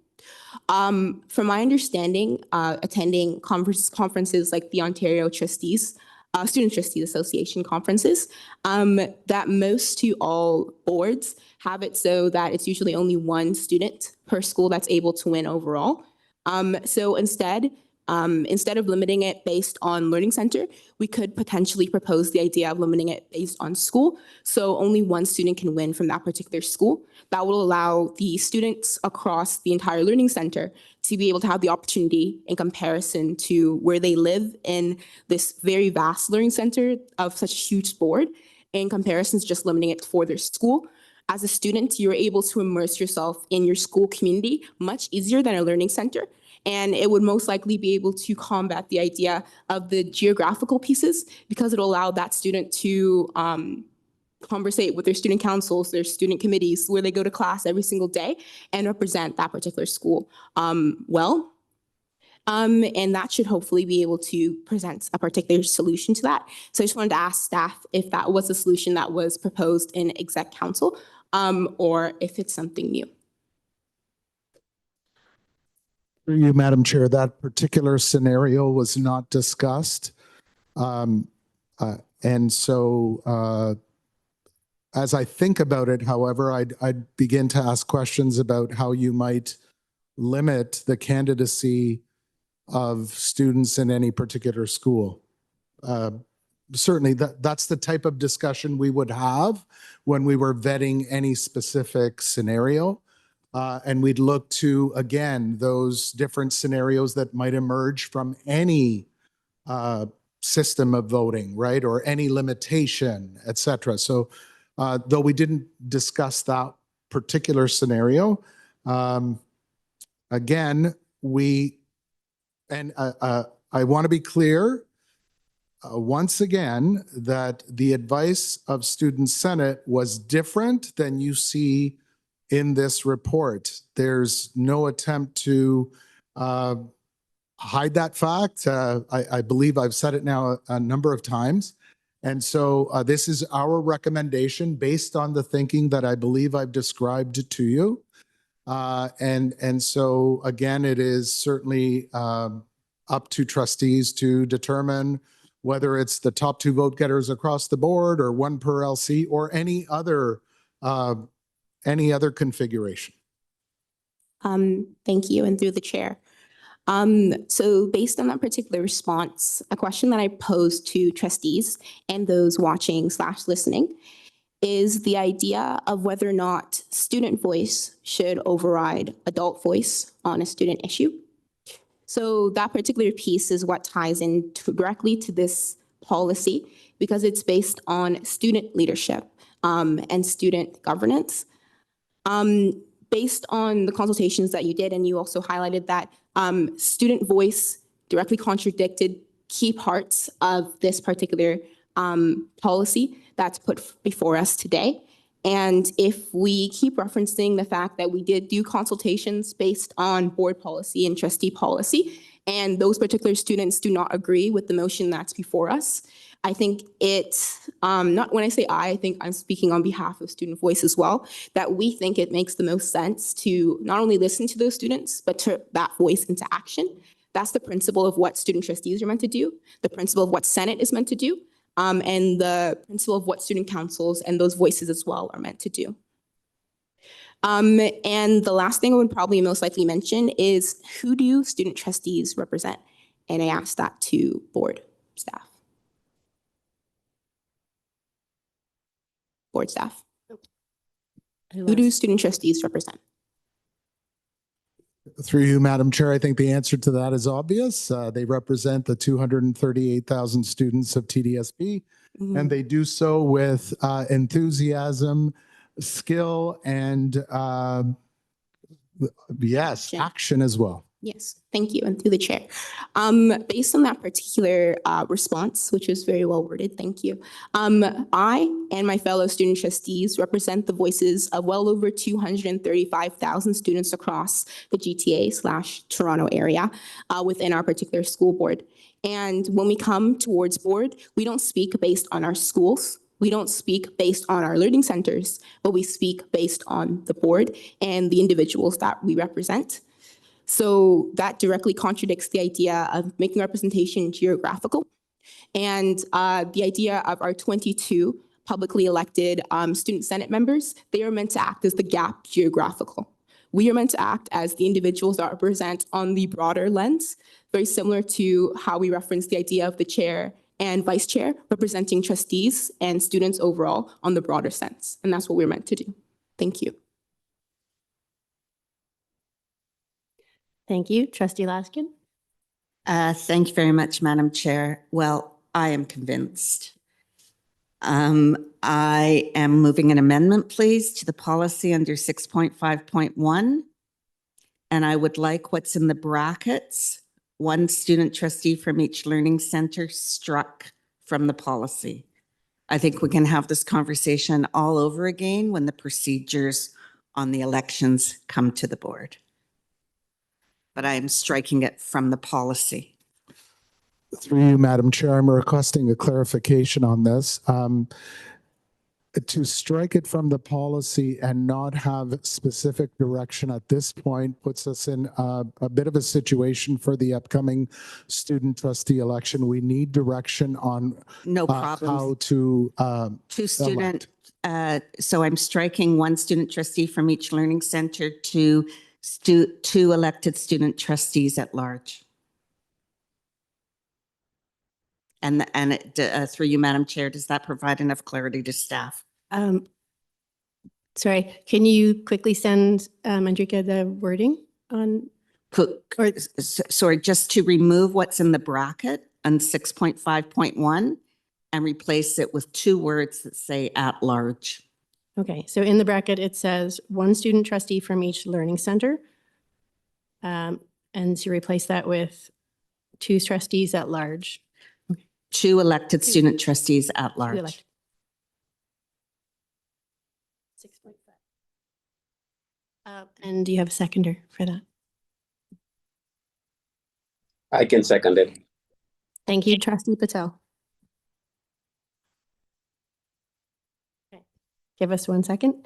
From my understanding, attending conferences like the Ontario Trustees, Student Trustees Association conferences, that most to all boards have it so that it's usually only one student per school that's able to win overall. So instead of limiting it based on learning center, we could potentially propose the idea of limiting it based on school. So only one student can win from that particular school. That will allow the students across the entire learning center to be able to have the opportunity in comparison to where they live in this very vast learning center of such a huge board in comparison to just limiting it for their school. As a student, you're able to immerse yourself in your school community much easier than a learning center. And it would most likely be able to combat the idea of the geographical pieces because it'll allow that student to conversate with their student councils, their student committees, where they go to class every single day and represent that particular school well. And that should hopefully be able to present a particular solution to that. So I just wanted to ask staff if that was a solution that was proposed in exec council or if it's something new. Through you, Madam Chair, that particular scenario was not discussed. And so as I think about it, however, I'd begin to ask questions about how you might limit the candidacy of students in any particular school. Certainly, that's the type of discussion we would have when we were vetting any specific scenario. And we'd look to, again, those different scenarios that might emerge from any system of voting, right? Or any limitation, et cetera. So though we didn't discuss that particular scenario, again, I want to be clear once again that the advice of Student Senate was different than you see in this report. There's no attempt to hide that fact. I believe I've said it now a number of times. And so this is our recommendation based on the thinking that I believe I've described to you. And so again, it is certainly up to trustees to determine whether it's the top 2 vote getters across the board or 1 per LC or any other configuration. Thank you, and through the chair. So based on that particular response, a question that I posed to trustees and those watching / listening is the idea of whether or not student voice should override adult voice on a student issue. So that particular piece is what ties in directly to this policy because it's based on student leadership and student governance. Based on the consultations that you did, and you also highlighted that student voice directly contradicted key parts of this particular policy that's put before us today. And if we keep referencing the fact that we did do consultations based on board policy and trustee policy, and those particular students do not agree with the motion that's before us, I think it's not when I say I think I'm speaking on behalf of Student Voice as well, that we think it makes the most sense to not only listen to those students, but turn that voice into action. That's the principle of what student trustees are meant to do, the principle of what Senate is meant to do, and the principle of what student councils and those voices as well are meant to do. And the last thing I would probably most likely mention is who do student trustees represent? And I asked that to board staff. Board staff. Who do student trustees represent? Through you, Madam Chair, I think the answer to that is obvious. They represent the 238,000 students of TDSP, and they do so with enthusiasm, skill, and yes, action as well. Yes, thank you, and through the chair. Based on that particular response, which was very well worded, thank you. I and my fellow student trustees represent the voices of well over 235,000 students across the GTA/Toronto area within our particular school board. And when we come towards board, we don't speak based on our schools. We don't speak based on our learning centers, but we speak based on the board and the individuals that we represent. So that directly contradicts the idea of making representation geographical. And the idea of our 22 publicly elected student senate members, they are meant to act as the gap geographical. We are meant to act as the individuals that represent on the broader lens, very similar to how we reference the idea of the chair and vice chair representing trustees and students overall on the broader sense. And that's what we're meant to do. Thank you. Thank you. Trustee Laskin. Thank you very much, Madam Chair. Well, I am convinced. I am moving an amendment, please, to the policy under 6.5.1. And I would like what's in the brackets, 1 student trustee from each learning center struck from the policy. I think we can have this conversation all over again when the procedures on the elections come to the board. But I am striking it from the policy. Through you, Madam Chair, I'm requesting a clarification on this. To strike it from the policy and not have specific direction at this point puts us in a bit of a situation for the upcoming student trustee election. We need direction on No problem. how to student. So I'm striking 1 student trustee from each learning center to 2 elected student trustees at large. And through you, Madam Chair, does that provide enough clarity to staff? Sorry, can you quickly send Andrika the wording on? Sorry, just to remove what's in the bracket on 6.5.1 and replace it with 2 words that say at large. Okay, so in the bracket, it says 1 student trustee from each learning center. And to replace that with 2 trustees at large. 2 elected student trustees at large. 6.5. And do you have a seconder for that? I can second it. Thank you, Trustee Patel. Okay. Give us 1 second.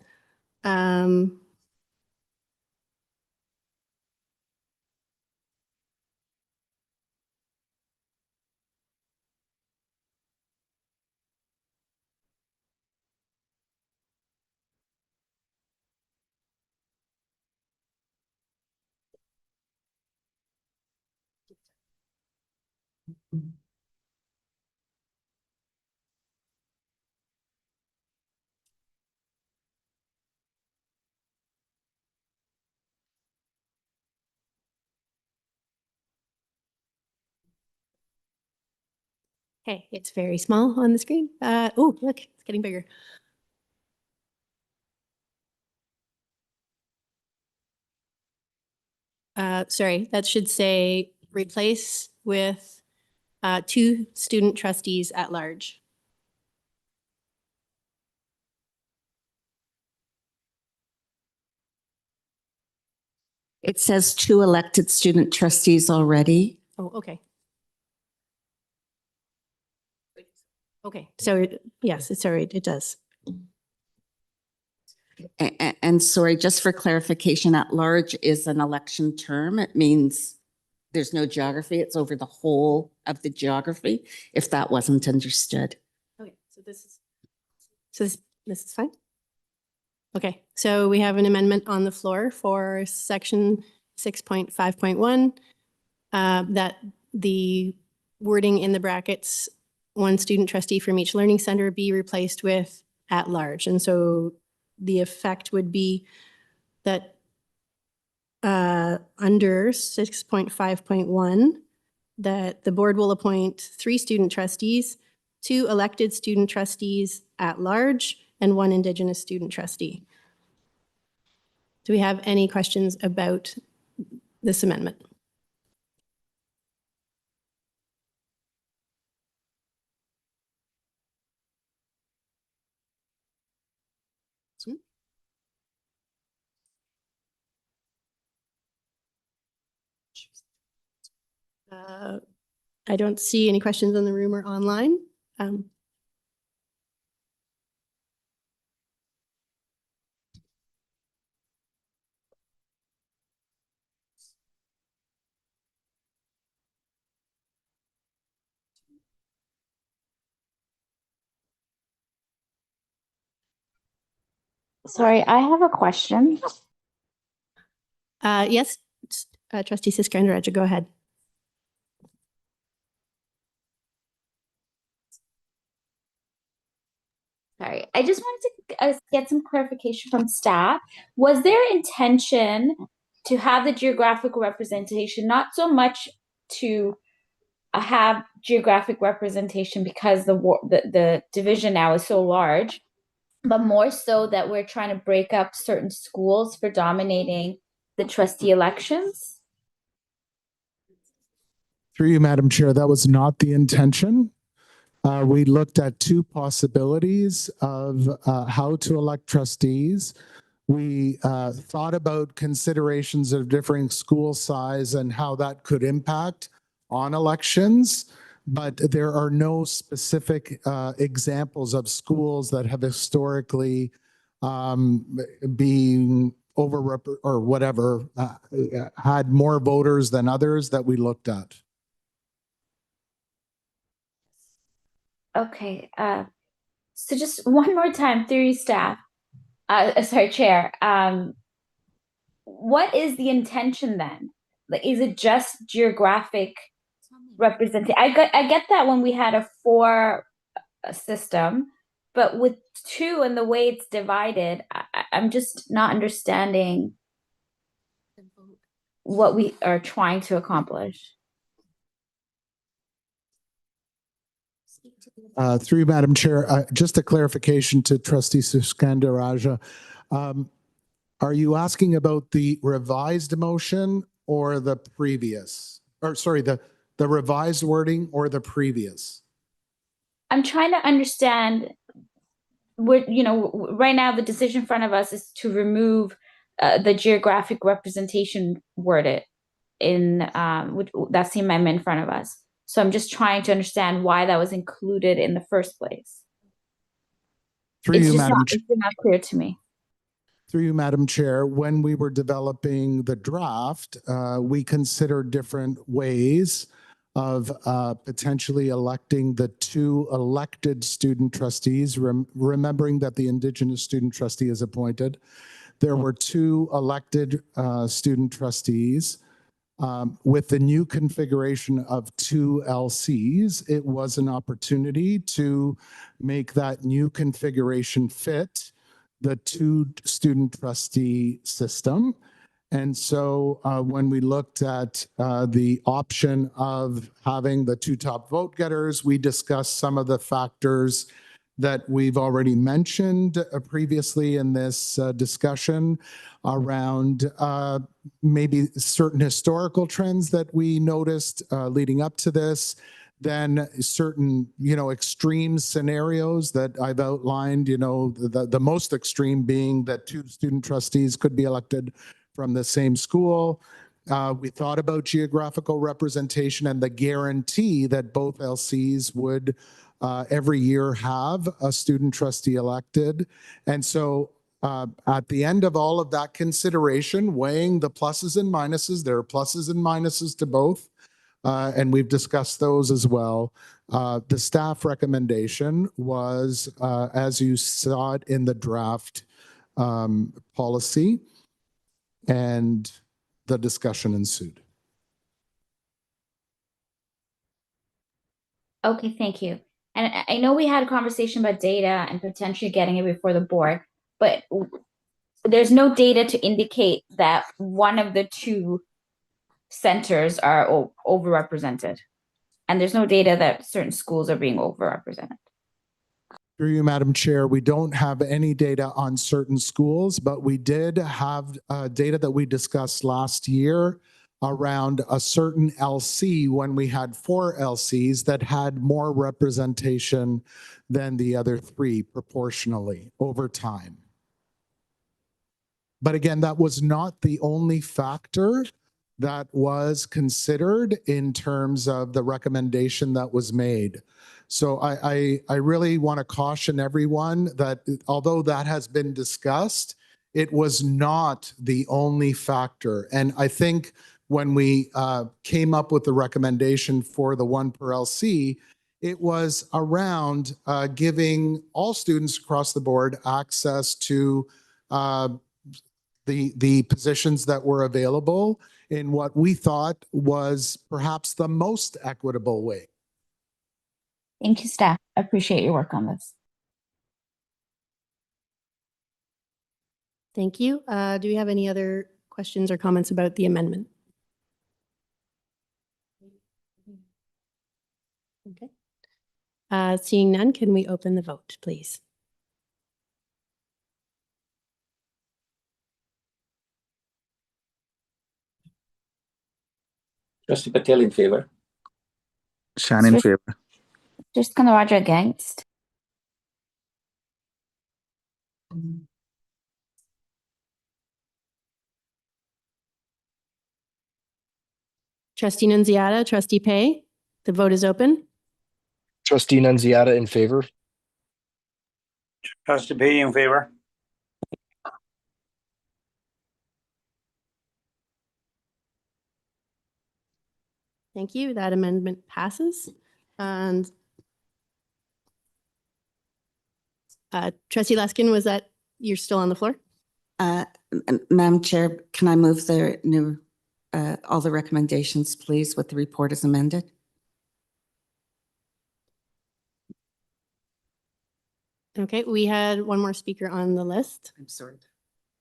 Okay, it's very small on the screen. Oh, look, it's getting bigger. Sorry, that should say replace with 2 student trustees at large. It says 2 elected student trustees already. Oh, okay. Okay, so yes, it's all right, it does. And sorry, just for clarification, at large is an election term. It means there's no geography. It's over the whole of the geography, if that wasn't understood. Okay, so this is fine. Okay, so we have an amendment on the floor for section 6.5.1 that the wording in the brackets, 1 student trustee from each learning center be replaced with at large. And so the effect would be that under 6.5.1, that the board will appoint 3 student trustees, 2 elected student trustees at large, and 1 Indigenous student trustee. Do we have any questions about this amendment? I don't see any questions in the room or online. Sorry, I have a question. Yes, Trustee Siskandaraja, go ahead. Sorry, I just wanted to get some clarification from staff. Was there intention to have the geographical representation, not so much to have geographic representation because the division now is so large, but more so that we're trying to break up certain schools for dominating the trustee elections? Through you, Madam Chair, that was not the intention. We looked at 2 possibilities of how to elect trustees. We thought about considerations of differing school size and how that could impact on elections, but there are no specific examples of schools that have historically been over or whatever had more voters than others that we looked at. Okay, so just one more time through you, staff. Sorry, Chair. What is the intention then? Like, is it just geographic representation? I get that when we had a 4 system, but with 2 and the way it's divided, I'm just not understanding what we are trying to accomplish. Through you, Madam Chair, just a clarification to Trustee Siskandaraja. Are you asking about the revised motion or the previous? Or sorry, the revised wording or the previous? I'm trying to understand what, right now the decision in front of us is to remove the geographic representation worded. in that's the amendment in front of us. So I'm just trying to understand why that was included in the first place. Through you, Madam It's not clear to me. Through you, Madam Chair, when we were developing the draft, we considered different ways of potentially electing the 2 elected student trustees, remembering that the Indigenous student trustee is appointed. There were 2 elected student trustees. With the new configuration of 2 LCs, it was an opportunity to make that new configuration fit the 2 student trustee system. And so when we looked at the option of having the 2 top vote getters, we discussed some of the factors that we've already mentioned previously in this discussion around maybe certain historical trends that we noticed leading up to this, then certain, extreme scenarios that I've outlined, the most extreme being that 2 student trustees could be elected from the same school. We thought about geographical representation and the guarantee that both LCs would every year have a student trustee elected. And so at the end of all of that consideration, weighing the pluses and minuses, there are pluses and minuses to both, and we've discussed those as well. The staff recommendation was, as you saw it in the draft policy, and the discussion ensued. Okay, thank you. And I know we had a conversation about data and potentially getting it before the board, but there's no data to indicate that one of the 2 centers are overrepresented. And there's no data that certain schools are being overrepresented. Through you, Madam Chair, we don't have any data on certain schools, but we did have data that we discussed last year around a certain LC when we had 4 LCs that had more representation than the other 3 proportionally over time. But again, that was not the only factor that was considered in terms of the recommendation that was made. So I really want to caution everyone that although that has been discussed, it was not the only factor. And I think when we came up with the recommendation for the 1 per LC, it was around giving all students across the board access to the positions that were available in what we thought was perhaps the most equitable way. Thank you, staff. I appreciate your work on this. Thank you. Do we have any other questions or comments about the amendment? Okay. Seeing none, can we open the vote, please? Trustee Patel in favor. Shan in favor. Just gonna Roger against. Trustee Nunziata, Trustee Pay, the vote is open. Trustee Nunziata in favor. Trustee Pay in favor. Thank you. That amendment passes. And Trustee Laskin, was that, you're still on the floor? Madam Chair, can I move the new, all the recommendations, please, with the report as amended? Okay, we had one more speaker on the list. I'm sorry.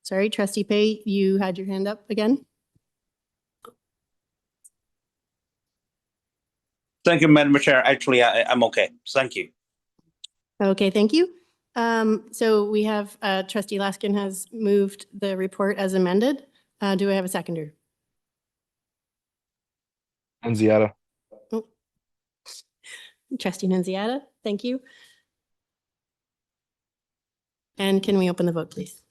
Sorry, Trustee Pay, you had your hand up again. Thank you, Madam Chair. Actually, I'm okay. Thank you. Okay, thank you. So we have Trustee Laskin has moved the report as amended. Do I have a seconder? Nunziata. Oh. Trustee Nunziata, thank you. And can we open the vote, please?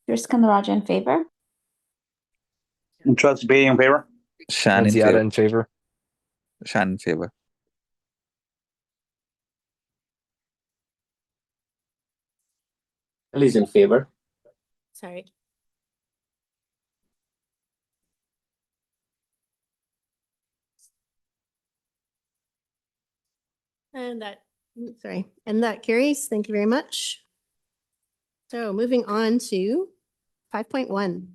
Here's Kandaraj in favor. And Trustee Bay in favor? Shan in Nunziata favor. in favor. Shan in favor. Ellie's in favor. Sorry. And that, sorry, and that carries. Thank you very much. So moving on to 5.1.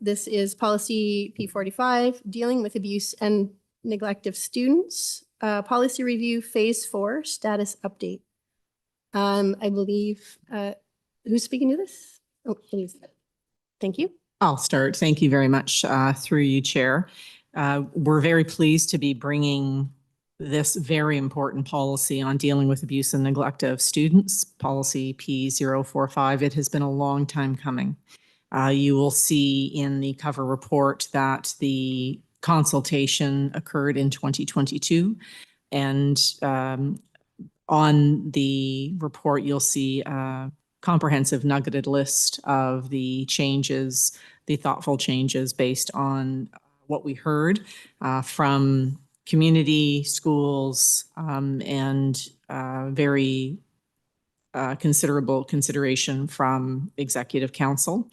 This is policy P45, dealing with abuse and neglect of students. Policy review phase 4, status update. I believe, who's speaking to this? Oh, please. Thank you. I'll start. Thank you very much, through you, Chair. We're very pleased to be bringing this very important policy on dealing with abuse and neglect of students, policy P045. It has been a long time coming. You will see in the cover report that the consultation occurred in 2022. And on the report, you'll see a comprehensive nuggeted list of the changes, the thoughtful changes based on what we heard from community, schools, and very considerable consideration from Executive Council.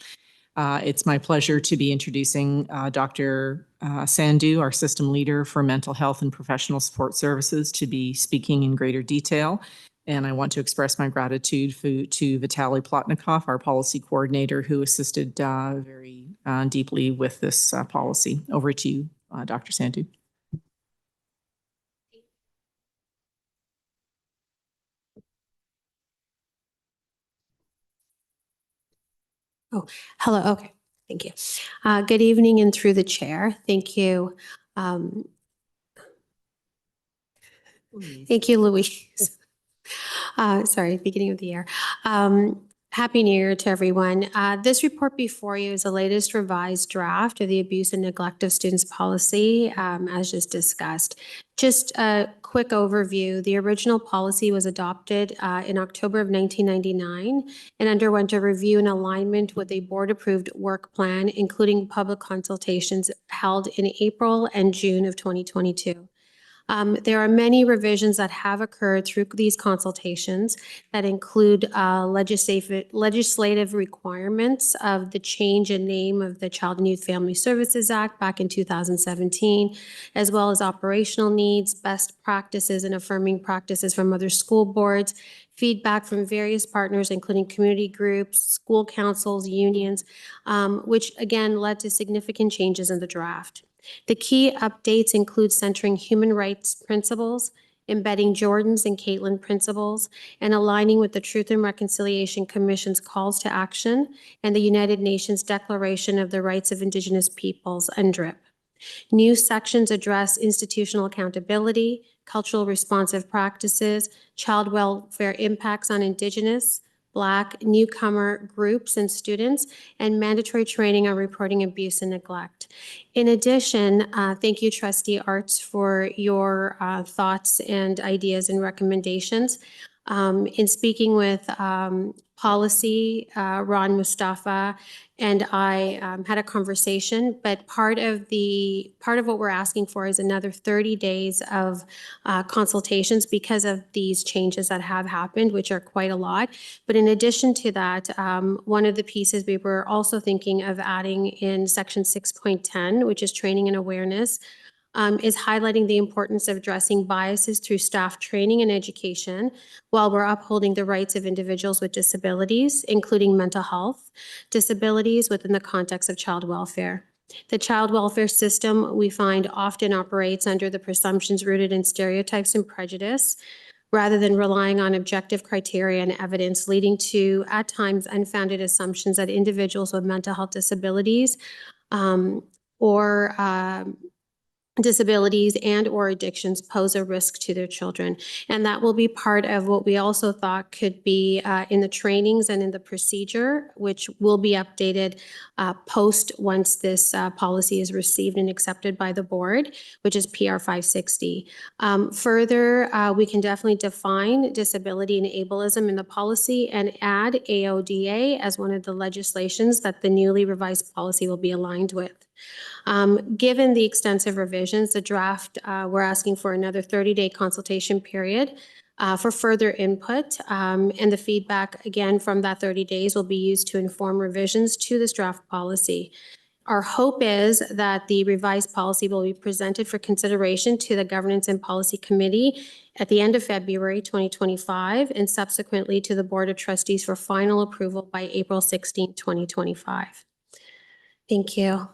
It's my pleasure to be introducing Dr. Sandhu, our system leader for mental health and professional support services, to be speaking in greater detail. And I want to express my gratitude to Vitaly Plotnikov, our policy coordinator, who assisted very deeply with this policy. Over to you, Dr. Sandhu. Oh, hello. Okay. Thank you. Good evening and through the chair. Thank you. Thank you, Louise. Sorry, beginning of the year. Happy New Year to everyone. This report before you is the latest revised draft of the abuse and neglect of students policy, as just discussed. Just a quick overview. The original policy was adopted in October of 1999 and underwent a review and alignment with a board-approved work plan, including public consultations held in April and June of 2022. There are many revisions that have occurred through these consultations that include legislative requirements of the change in name of the Child and Youth Family Services Act back in 2017, as well as operational needs, best practices, and affirming practices from other school boards, feedback from various partners, including community groups, school councils, unions, which again led to significant changes in the draft. The key updates include centering human rights principles, embedding Jordan's and Caitlin principles, and aligning with the Truth and Reconciliation Commission's calls to action and the United Nations Declaration of the Rights of Indigenous Peoples, UNDRIP. New sections address institutional accountability, cultural responsive practices, child welfare impacts on Indigenous, Black, newcomer groups and students, and mandatory training on reporting abuse and neglect. In addition, thank you, Trustee Arts, for your thoughts and ideas and recommendations. In speaking with policy, Ron Mustafa and I had a conversation, but part of what we're asking for is another 30 days of consultations because of these changes that have happened, which are quite a lot. But in addition to that, one of the pieces we were also thinking of adding in section 6.10, which is training and awareness, is highlighting the importance of addressing biases through staff training and education while we're upholding the rights of individuals with disabilities, including mental health disabilities within the context of child welfare. The child welfare system, we find, often operates under the presumptions rooted in stereotypes and prejudice, rather than relying on objective criteria and evidence, leading to, at times, unfounded assumptions that individuals with mental health disabilities or disabilities and or addictions pose a risk to their children. And that will be part of what we also thought could be in the trainings and in the procedure, which will be updated post once this policy is received and accepted by the board, which is PR 560. Further, we can definitely define disability and ableism in the policy and add AODA as one of the legislations that the newly revised policy will be aligned with. Given the extensive revisions, the draft, we're asking for another 30-day consultation period for further input. And the feedback, again, from that 30 days will be used to inform revisions to this draft policy. Our hope is that the revised policy will be presented for consideration to the Governance and Policy Committee at the end of February 2025 and subsequently to the Board of Trustees for final approval by April 16, 2025. Thank you.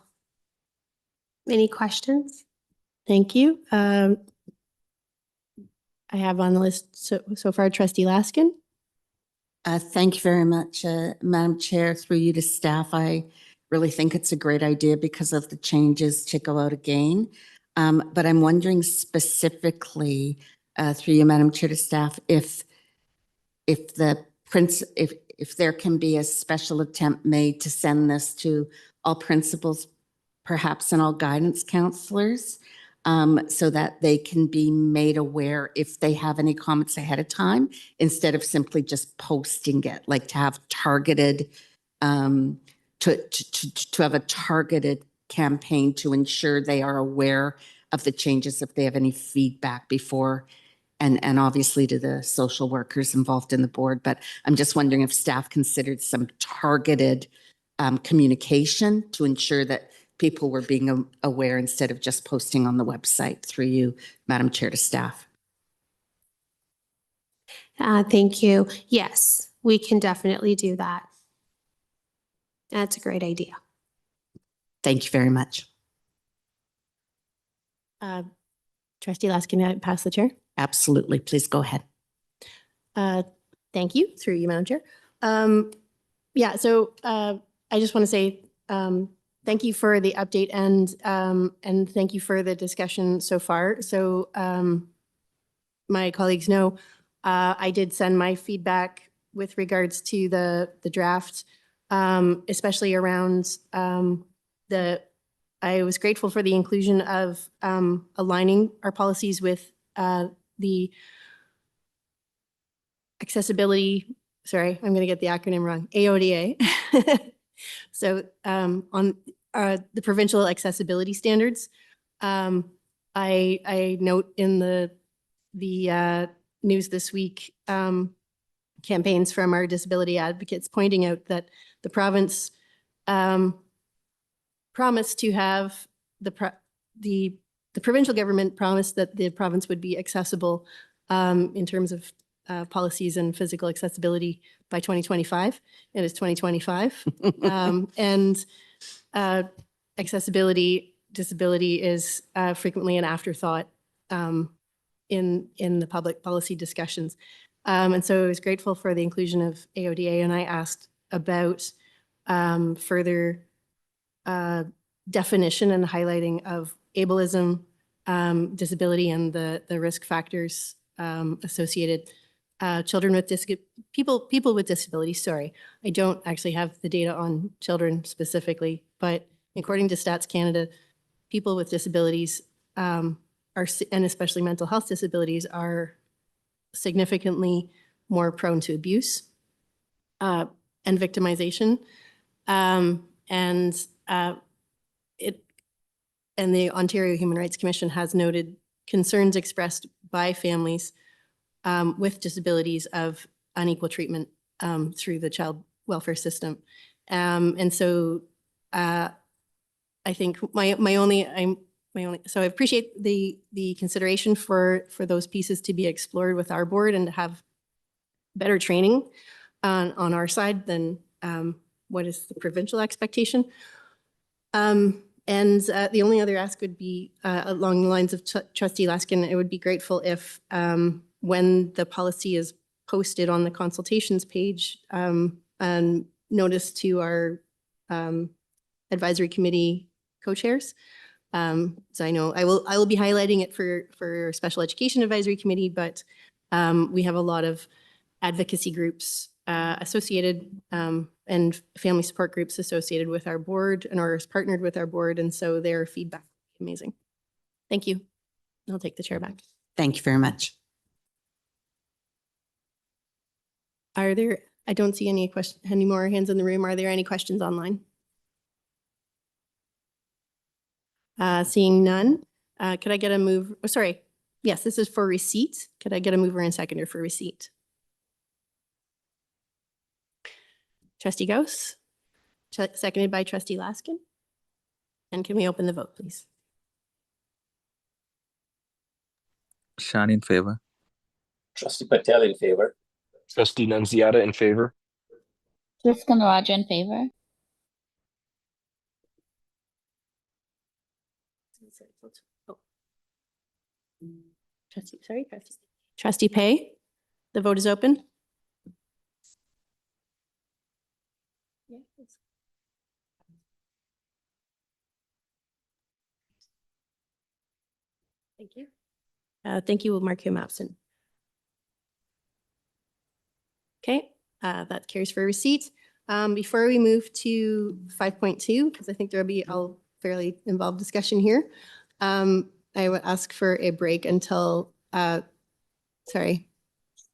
Any questions? Thank you. I have on the list so far Trustee Laskin. Thank you very much, Madam Chair. Through you to staff, I really think it's a great idea because of the changes to go out again. But I'm wondering specifically, through you, Madam Chair, to staff, if there can be a special attempt made to send this to all principals, perhaps and all guidance counselors, so that they can be made aware if they have any comments ahead of time, instead of simply just posting it, like to have targeted, to have a targeted campaign to ensure they are aware of the changes if they have any feedback before, and obviously to the social workers involved in the board. But I'm just wondering if staff considered some targeted communication to ensure that people were being aware instead of just posting on the website. Through you, Madam Chair, to staff. Thank you. Yes, we can definitely do that. That's a great idea. Thank you very much. Trustee Laskin, I pass the chair. Absolutely. Please go ahead. Thank you. Through you, Madam Chair. Yeah, so I just want to say thank you for the update and thank you for the discussion so far. So my colleagues know I did send my feedback with regards to the draft, especially around I was grateful for the inclusion of aligning our policies with the accessibility, sorry, I'm going to get the acronym wrong, AODA. So on the provincial accessibility standards, I note in the news this week campaigns from our disability advocates pointing out that the province promised to have the provincial government promised that the province would be accessible in terms of policies and physical accessibility by 2025. It is 2025. And disability is frequently an afterthought in the public policy discussions. And so I was grateful for the inclusion of AODA, and I asked about further definition and highlighting of ableism, disability, and the risk factors associated. Children with people with disabilities. Sorry, I don't actually have the data on children specifically, but according to Stats Canada, people with disabilities and especially mental health disabilities are significantly more prone to abuse and victimization, and the Ontario Human Rights Commission has noted concerns expressed by families with disabilities of unequal treatment through the child welfare system. And so I think so I appreciate the consideration for those pieces to be explored with our board and to have better training on our side than what is the provincial expectation. And the only other ask would be along the lines of Trustee Laskin. I would be grateful if when the policy is posted on the consultations page, and notice to our advisory committee co-chairs, So I know I will be highlighting it for Special Education Advisory Committee, but we have a lot of advocacy groups associated and family support groups associated with our board and or is partnered with our board. And so their feedback is amazing. Thank you. I'll take the chair back. Thank you very much. Are there, I don't see any more hands in the room. Are there any questions online? Seeing none, could I get a move? Oh, sorry. Yes, this is for receipt. Could I get a mover and seconder for receipt? Trustee Gauss, seconded by Trustee Laskin. And can we open the vote, please? Shan in favor. Trustee Patel in favor. Trustee Nunziata in favor. Jessica Naraja in favor. Oh. Trustee Pay, the vote is open. Thank you. Thank you. We'll mark him absent. Okay, that carries for receipt. Before we move to 5.2, because I think there'll be a fairly involved discussion here, I would ask for a break until, sorry,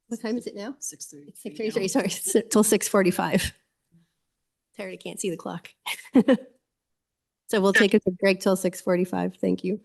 what time is it now? 6:30. 6:30, sorry, till 6:45. Tired, I can't see the clock. So we'll take a break till 6:45. Thank you.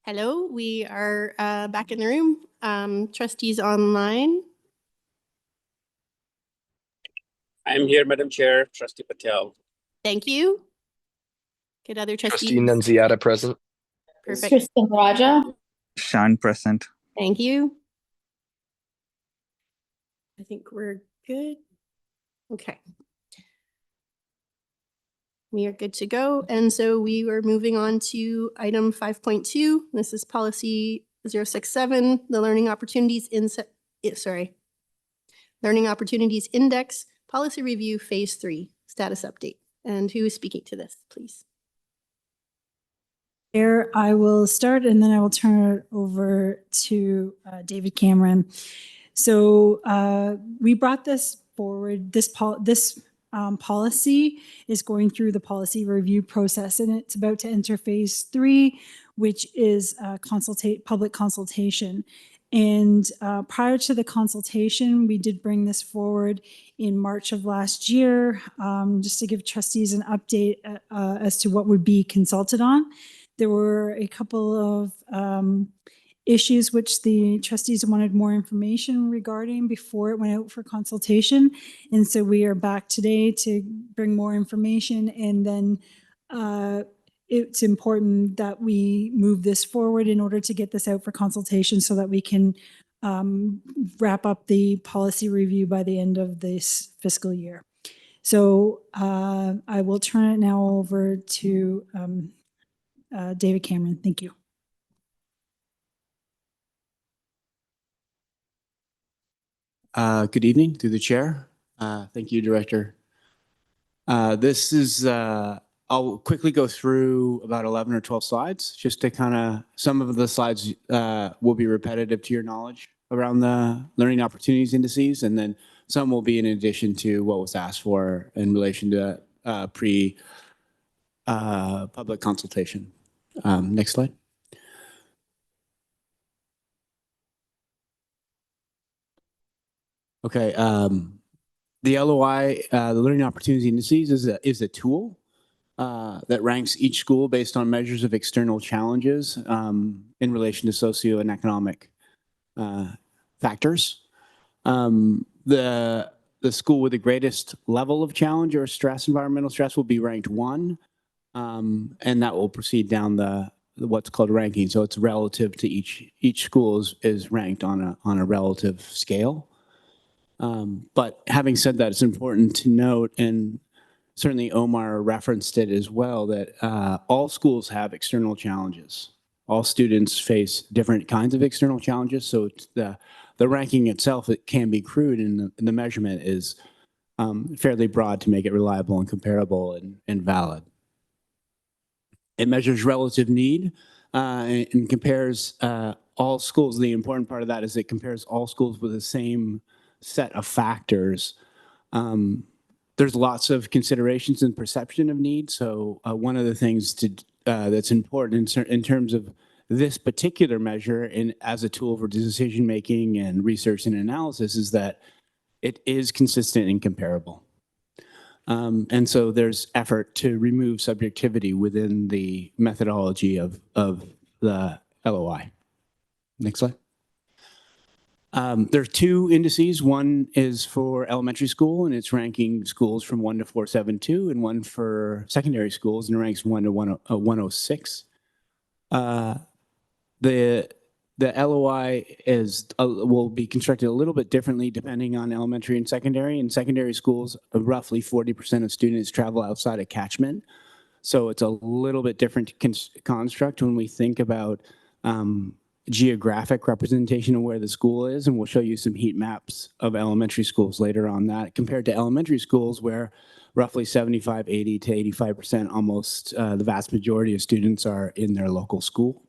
Hello, we are back in the room. Trustees online. I'm here, Madam Chair, Trustee Patel. Thank you. Could other trustees? Trustee Nunziata present. Perfect. Tristan Raja. Shine present. Thank you. I think we're good. Okay. We are good to go. And so we were moving on to item 5.2. This is policy 067, the Learning Opportunities Learning Opportunities Index, Policy Review Phase 3, Status Update. And who is speaking to this, please? Chair, I will start and then I will turn it over to David Cameron. So we brought this forward. This policy is going through the policy review process and it's about to enter phase 3, which is public consultation. And prior to the consultation, we did bring this forward in March of last year, just to give trustees an update as to what would be consulted on. There were a couple of issues which the trustees wanted more information regarding before it went out for consultation. And so we are back today to bring more information. And then it's important that we move this forward in order to get this out for consultation so that we can wrap up the policy review by the end of this fiscal year. So I will turn it now over to David Cameron. Thank you. Good evening through the chair. Thank you, Director. This is, I'll quickly go through about 11 or 12 slides, just to kind of, some of the slides will be repetitive to your knowledge around the learning opportunities indices, and then some will be in addition to what was asked for in relation to public consultation. Next slide. Okay, the LOI, the Learning Opportunity Indices, is a tool that ranks each school based on measures of external challenges in relation to socio and economic factors. The school with the greatest level of challenge or stress, environmental stress, will be ranked 1, and that will proceed down what's called ranking. So it's relative to each school is ranked on a relative scale. But having said that, it's important to note, and certainly Omar referenced it as well, that all schools have external challenges. All students face different kinds of external challenges. So the ranking itself, it can be crude, and the measurement is fairly broad to make it reliable and comparable and valid. It measures relative need and compares all schools. The important part of that is it compares all schools with the same set of factors. There's lots of considerations and perception of need. So one of the things that's important in terms of this particular measure and as a tool for decision making and research and analysis is that it is consistent and comparable. And so there's effort to remove subjectivity within the methodology of the LOI. Next slide. There are 2 indices. One is for elementary school, and it's ranking schools from 1 to 472, and one for secondary schools, and it ranks 1 to 106. The LOI will be constructed a little bit differently depending on elementary and secondary. In secondary schools, roughly 40% of students travel outside of catchment. So it's a little bit different construct when we think about geographic representation of where the school is, and we'll show you some heat maps of elementary schools later on that, compared to elementary schools where roughly 75, 80 to 85%, almost the vast majority of students are in their local school.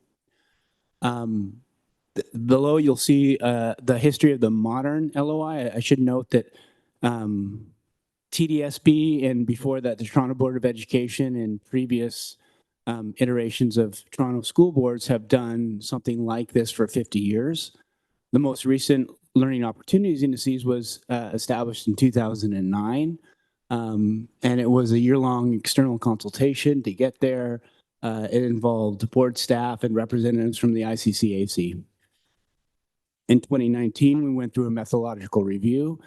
Below, you'll see the history of the modern LOI. I should note that TDSB and before that, the Toronto Board of Education and previous iterations of Toronto school boards have done something like this for 50 years. The most recent Learning Opportunities Indices was established in 2009. And it was a year-long external consultation to get there. It involved board staff and representatives from the ICCAC. In 2019, we went through a methodological review,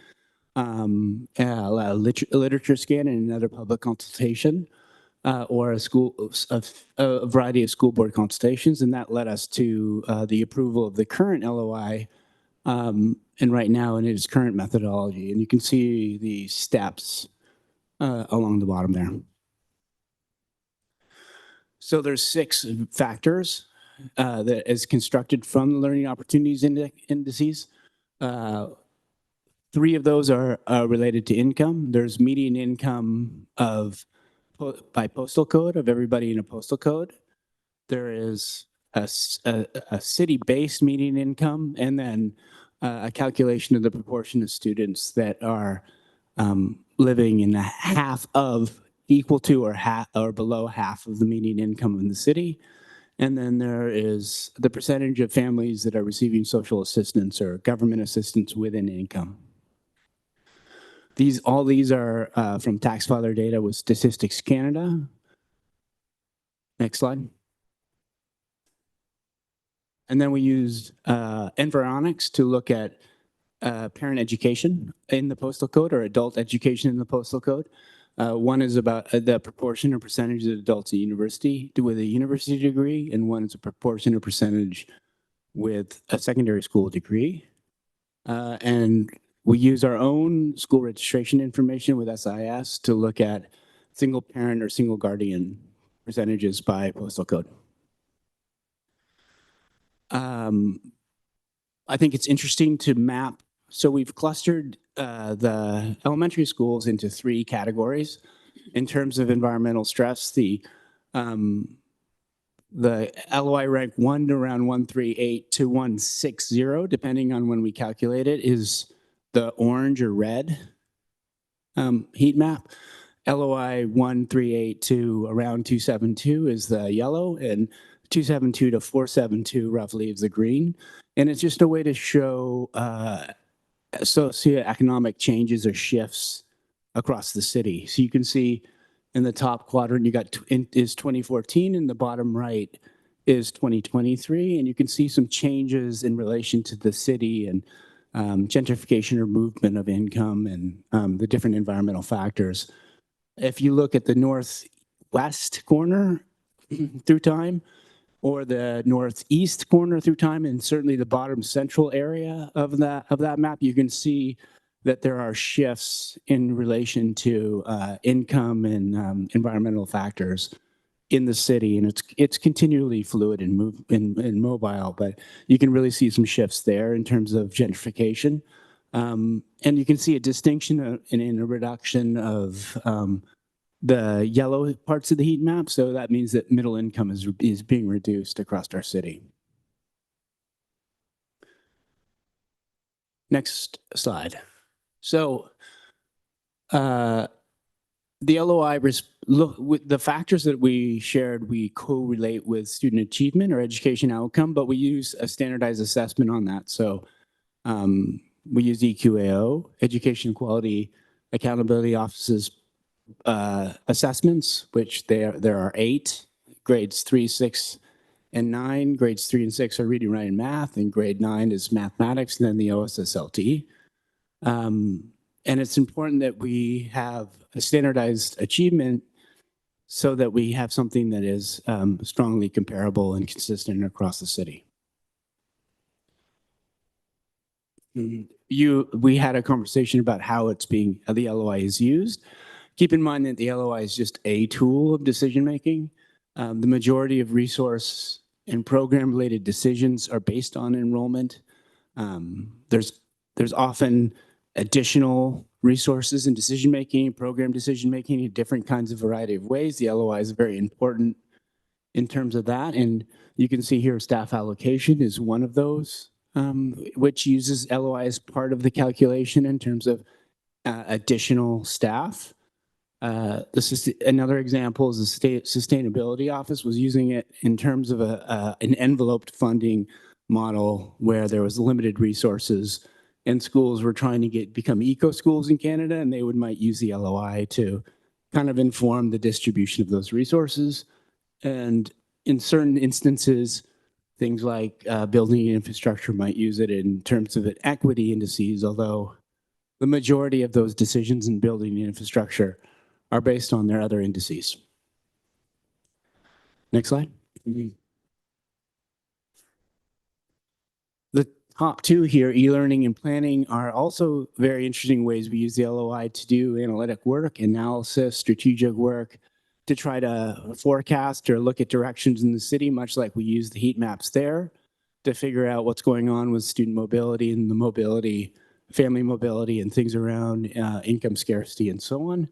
a literature scan, and another public consultation, or a variety of school board consultations, and that led us to the approval of the current LOI, and right now in its current methodology. And you can see the steps along the bottom there. So there's 6 factors that is constructed from the learning opportunities indices. 3 of those are related to income. There's median income by postal code of everybody in a postal code. There is a city-based median income, and then a calculation of the proportion of students that are living in half of, equal to, or below half of the median income in the city. And then there is the percentage of families that are receiving social assistance or government assistance within income. All these are from tax filer data with Statistics Canada. Next slide. And then we used Environics to look at parent education in the postal code, or adult education in the postal code. One is about the proportion or percentage of adults at university with a university degree, and one is a proportion or percentage with a secondary school degree. And we use our own school registration information with SIS to look at single parent or single guardian percentages by postal code. I think it's interesting to map. So we've clustered the elementary schools into 3 categories. In terms of environmental stress, the LOI rank 1 to around 138 to 160, depending on when we calculate it, is the orange or red heat map. LOI 138 to around 272 is the yellow, and 272 to 472 roughly is the green. And it's just a way to show socioeconomic changes or shifts across the city. So you can see in the top quadrant, you got is 2014, and the bottom right is 2023. And you can see some changes in relation to the city and gentrification or movement of income and the different environmental factors. If you look at the northwest corner through time, or the northeast corner through time, and certainly the bottom central area of that map, you can see that there are shifts in relation to income and environmental factors in the city, and it's continually fluid and mobile, but you can really see some shifts there in terms of gentrification, and you can see a distinction in a reduction of the yellow parts of the heat map. So that means that middle income is being reduced across our city. Next slide. So the LOI, with the factors that we shared, we correlate with student achievement or education outcome, but we use a standardized assessment on that. So we use EQAO, Education Quality Accountability Office's assessments, which there are 8, grades 3, 6, and 9. Grades 3 and 6 are reading, writing, and math, and grade 9 is mathematics, and then the OSSLT. And it's important that we have a standardized achievement so that we have something that is strongly comparable and consistent across the city. We had a conversation about how the LOI is used. Keep in mind that the LOI is just a tool of decision-making. The majority of resource and program-related decisions are based on enrollment. There's often additional resources in decision-making, program decision-making in different kinds of variety of ways. The LOI is very important in terms of that. And you can see here staff allocation is one of those, which uses LOI as part of the calculation in terms of additional staff. Another example is the State Sustainability Office was using it in terms of an enveloped funding model where there was limited resources and schools were trying to become eco schools in Canada, and they might use the LOI to kind of inform the distribution of those resources. And in certain instances, things like building infrastructure might use it in terms of equity indices, although the majority of those decisions in building infrastructure are based on their other indices. Next slide. The top two here, e-learning and planning, are also very interesting ways we use the LOI to do analytic work, analysis, strategic work, to try to forecast or look at directions in the city, much like we use the heat maps there, to figure out what's going on with student mobility and the mobility, family mobility, and things around income scarcity and so on.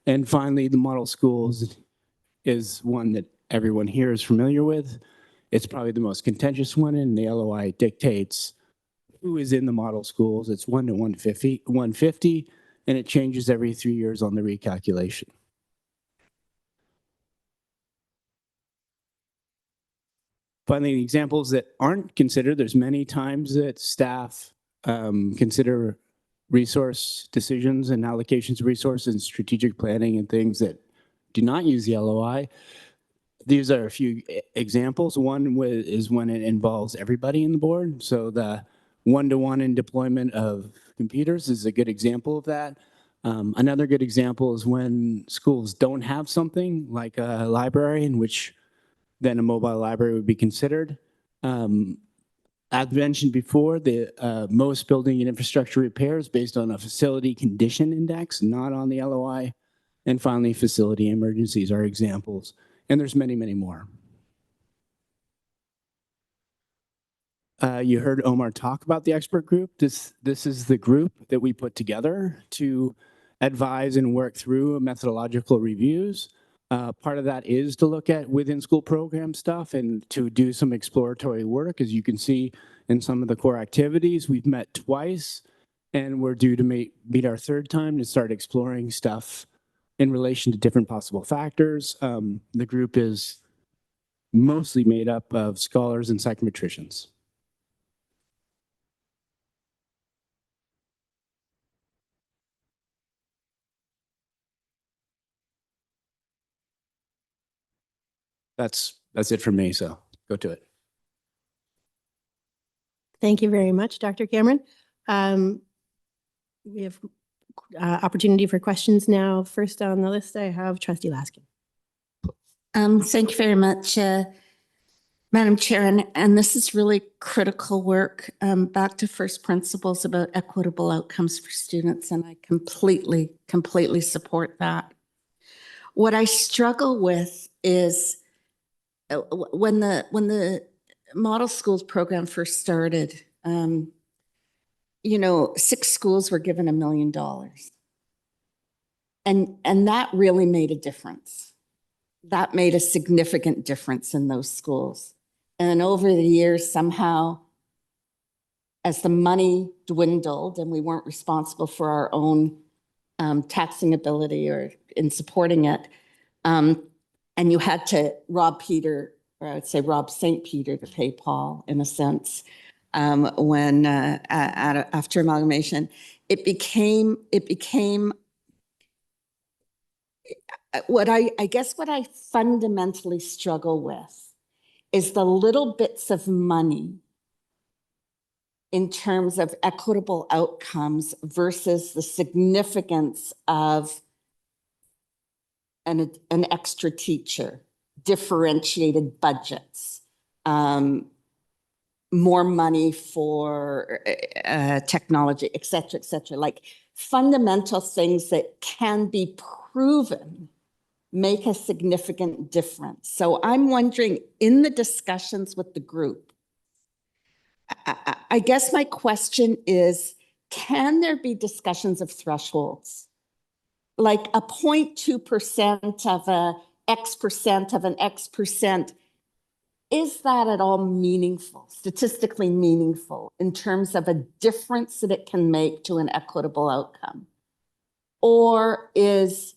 And finally, the model schools is one that everyone here is familiar with. It's probably the most contentious one, and the LOI dictates who is in the model schools. It's 1 to 150, and it changes every 3 years on the recalculation. Finally, examples that aren't considered, there's many times that staff consider resource decisions and allocations of resources and strategic planning and things that do not use the LOI. These are a few examples. One is when it involves everybody in the board. So the one-to-one in deployment of computers is a good example of that. Another good example is when schools don't have something like a library, in which then a mobile library would be considered. As mentioned before, the most building and infrastructure repairs based on a facility condition index, not on the LOI. And finally, facility emergencies are examples. And there's many, many more. You heard Omar talk about the expert group. This is the group that we put together to advise and work through methodological reviews. Part of that is to look at within school program stuff and to do some exploratory work. As you can see in some of the core activities, we've met twice, and we're due to meet our third time to start exploring stuff in relation to different possible factors. The group is mostly made up of scholars and psychometricians. That's it for me, so go to it. Thank you very much, Dr. Cameron. We have opportunity for questions now. First on the list, I have Trustee Laskin. Thank you very much, Madam Chair, and this is really critical work. Back to first principles about equitable outcomes for students, and I completely support that. What I struggle with is when the model schools program first started, 6 schools were given $1 million. And that really made a difference. That made a significant difference in those schools. And over the years, somehow, as the money dwindled and we weren't responsible for our own taxing ability or in supporting it, and you had to rob Peter, or I would say rob St. Peter to pay Paul, in a sense, when after amalgamation, it became what I guess what I fundamentally struggle with is the little bits of money in terms of equitable outcomes versus the significance of an extra teacher, differentiated budgets, more money for technology, et cetera, like fundamental things that can be proven make a significant difference. So I'm wondering, in the discussions with the group, I guess my question is, can there be discussions of thresholds? Like a 0.2% of a X% of an X%, is that at all meaningful, statistically meaningful, in terms of a difference that it can make to an equitable outcome? Or is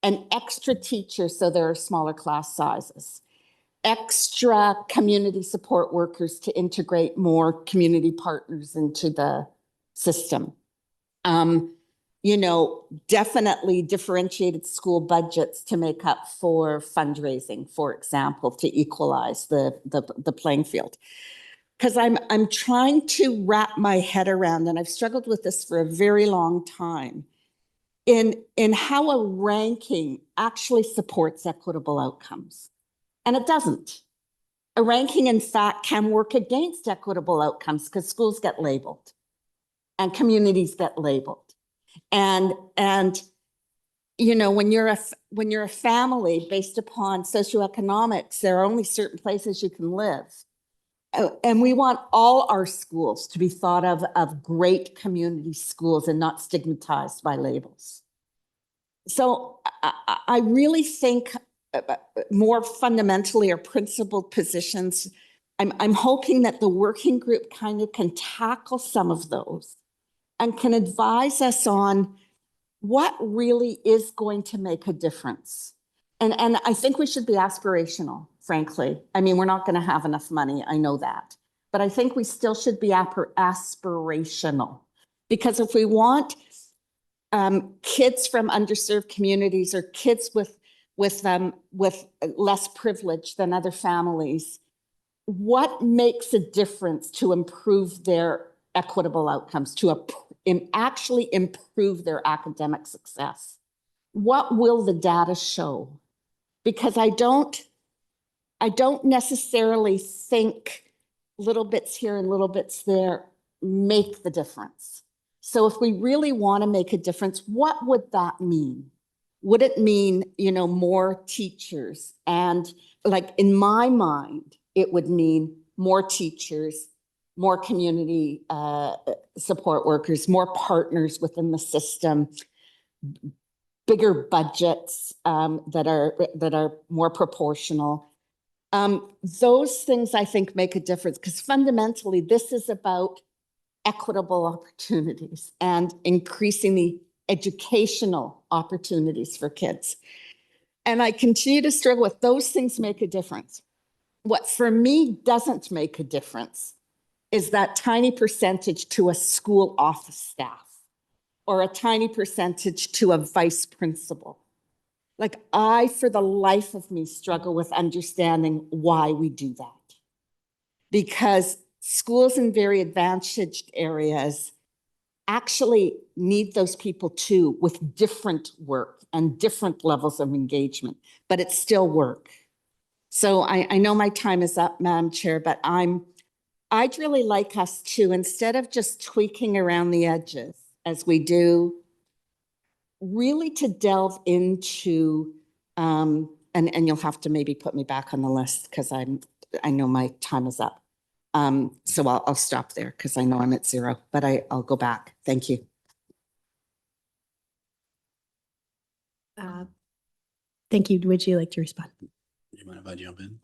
an extra teacher, so there are smaller class sizes, extra community support workers to integrate more community partners into the system, definitely differentiated school budgets to make up for fundraising, for example, to equalize the playing field. Because I'm trying to wrap my head around, and I've struggled with this for a very long time, in how a ranking actually supports equitable outcomes. And it doesn't. A ranking, in fact, can work against equitable outcomes because schools get labeled and communities get labeled. And when you're a family based upon socioeconomics, there are only certain places you can live. And we want all our schools to be thought of great community schools and not stigmatized by labels. So I really think more fundamentally or principled positions, I'm hoping that the working group kind of can tackle some of those and can advise us on what really is going to make a difference. And I think we should be aspirational, frankly. I mean, we're not going to have enough money, I know that. But I think we still should be aspirational. Because if we want kids from underserved communities or kids with less privilege than other families, what makes a difference to improve their equitable outcomes, to actually improve their academic success? What will the data show? Because I don't necessarily think little bits here and little bits there make the difference. So if we really want to make a difference, what would that mean? Would it mean, more teachers? And like in my mind, it would mean more teachers, more community support workers, more partners within the system, bigger budgets that are more proportional. Those things I think make a difference because fundamentally this is about equitable opportunities and increasing the educational opportunities for kids. And I continue to struggle with those things make a difference. What for me doesn't make a difference is that tiny percentage to a school office staff or a tiny percentage to a vice principal. Like I, for the life of me, struggle with understanding why we do that. Because schools in very advantaged areas actually need those people too with different work and different levels of engagement, but it's still work. So I know my time is up, Madam Chair, but I'd really like us to, instead of just tweaking around the edges as we do, really to delve into, and you'll have to maybe put me back on the list because I know my time is up. So I'll stop there because I know I'm at 0, but I'll go back. Thank you. Thank you. Would you like to respond? Do you mind if I jump in?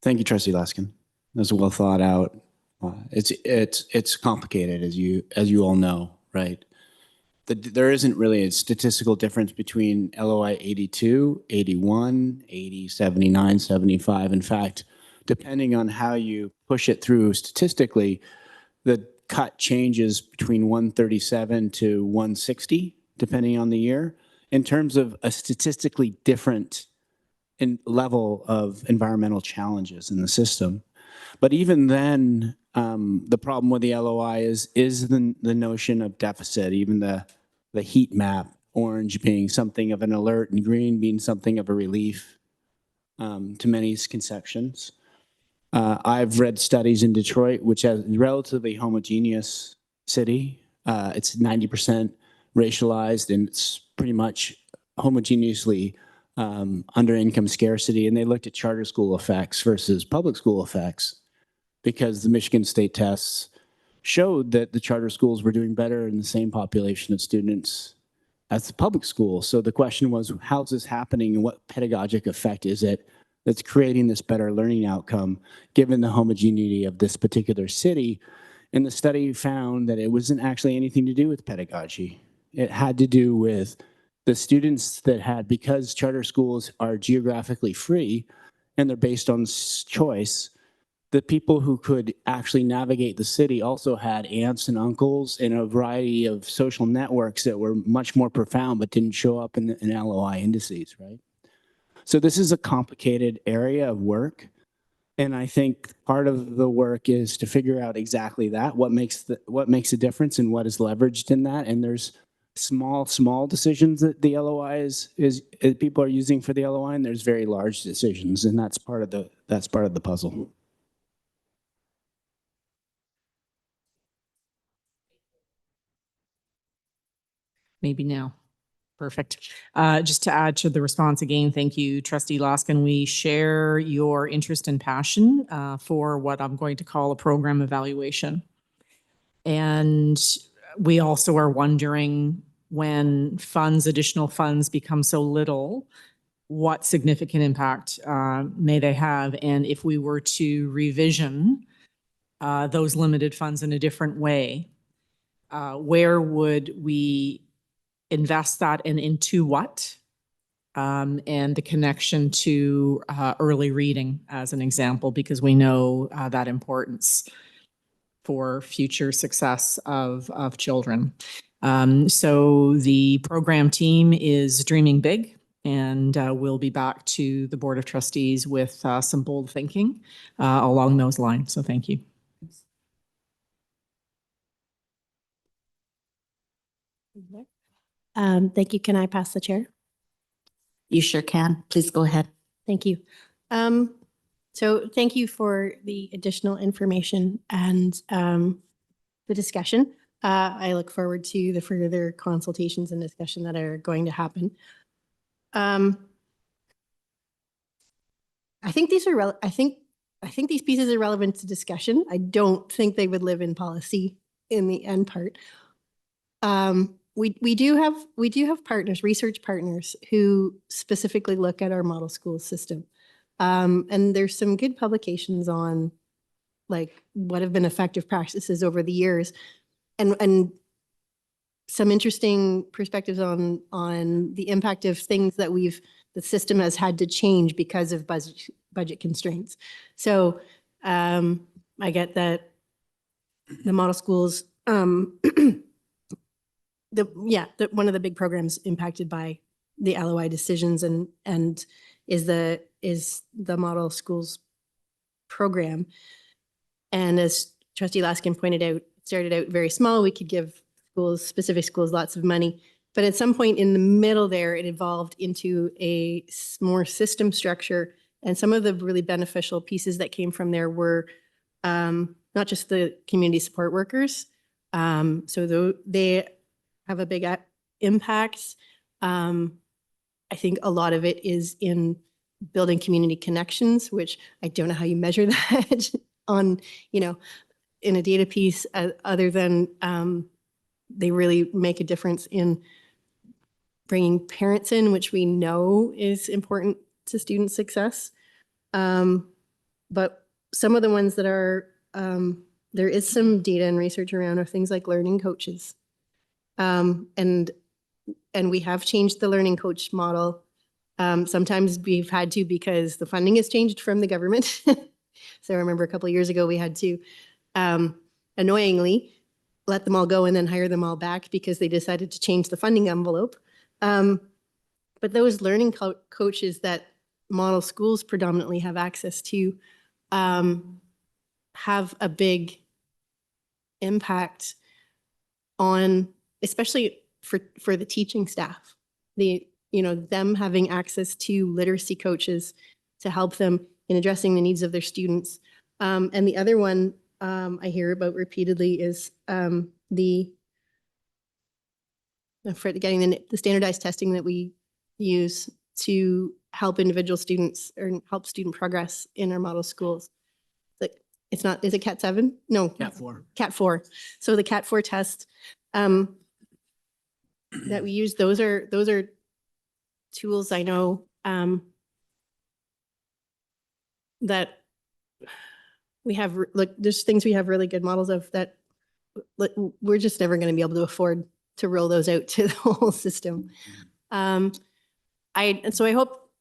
Thank you, Trustee Laskin. That's well thought out. It's complicated, as you all know, right? There isn't really a statistical difference between LOI 82, 81, 80, 79, 75. In fact, depending on how you push it through statistically, the cut changes between 137 to 160, depending on the year, in terms of a statistically different level of environmental challenges in the system. But even then, the problem with the LOI is the notion of deficit, even the heat map, orange being something of an alert and green being something of a relief to many conceptions. I've read studies in Detroit, which has a relatively homogeneous city. It's 90% racialized and it's pretty much homogeneously under income scarcity. And they looked at charter school effects versus public school effects because the Michigan state tests showed that the charter schools were doing better in the same population of students as the public schools. So the question was, how's this happening and what pedagogic effect is it that's creating this better learning outcome given the homogeneity of this particular city? And the study found that it wasn't actually anything to do with pedagogy. It had to do with the students that had, because charter schools are geographically free and they're based on choice, the people who could actually navigate the city also had aunts and uncles and a variety of social networks that were much more profound but didn't show up in LOI indices, right? So this is a complicated area of work. And I think part of the work is to figure out exactly that, what makes a difference and what is leveraged in that. And there's small decisions that the LOI is people are using for the LOI, and there's very large decisions, and that's part of the puzzle. Maybe now. Perfect. Just to add to the response again, thank you, Trustee Laskin. We share your interest and passion for what I'm going to call a program evaluation. And we also are wondering, when additional funds become so little, what significant impact may they have? And if we were to revision those limited funds in a different way, where would we invest that and into what? And the connection to early reading as an example, because we know that importance for future success of children. So the program team is dreaming big, and we'll be back to the Board of Trustees with some bold thinking along those lines. So thank you. Thank you. Can I pass the chair? You sure can. Please go ahead. Thank you. So thank you for the additional information and the discussion. I look forward to the further consultations and discussion that are going to happen. I think these are I think these pieces are relevant to discussion. I don't think they would live in policy in the end part. We do have partners, research partners, who specifically look at our model school system. And there's some good publications on like what have been effective practices over the years, and some interesting perspectives on the impact of things that the system has had to change because of budget constraints. So I get that the model schools, one of the big programs impacted by the LOI decisions and is the model schools program. And as Trustee Laskin pointed out, it started out very small. We could give specific schools lots of money, but at some point in the middle there, it evolved into a more system structure. And some of the really beneficial pieces that came from there were not just the community support workers. So they have a big impact. I think a lot of it is in building community connections, which I don't know how you measure that on, in a data piece, other than they really make a difference in bringing parents in, which we know is important to student success. But some of the ones that are, there is some data and research around are things like learning coaches. And we have changed the learning coach model. Sometimes we've had to because the funding has changed from the government. So I remember a couple of years ago, we had to annoyingly let them all go and then hire them all back because they decided to change the funding envelope. But those learning coaches that model schools predominantly have access to have a big impact on, especially for the teaching staff, them having access to literacy coaches to help them in addressing the needs of their students. And the other one I hear about repeatedly is for getting the standardized testing that we use to help individual students or help student progress in our model schools. Like it's not, is it Cat 7? No. Cat 4. Cat 4. So the Cat 4 test that we use, those are tools I know that we have, like, there's things we have really good models of that we're just never going to be able to afford to roll those out to the whole system. So I hope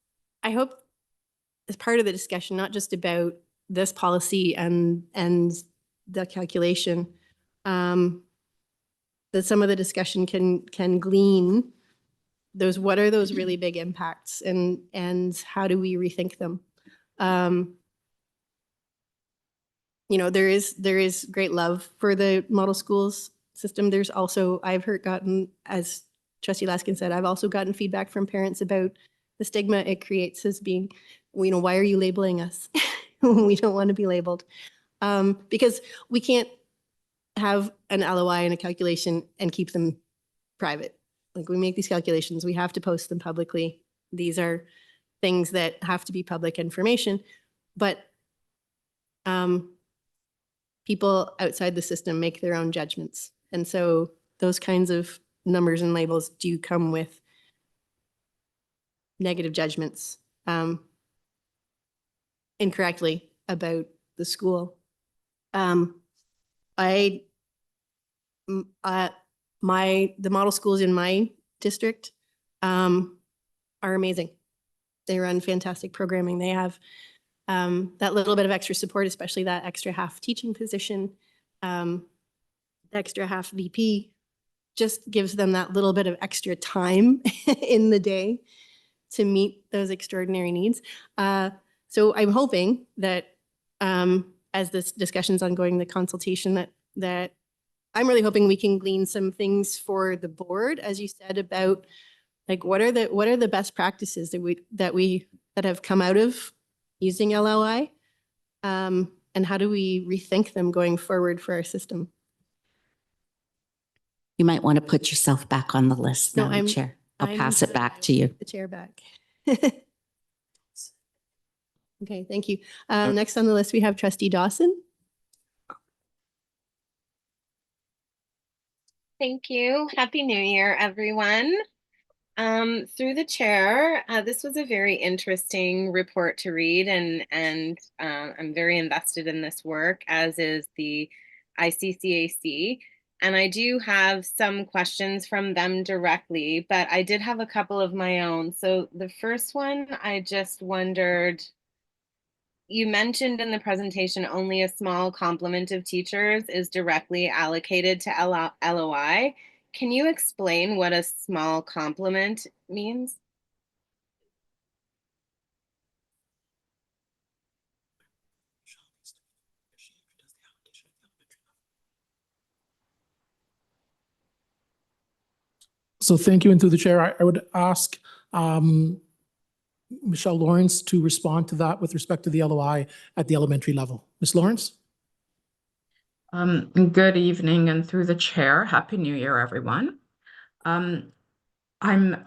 as part of the discussion, not just about this policy and the calculation, that some of the discussion can glean those, what are those really big impacts, and how do we rethink them? You know, there is great love for the model schools system. There's also, I've gotten, as Trustee Laskin said, I've also gotten feedback from parents about the stigma it creates as being, you know, why are you labeling us? We don't want to be labeled. Because we can't have an LOI and a calculation and keep them private. Like, we make these calculations, we have to post them publicly. These are things that have to be public information, but people outside the system make their own judgments. And so those kinds of numbers and labels do come with negative judgments incorrectly about the school. The model schools in my district are amazing. They run fantastic programming. They have that little bit of extra support, especially that extra half teaching position, extra half VP, just gives them that little bit of extra time in the day to meet those extraordinary needs. So I'm hoping that as this discussion's ongoing, the consultation, that I'm really hoping we can glean some things for the board, as you said, about like what are the best practices that have come out of using LLI, and how do we rethink them going forward for our system? You might want to put yourself back on the list, No, Madam Chair. I'll pass it back to you. The chair back. Okay, thank you. Next on the list, we have Trustee Dawson. Thank you. Happy New Year, everyone. Through the chair, this was a very interesting report to read, and I'm very invested in this work, as is the ICCAC. And I do have some questions from them directly, but I did have a couple of my own. So the first one, I just wondered, you mentioned in the presentation only a small complement of teachers is directly allocated to LOI. Can you explain what a small complement means? So thank you, and through the chair, I would ask Michelle Lawrence to respond to that with respect to the LOI at the elementary level. Ms. Lawrence? Good evening, and through the chair, Happy New Year, everyone. I'm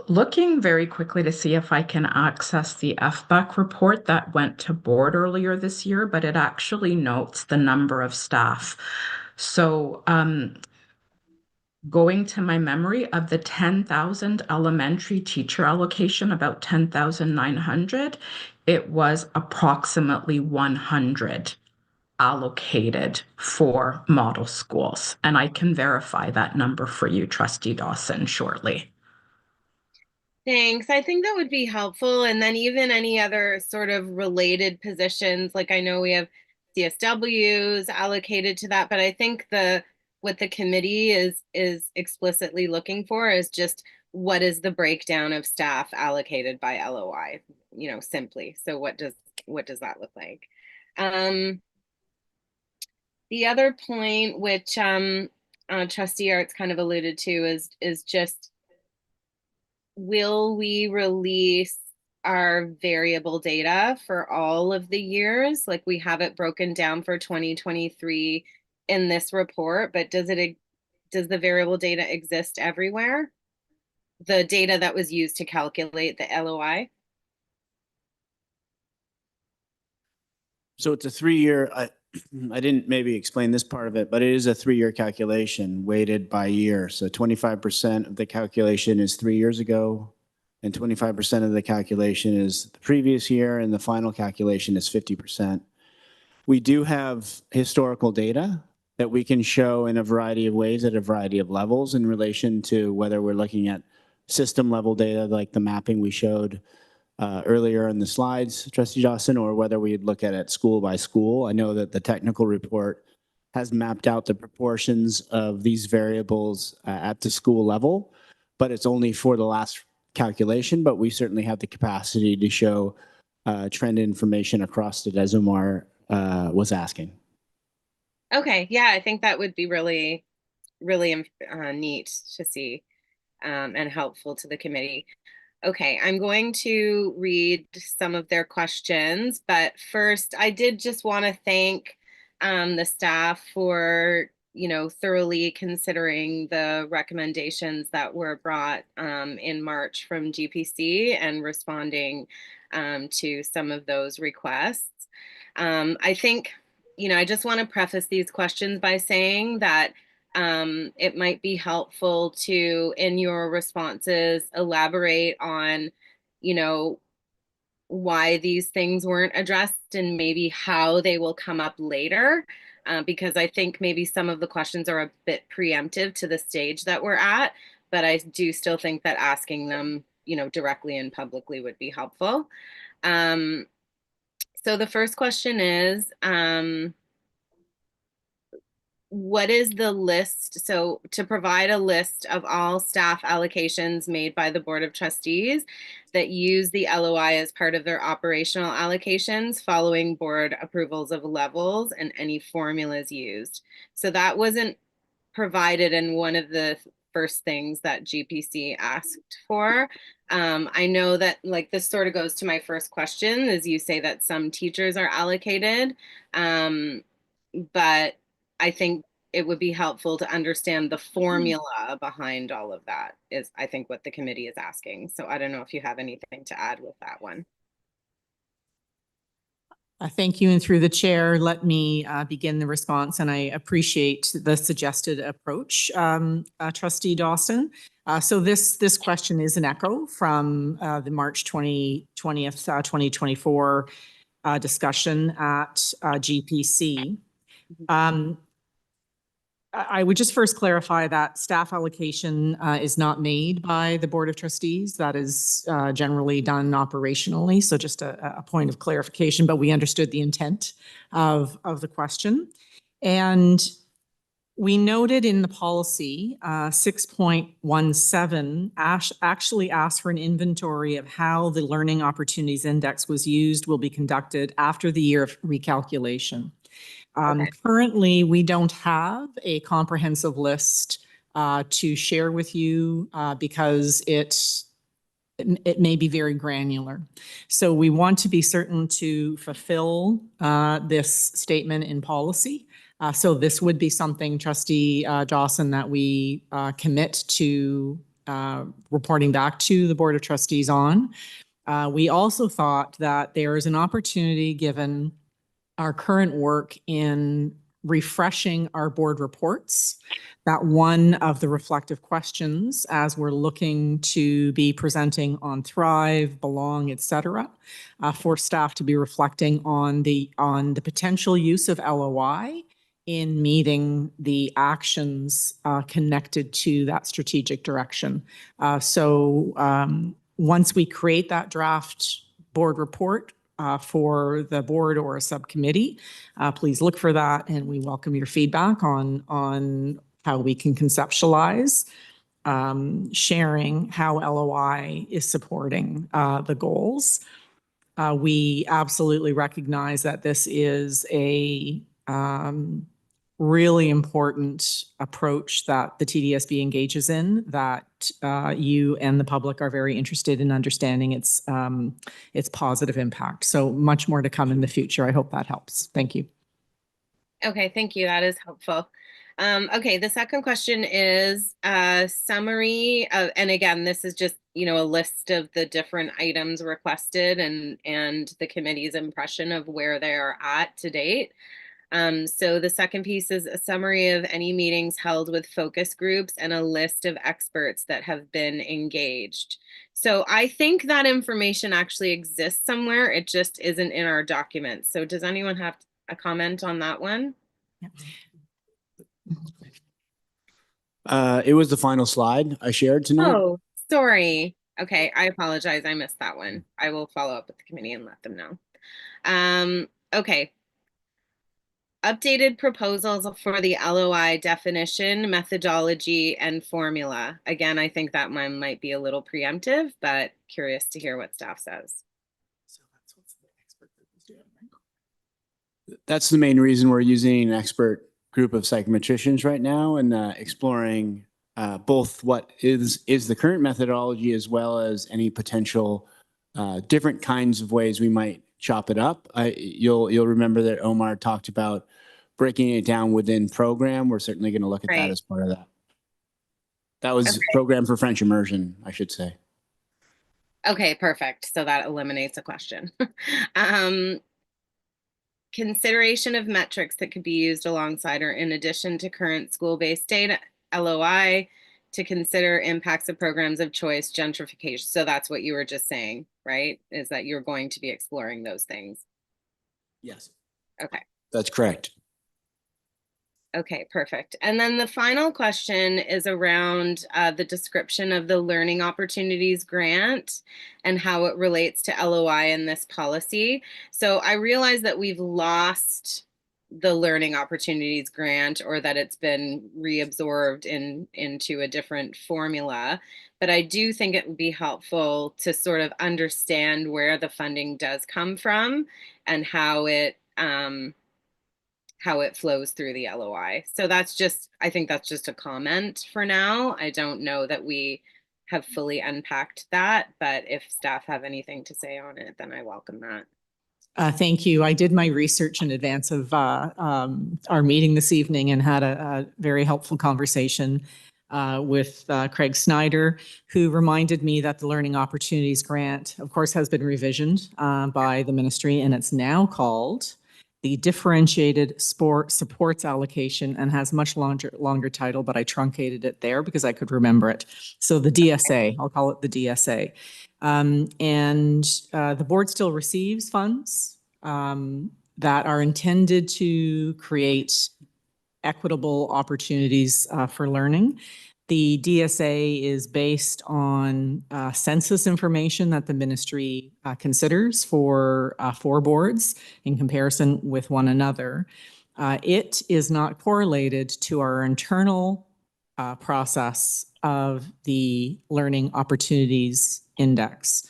looking very quickly to see if I can access the FBAC report that went to board earlier this year, but it actually notes the number of staff. So going to my memory of the 10,000 elementary teacher allocation, about 10,900, it was approximately 100 allocated for model schools. And I can verify that number for you, Trustee Dawson, shortly. Thanks. I think that would be helpful. And then even any other sort of related positions, like I know we have CSWs allocated to that, but I think what the committee is explicitly looking for is just what is the breakdown of staff allocated by LOI, you know, simply. So what does that look like? The other point, which Trustee Arts kind of alluded to, is just, will we release our variable data for all of the years? Like, we have it broken down for 2023 in this report, but does the variable data exist everywhere? The data that was used to calculate the LOI? So it's a 3-year, I didn't maybe explain this part of it, but it is a 3-year calculation weighted by year. So 25% of the calculation is 3 years ago, and 25% of the calculation is the previous year, and the final calculation is 50%. We do have historical data that we can show in a variety of ways at a variety of levels in relation to whether we're looking at system level data like the mapping we showed earlier in the slides, Trustee Dawson, or whether we'd look at it school by school. I know that the technical report has mapped out the proportions of these variables at the school level, but it's only for the last calculation, but we certainly have the capacity to show trend information across that as Umar was asking. Okay, yeah, I think that would be really, really neat to see and helpful to the committee. Okay, I'm going to read some of their questions, but first I did just want to thank the staff for, thoroughly considering the recommendations that were brought in March from GPC and responding to some of those requests. I think, I just want to preface these questions by saying that it might be helpful to, in your responses, elaborate on, why these things weren't addressed and maybe how they will come up later. Because I think maybe some of the questions are a bit preemptive to the stage that we're at, but I do still think that asking them, directly and publicly would be helpful. So the first question is, what is the list? So to provide a list of all staff allocations made by the Board of Trustees that use the LOI as part of their operational allocations following board approvals of levels and any formulas used. So that wasn't provided in one of the first things that GPC asked for. I know that this sort of goes to my first question, as you say that some teachers are allocated, but I think it would be helpful to understand the formula behind all of that is, I think, what the committee is asking. So I don't know if you have anything to add with that one. Thank you. And through the chair, let me begin the response. And I appreciate the suggested approach, Trustee Dawson. So this question is an echo from the March 20th, 2024 discussion at GPC. I would just first clarify that staff allocation is not made by the Board of Trustees. That is generally done operationally. So just a point of clarification, but we understood the intent of the question. And we noted in the policy 6.17 actually asked for an inventory of how the Learning Opportunities Index was used will be conducted after the year of recalculation. Currently, we don't have a comprehensive list to share with you because it may be very granular. So we want to be certain to fulfill this statement in policy. So this would be something, Trustee Dawson, that we commit to reporting back to the Board of Trustees on. We also thought that there is an opportunity, given our current work in refreshing our board reports, that one of the reflective questions as we're looking to be presenting on Thrive, Belong, et cetera, for staff to be reflecting on the potential use of LOI in meeting the actions connected to that strategic direction. So once we create that draft board report, for the board or a subcommittee, please look for that, and we welcome your feedback on how we can conceptualize sharing how LOI is supporting the goals. We absolutely recognize that this is a really important approach that the TDSB engages in, that you and the public are very interested in understanding its positive impact. So much more to come in the future. I hope that helps. Thank you. Okay, thank you. That is helpful. Okay, the second question is a summary of, and again, this is just, a list of the different items requested and the committee's impression of where they are at to date. So the second piece is a summary of any meetings held with focus groups and a list of experts that have been engaged. So I think that information actually exists somewhere. It just isn't in our documents. So does anyone have a comment on that one? It was the final slide I shared tonight. Oh, sorry. Okay, I apologize. I missed that one. I will follow up with the committee and let them know. Okay. Updated proposals for the LOI definition, methodology, and formula. Again, I think that one might be a little preemptive, but curious to hear what staff says. That's the main reason we're using an expert group of psychometricians right now and exploring both what is the current methodology as well as any potential different kinds of ways we might chop it up. You'll remember that Omar talked about breaking it down within program. We're certainly going to look at that as part of that. That was program for French immersion, I should say. Okay, perfect. So that eliminates a question. Consideration of metrics that could be used alongside or in addition to current school-based data, LOI, to consider impacts of programs of choice, gentrification. So that's what you were just saying, right? Is that you're going to be exploring those things? Yes. Okay. That's correct. Okay, perfect. And then the final question is around the description of the Learning Opportunities Grant and how it relates to LOI in this policy. So I realize that we've lost the Learning Opportunities Grant, or that it's been reabsorbed into a different formula. But I do think it would be helpful to sort of understand where the funding does come from and how it flows through the LOI. So that's just, I think that's just a comment for now. I don't know that we have fully unpacked that, but if staff have anything to say on it, then I welcome that. Thank you. I did my research in advance of our meeting this evening and had a very helpful conversation with Craig Snyder, who reminded me that the Learning Opportunities Grant, of course, has been revisioned by the ministry, and it's now called the Differentiated Supports Allocation, and has much longer title, but I truncated it there because I could remember it. So the DSA, I'll call it the DSA. The board still receives funds that are intended to create equitable opportunities for learning. The DSA is based on census information that the ministry considers for boards in comparison with one another. It is not correlated to our internal process of the Learning Opportunities Index.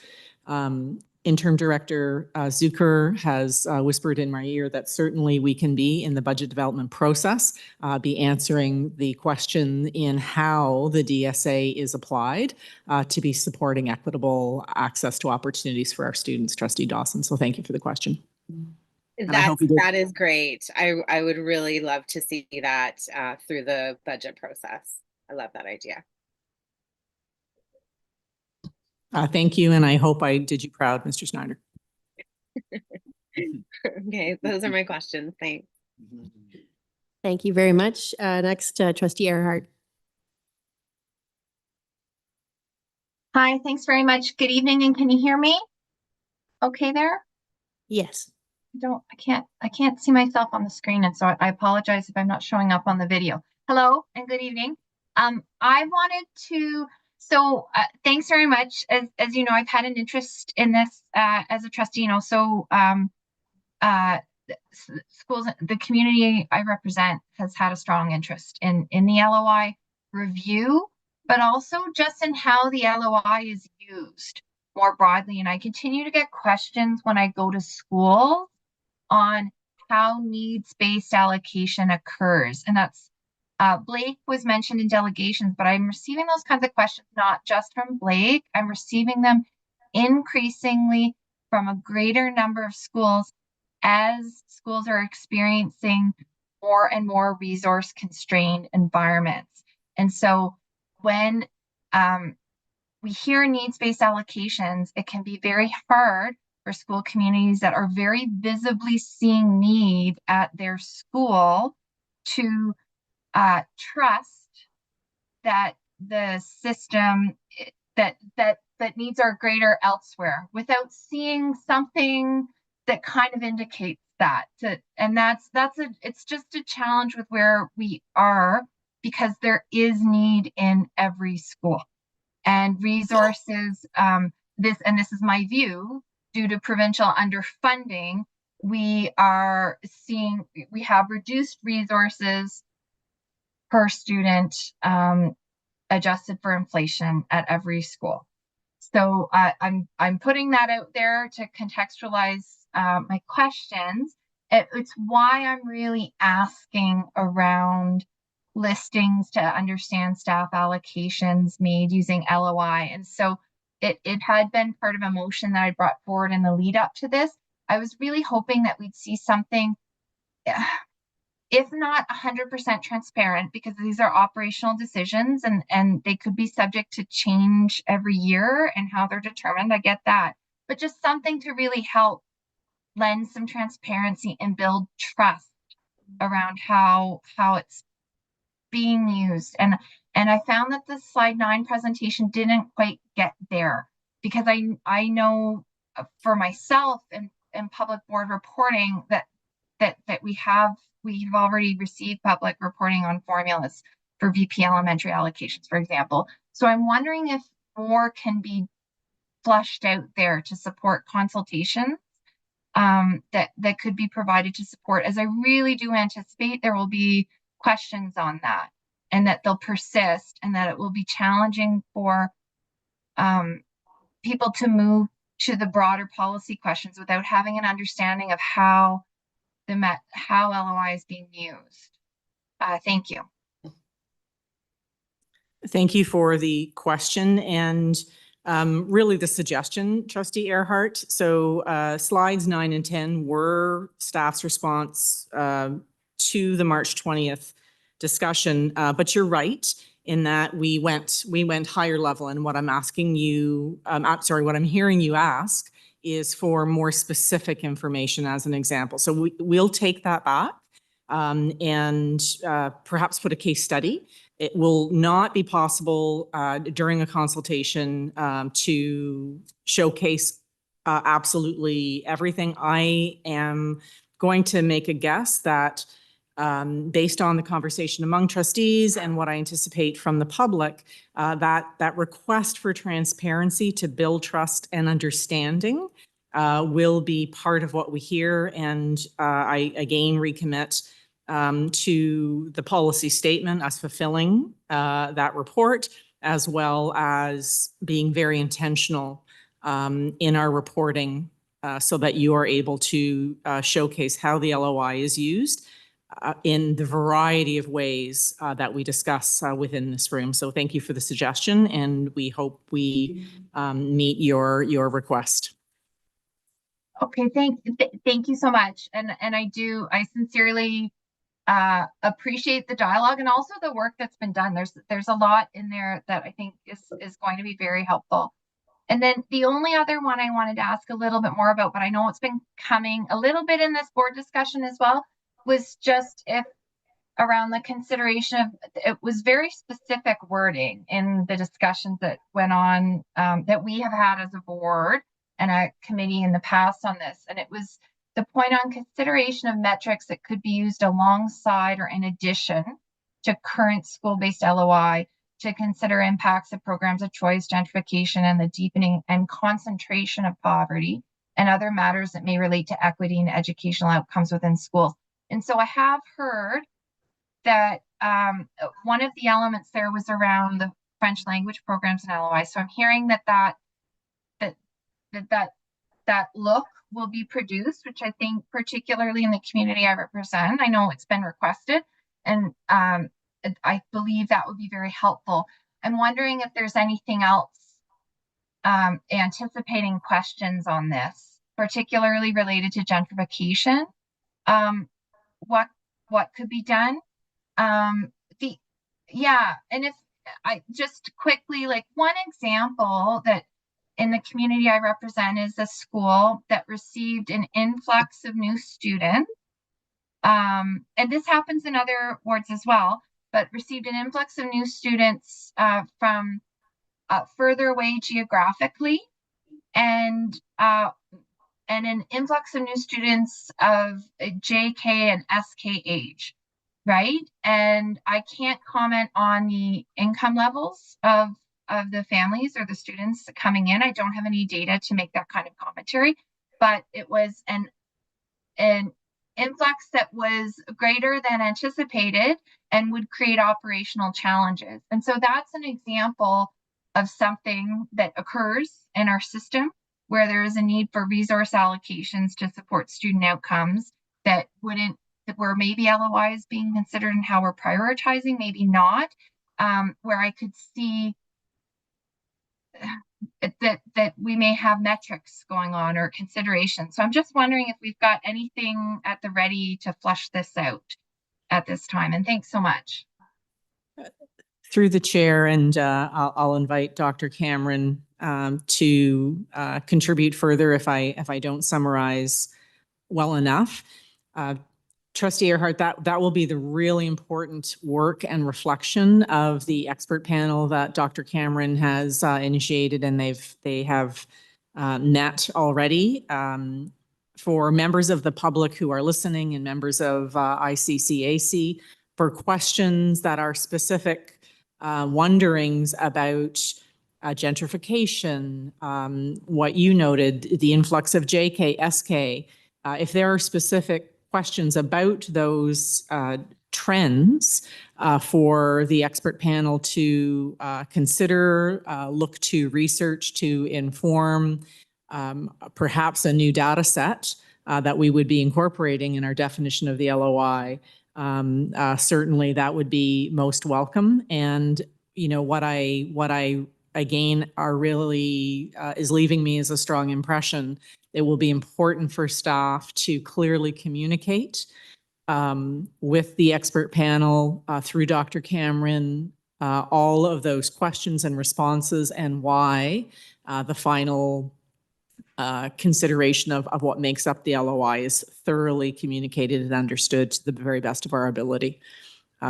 Interim Director Zucker has whispered in my ear that certainly we can be in the budget development process, be answering the question in how the DSA is applied to be supporting equitable access to opportunities for our students, Trustee Dawson. So thank you for the question. That is great. I would really love to see that through the budget process. I love that idea. Thank you, and I hope I did you proud, Mr. Snyder. Okay, those are my questions. Thanks. Thank you very much. Next, Trustee Earhart. Hi, thanks very much. Good evening, and can you hear me? Okay there? Yes. I can't see myself on the screen, and so I apologize if I'm not showing up on the video. Hello and good evening. I wanted to, thanks very much. As you know, I've had an interest in this as a trustee, and also schools, the community I represent has had a strong interest in the LOI review, but also just in how the LOI is used more broadly. And I continue to get questions when I go to schools on how needs-based allocation occurs. And that's, Blake was mentioned in delegations, but I'm receiving those kinds of questions, not just from Blake, I'm receiving them increasingly from a greater number of schools as schools are experiencing more and more resource constrained environments. And so when we hear needs-based allocations, it can be very hard for school communities that are very visibly seeing need at their school to trust that the system that needs are greater elsewhere without seeing something that kind of indicates that. It's just a challenge with where we are, because there is need in every school. and resources, this is my view, due to provincial underfunding, we have reduced resources per student, adjusted for inflation at every school. So I'm putting that out there to contextualize my questions. It's why I'm really asking around listings to understand staff allocations made using LOI. And so it had been part of a motion that I brought forward in the lead up to this. I was really hoping that we'd see something, if not 100% transparent, because these are operational decisions and they could be subject to change every year and how they're determined. I get that. But just something to really help lend some transparency and build trust around how it's being used. And I found that the slide 9 presentation didn't quite get there, because I know for myself in public board reporting that we've already received public reporting on formulas for VP elementary allocations, for example. So I'm wondering if more can be flushed out there to support consultations that could be provided to support, as I really do anticipate there will be questions on that, and that they'll persist, and that it will be challenging for people to move to the broader policy questions without having an understanding of how LOI is being used. Thank you. Thank you for the question and really the suggestion, Trustee Earhart. So slides 9 and 10 were staff's response to the March 20th discussion, but you're right in that we went higher level. And what I'm asking you, what I'm hearing you ask is for more specific information as an example. So we'll take that back and perhaps put a case study. It will not be possible during a consultation to showcase absolutely everything. I am going to make a guess that based on the conversation among trustees and what I anticipate from the public, that request for transparency to build trust and understanding will be part of what we hear. And I again recommit to the policy statement as fulfilling that report, as well as being very intentional in our reporting so that you are able to showcase how the LOI is used in the variety of ways that we discuss within this room. So thank you for the suggestion, and we hope we meet your request. Okay, thank you so much. And I sincerely appreciate the dialogue and also the work that's been done. There's a lot in there that I think is going to be very helpful. And then the only other one I wanted to ask a little bit more about, but I know it's been coming a little bit in this board discussion as well, was just if around the consideration of, it was very specific wording in the discussions that went on that we have had as a board and a committee in the past on this. And it was the point on consideration of metrics that could be used alongside or in addition to current school-based LOI to consider impacts of programs of choice, gentrification, and the deepening and concentration of poverty, and other matters that may relate to equity and educational outcomes within schools. And so I have heard that one of the elements there was around the French language programs and LOI. So I'm hearing that look will be produced, which I think particularly in the community I represent, I know it's been requested, and I believe that would be very helpful. I'm wondering if there's anything else anticipating questions on this, particularly related to gentrification. What could be done? And if I just quickly, like one example that in the community I represent is a school that received an influx of new students. And this happens in other wards as well, but received an influx of new students from further away geographically, and an influx of new students of JK and SK age, right? And I can't comment on the income levels of of the families or the students coming in. I don't have any data to make that kind of commentary, but it was an influx that was greater than anticipated and would create operational challenges. And so that's an example of something that occurs in our system where there is a need for resource allocations to support student outcomes that where maybe LOI is being considered and how we're prioritizing, maybe not, where I could see that we may have metrics going on or consideration. So I'm just wondering if we've got anything at the ready to flush this out at this time. And thanks so much. Through the chair, and I'll invite Dr. Cameron to contribute further if I don't summarize well enough. Trustee Earhart, that will be the really important work and reflection of the expert panel that Dr. Cameron has initiated, and they have met already. For members of the public who are listening and members of ICCAC, for questions that are specific wonderings about gentrification, what you noted, the influx of JK, SK, if there are specific questions about those trends for the expert panel to consider, look to research to inform perhaps a new data set that we would be incorporating in our definition of the LOI. Certainly that would be most welcome. And you know, what I again are really is leaving me as a strong impression. It will be important for staff to clearly communicate with the expert panel through Dr. Cameron all of those questions and responses and why the final consideration of what makes up the LOI is thoroughly communicated and understood to the very best of our ability.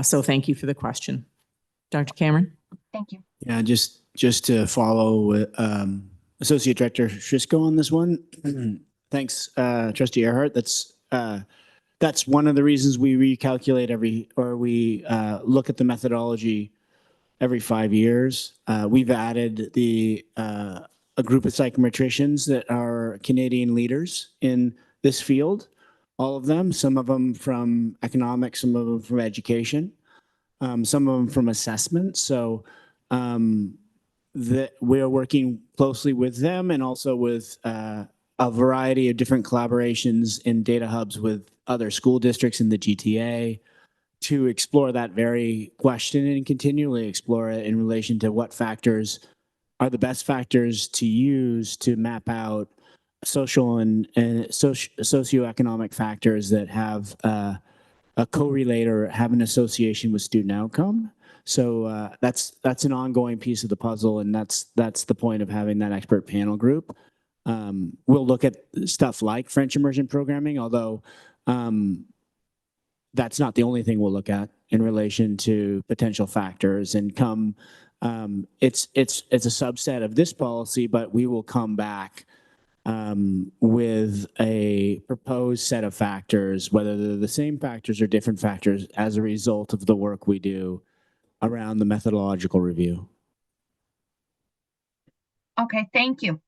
So thank you for the question. Dr. Cameron? Thank you. Yeah, just to follow Associate Director Shrisco on this one. Thanks, Trustee Earhart. That's one of the reasons we recalculate we look at the methodology every 5 years. We've added a group of psychometricians that are Canadian leaders in this field, all of them, some of them from economics, some of them from education, some of them from assessment. So that we're working closely with them and also with a variety of different collaborations in data hubs with other school districts in the GTA to explore that very question and continually explore it in relation to what factors are the best factors to use to map out social and socioeconomic factors that have a correlate or have an association with student outcome. So that's an ongoing piece of the puzzle, and that's the point of having that expert panel group. We'll look at stuff like French immersion programming, although that's not the only thing we'll look at in relation to potential factors. And it's a subset of this policy, but we will come back with a proposed set of factors, whether they're the same factors or different factors, as a result of the work we do around the methodological review. Okay, thank you.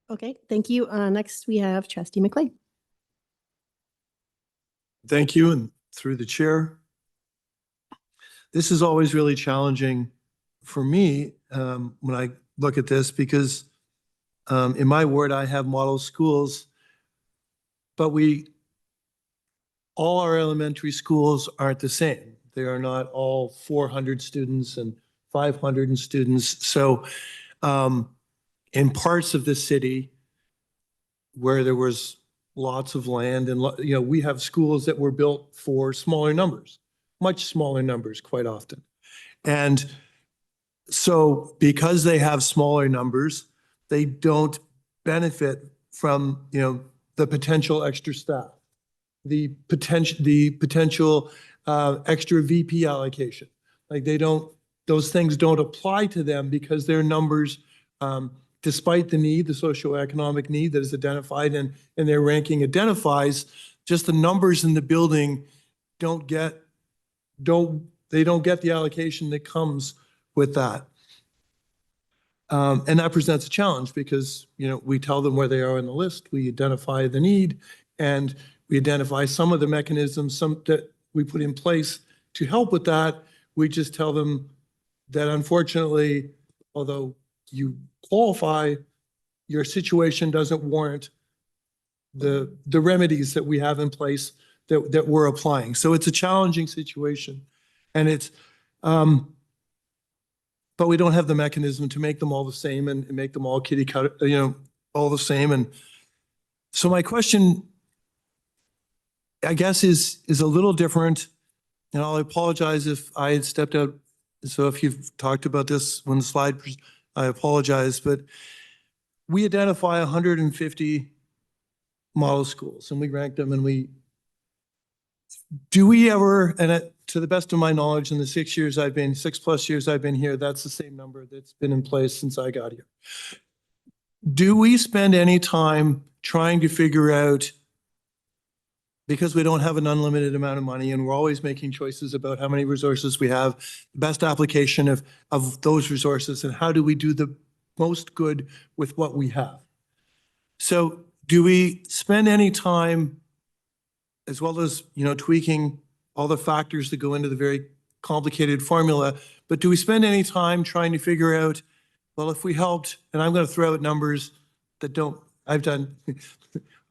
Okay, thank you. Next, we have Trustee McLean. Thank you, and through the chair. This is always really challenging for me when I look at this because in my ward, I have model schools, but all our elementary schools aren't the same. They are not all 400 students and 500 students. So in parts of the city where there was lots of land and, we have schools that were built for smaller numbers, much smaller numbers quite often. And so because they have smaller numbers, they don't benefit from, the potential extra staff, the potential extra VP allocation. Like those things don't apply to them because their numbers, despite the need, the socioeconomic need that is identified and their ranking identifies, just the numbers in the building don't get the allocation that comes with that. And that presents a challenge because, you know, we tell them where they are on the list, we identify the need, and we identify some of the mechanisms, some that we put in place to help with that. We just tell them that unfortunately, although you qualify, your situation doesn't warrant the remedies that we have in place that we're applying. So it's a challenging situation, and it's but we don't have the mechanism to make them all the same and make them all kitty cut, you know, all the same. And so my question, I guess, is a little different, and I'll apologize if I had stepped out. So if you've talked about this when the slide, I apologize, but we identify 150 model schools and we rank them, and do we ever, and to the best of my knowledge, in the 6+ years I've been here, that's the same number that's been in place since I got here. Do we spend any time trying to figure out, because we don't have an unlimited amount of money and we're always making choices about how many resources we have, best application of those resources, and how do we do the most good with what we have? So do we spend any time, as well as, you know, tweaking all the factors that go into the very complicated formula, but do we spend any time trying to figure out, well, if we helped, and I'm going to throw out numbers that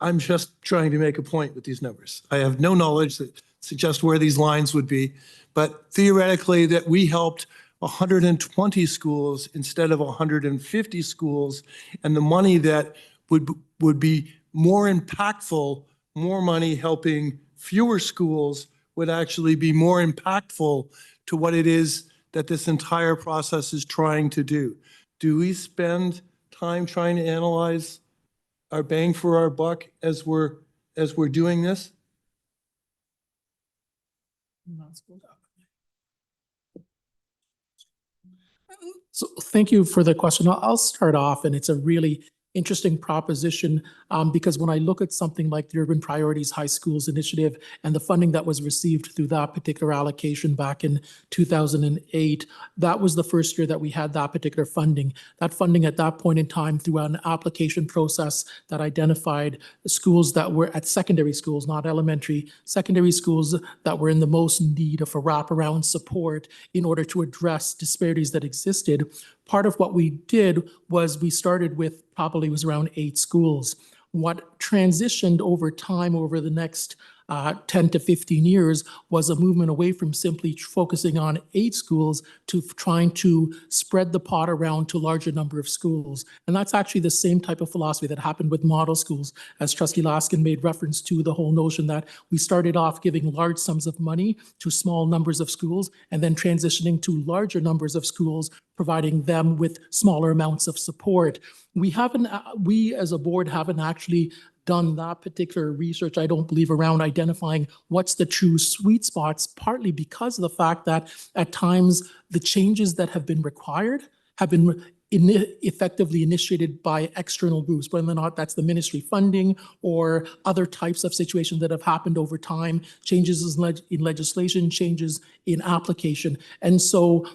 I'm just trying to make a point with these numbers. I have no knowledge that suggests where these lines would be, but theoretically that we helped 120 schools instead of 150 schools, and the money that would be more impactful, more money helping fewer schools, would actually be more impactful to what it is that this entire process is trying to do. Do we spend time trying to analyze our bang for our buck as we're doing this? So thank you for the question. I'll start off, and it's a really interesting proposition because when I look at something like the Urban Priorities High Schools Initiative and the funding that was received through that particular allocation back in 2008, that was the first year that we had that particular funding. That funding at that point in time, through an application process that identified schools that were at secondary schools, not elementary, secondary schools that were in the most need of a wraparound support in order to address disparities that existed. Part of what we did was we started with probably was around 8 schools. What transitioned over time over the next 10 to 15 years was a movement away from simply focusing on 8 schools to trying to spread the pot around to a larger number of schools. And that's actually the same type of philosophy that happened with model schools, as Trustee Laskin made reference to the whole notion that we started off giving large sums of money to small numbers of schools and then transitioning to larger numbers of schools, providing them with smaller amounts of support. We as a board haven't actually done that particular research, I don't believe, around identifying what's the true sweet spots, partly because of the fact that at times the changes that have been required have been effectively initiated by external groups, whether or not that's the ministry funding or other types of situations that have happened over time, changes in legislation, changes in application. And so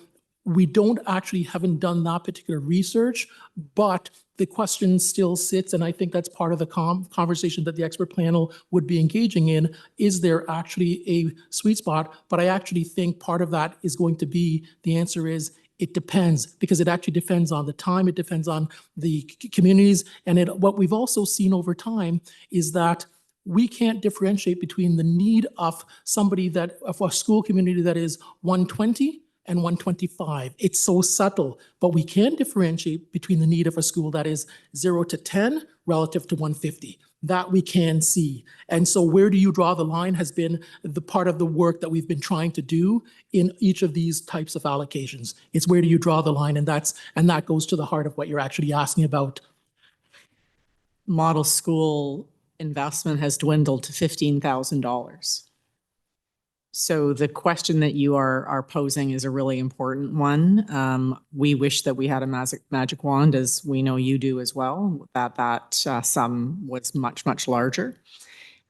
we haven't done that particular research, but the question still sits, and I think that's part of the conversation that the expert panel would be engaging in. Is there actually a sweet spot? But I actually think part of that is going to be, the answer is, it depends, because it actually depends on the time, it depends on the communities, and what we've also seen over time is that we can't differentiate between the need of of a school community that is 120 and 125. It's so subtle, but we can differentiate between the need of a school that is 0 to 10 relative to 150. That we can see. And so where do you draw the line has been the part of the work that we've been trying to do in each of these types of allocations. It's where do you draw the line, and that goes to the heart of what you're actually asking about. Model school investment has dwindled to $15,000. So the question that you are posing is a really important one. We wish that we had a magic wand, as we know you do as well, that sum was much, much larger.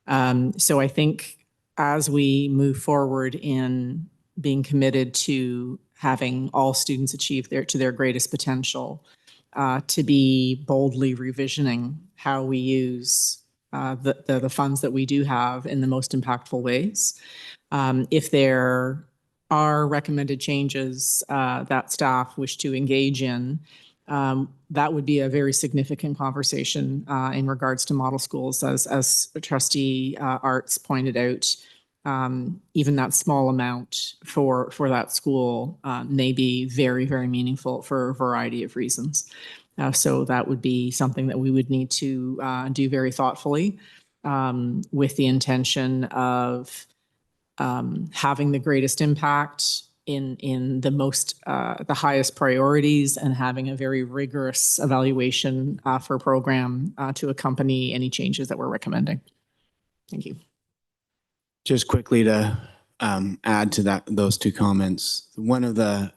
So I think as we move forward in being committed to having all students achieve to their greatest potential, to be boldly revisioning how we use the funds that we do have in the most impactful ways. If there are recommended changes that staff wish to engage in, that would be a very significant conversation in regards to model schools. As Trustee Arts pointed out, even that small amount for that school may be very, very meaningful for a variety of reasons. So that would be something that we would need to do very thoughtfully with the intention of having the greatest impact in the most the highest priorities and having a very rigorous evaluation for a program to accompany any changes that we're recommending. Thank you. Just quickly to add to those two comments, one of the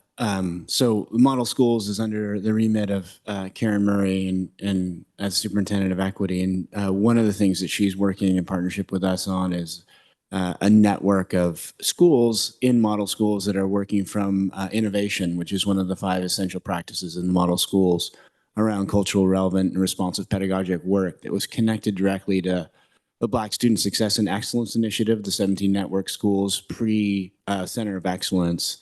so model schools is under the remit of Karen Murray and as superintendent of equity, and one of the things that she's working in partnership with us on is a network of schools in model schools that are working from innovation, which is one of the 5 essential practices in the model schools around cultural, relevant, and responsive pedagogic work that was connected directly to the Black Student Success and Excellence Initiative, the 17 network schools pre-Center of Excellence.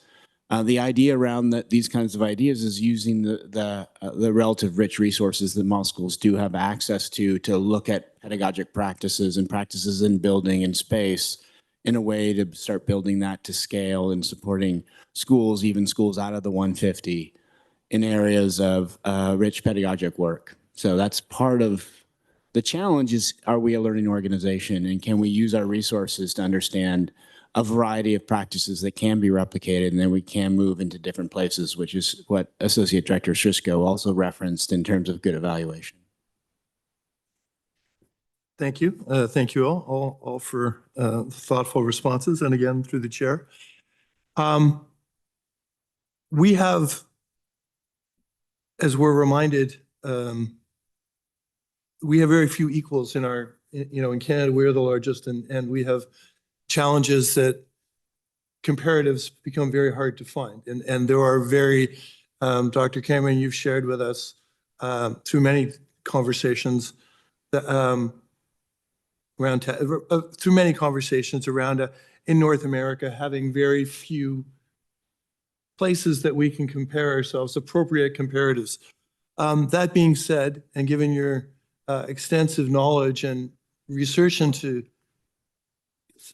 The idea around these kinds of ideas is using the relative rich resources that model schools do have access to look at pedagogic practices and practices in building and space in a way to start building that to scale and supporting schools, even schools out of the 150, in areas of rich pedagogic work. So that's part of the challenge is, are we a learning organization, and can we use our resources to understand a variety of practices that can be replicated, and then we can move into different places, which is what Associate Director Shishko also referenced in terms of good evaluation. Thank you. Thank you all for thoughtful responses, and again, through the chair. We have, as we're reminded, we have very few equals in our, in Canada, we're the largest, and we have challenges that comparatives become very hard to find. And there are very, Dr. Cameron, you've shared with us through many conversations that, through many conversations around in North America, having very few places that we can compare ourselves, appropriate comparatives. That being said, and given your extensive knowledge and research into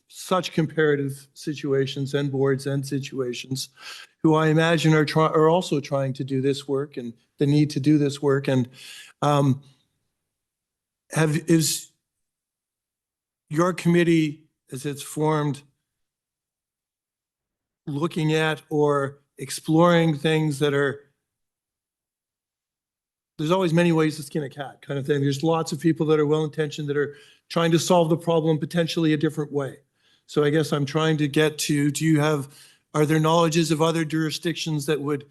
such comparative situations and boards and situations, who I imagine are also trying to do this work and the need to do this work, and is your committee, as it's formed, looking at or exploring things that are, there's always many ways to skin a cat kind of thing. There's lots of people that are well-intentioned that are trying to solve the problem potentially a different way. So I guess I'm trying to get to, are there knowledges of other jurisdictions that would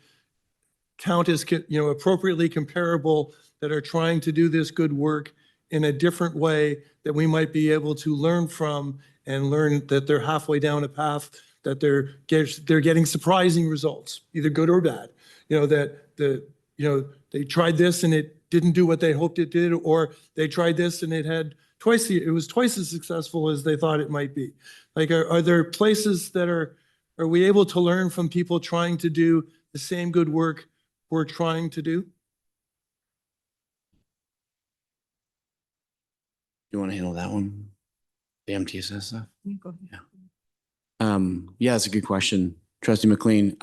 count as, appropriately comparable, that are trying to do this good work in a different way that we might be able to learn from, and learn that they're halfway down a path, that they're getting surprising results, either good or bad. They tried this and it didn't do what they hoped it did, or they tried this and it was twice as successful as they thought it might be. Like, are there places that are we able to learn from people trying to do the same good work we're trying to do? You want to handle that one? The MTSS stuff? Go ahead. Yeah. Yeah, it's a good question, Trustee McLean.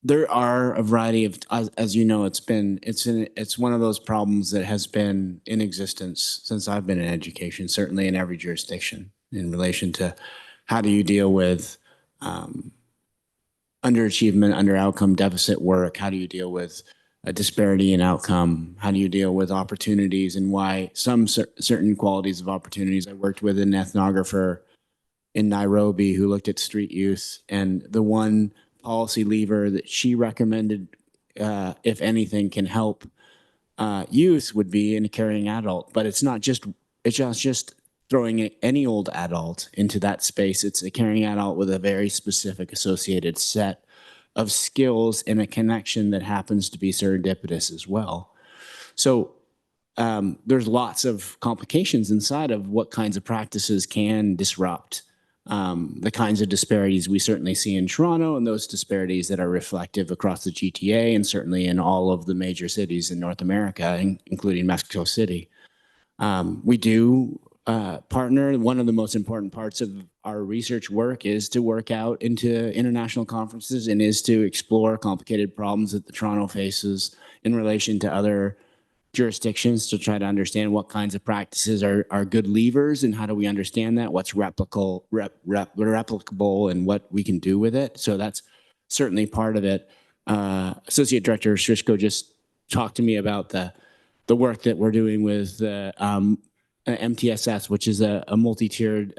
There are a variety of, as you know, it's one of those problems that has been in existence since I've been in education, certainly in every jurisdiction, in relation to how do you deal with underachievement, under outcome deficit work? How do you deal with a disparity in outcome? How do you deal with opportunities, and why some certain qualities of opportunities? I worked with an ethnographer in Nairobi who looked at street youth, and the one policy lever that she recommended, if anything, can help youth would be in a caring adult. But it's not just throwing any old adult into that space. It's a caring adult with a very specific associated set of skills and a connection that happens to be serendipitous as well. So there's lots of complications inside of what kinds of practices can disrupt the kinds of disparities we certainly see in Toronto, and those disparities that are reflective across the GTA and certainly in all of the major cities in North America, including Mexico City. We do partner. One of the most important parts of our research work is to work out into international conferences and is to explore complicated problems that the Toronto faces in relation to other jurisdictions to try to understand what kinds of practices are good levers and how do we understand that, what's replicable and what we can do with it. So that's certainly part of it. Associate Director Srishko just talked to me about the work that we're doing with MTSS, which is a multi-tiered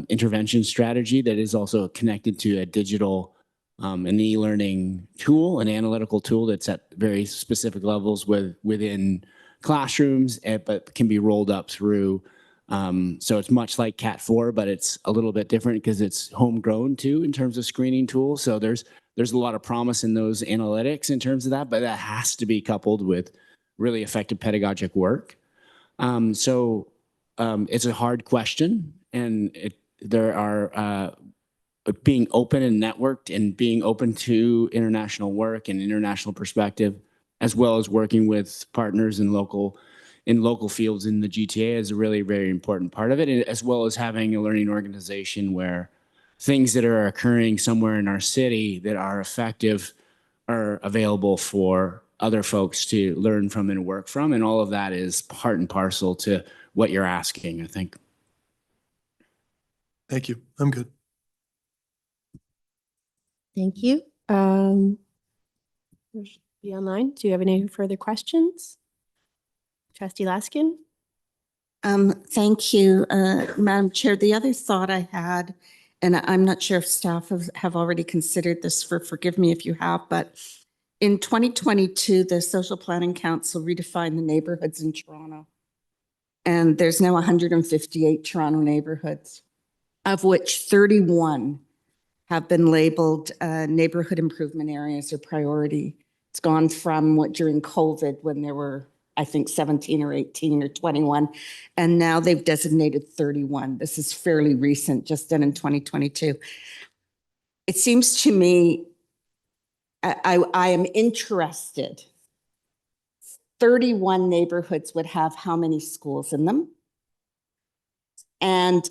intervention strategy that is also connected to a digital an e-learning tool, an analytical tool that's at very specific levels within classrooms, but can be rolled up through. So it's much like Cat4, but it's a little bit different because it's homegrown too in terms of screening tools. So there's a lot of promise in those analytics in terms of that, but that has to be coupled with really effective pedagogic work. So it's a hard question, and there are being open and networked and being open to international work and international perspective, as well as working with partners in local fields in the GTA is a really very important part of it, as well as having a learning organization where things that are occurring somewhere in our city that are effective are available for other folks to learn from and work from. And all of that is part and parcel to what you're asking, I think. Thank you. I'm good. Thank you. Be online. Do you have any further questions? Trustee Laskin? Thank you, Madam Chair. The other thought I had, and I'm not sure if staff have already considered this, forgive me if you have, but in 2022, the Social Planning Council redefined the neighborhoods in Toronto. And there's now 158 Toronto neighborhoods, of which 31 have been labeled neighborhood improvement areas or priority. It's gone from what during COVID when there were, I think 17 or 18 or 21, and now they've designated 31. This is fairly recent, just done in 2022. It seems to me, I am interested. 31 neighborhoods would have how many schools in them? And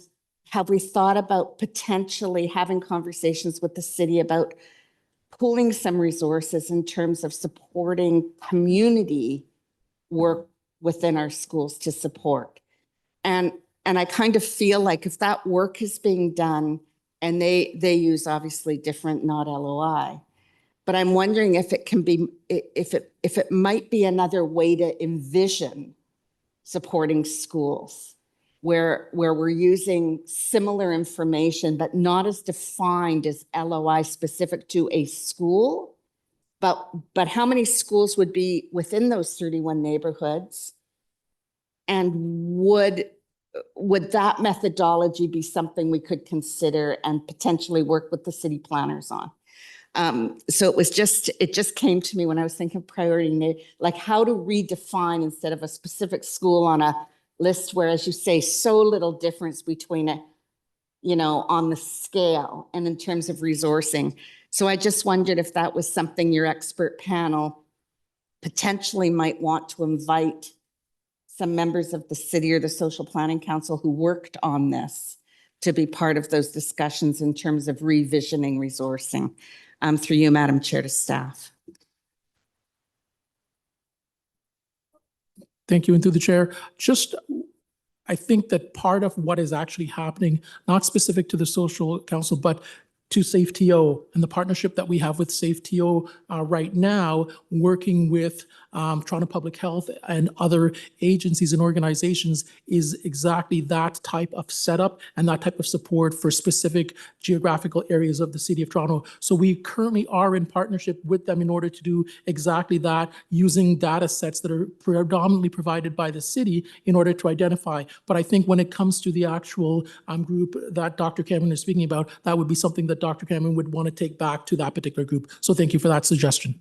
have we thought about potentially having conversations with the city about pooling some resources in terms of supporting community work within our schools to support? And I kind of feel like if that work is being done, and they use obviously different, not LOI, but I'm wondering if it can be, if it might be another way to envision supporting schools where we're using similar information, but not as defined as LOI specific to a school, but how many schools would be within those 31 neighborhoods? And would that methodology be something we could consider and potentially work with the city planners on? So it just came to me when I was thinking of priority, like how to redefine instead of a specific school on a list where, as you say, so little difference between it, on the scale and in terms of resourcing. So I just wondered if that was something your expert panel potentially might want to invite some members of the city or the Social Planning Council who worked on this to be part of those discussions in terms of revisioning resourcing. Through you, Madam Chair, to staff. Thank you. And through the chair, I think that part of what is actually happening, not specific to the social council, but to SafeTO and the partnership that we have with SafeTO right now, working with Toronto Public Health and other agencies and organizations, is exactly that type of setup and that type of support for specific geographical areas of the City of Toronto. So we currently are in partnership with them in order to do exactly that, using data sets that are predominantly provided by the city in order to identify. But I think when it comes to the actual group that Dr. Cameron is speaking about, that would be something that Dr. Cameron would want to take back to that particular group. So thank you for that suggestion.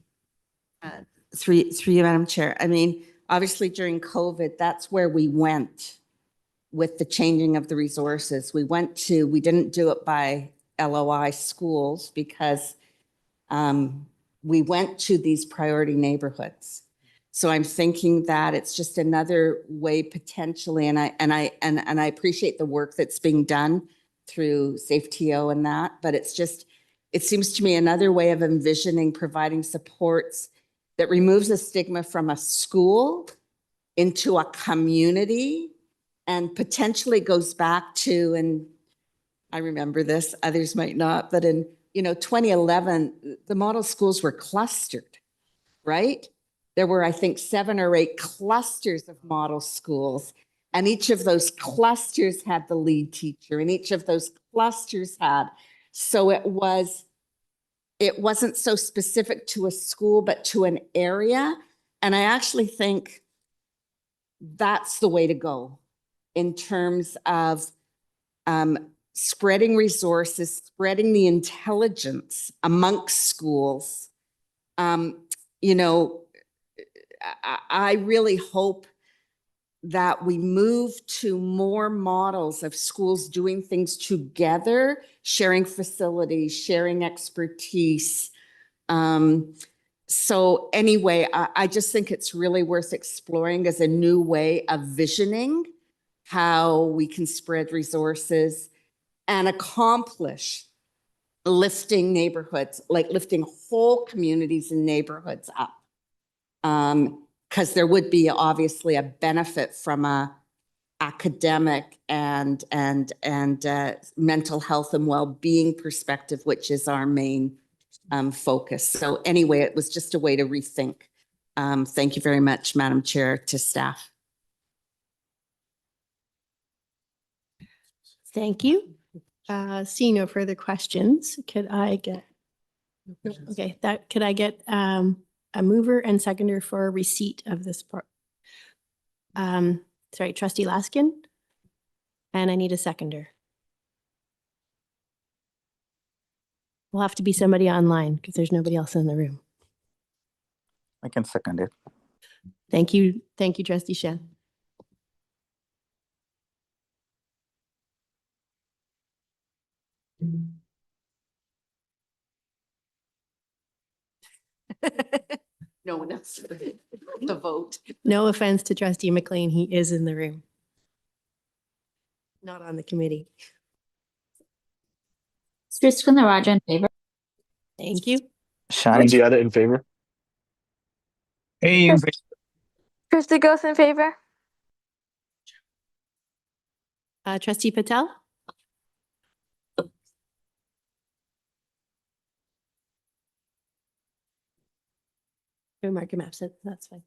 Through you, Madam Chair. I mean, obviously during COVID, that's where we went with the changing of the resources. We didn't do it by LOI schools because we went to these priority neighborhoods. So I'm thinking that it's just another way potentially, and I appreciate the work that's being done through SafeTO and that, but it seems to me another way of envisioning providing supports that removes a stigma from a school into a community and potentially goes back to, and I remember this, others might not, but in 2011, the model schools were clustered, right? There were, I think, 7 or 8 clusters of model schools, and each of those clusters had the lead teacher, and each of those clusters had, so it wasn't so specific to a school, but to an area. And I actually think that's the way to go in terms of spreading resources, spreading the intelligence amongst schools. I really hope that we move to more models of schools doing things together, sharing facilities, sharing expertise. So anyway, I just think it's really worth exploring as a new way of visioning how we can spread resources and accomplish lifting neighborhoods, like lifting whole communities and neighborhoods up. Because there would be obviously a benefit from a academic and mental health and well-being perspective, which is our main focus. So anyway, it was just a way to rethink. Thank you very much, Madam Chair, to staff. Thank you. Seeing no further questions, could I get a mover and seconder for receipt of this part? Sorry, Trustee Laskin, and I need a seconder. Will have to be somebody online because there's nobody else in the room. I can second it. Thank you, Trustee Shen. No one else to vote. No offense to Trustee McLean, he is in the room. Not on the committee. Trustee Naraja in favor. Thank you. Nunziata in favor. Hey, Trustee Ghost in favor. Trustee Patel. Mark him absent, that's fine.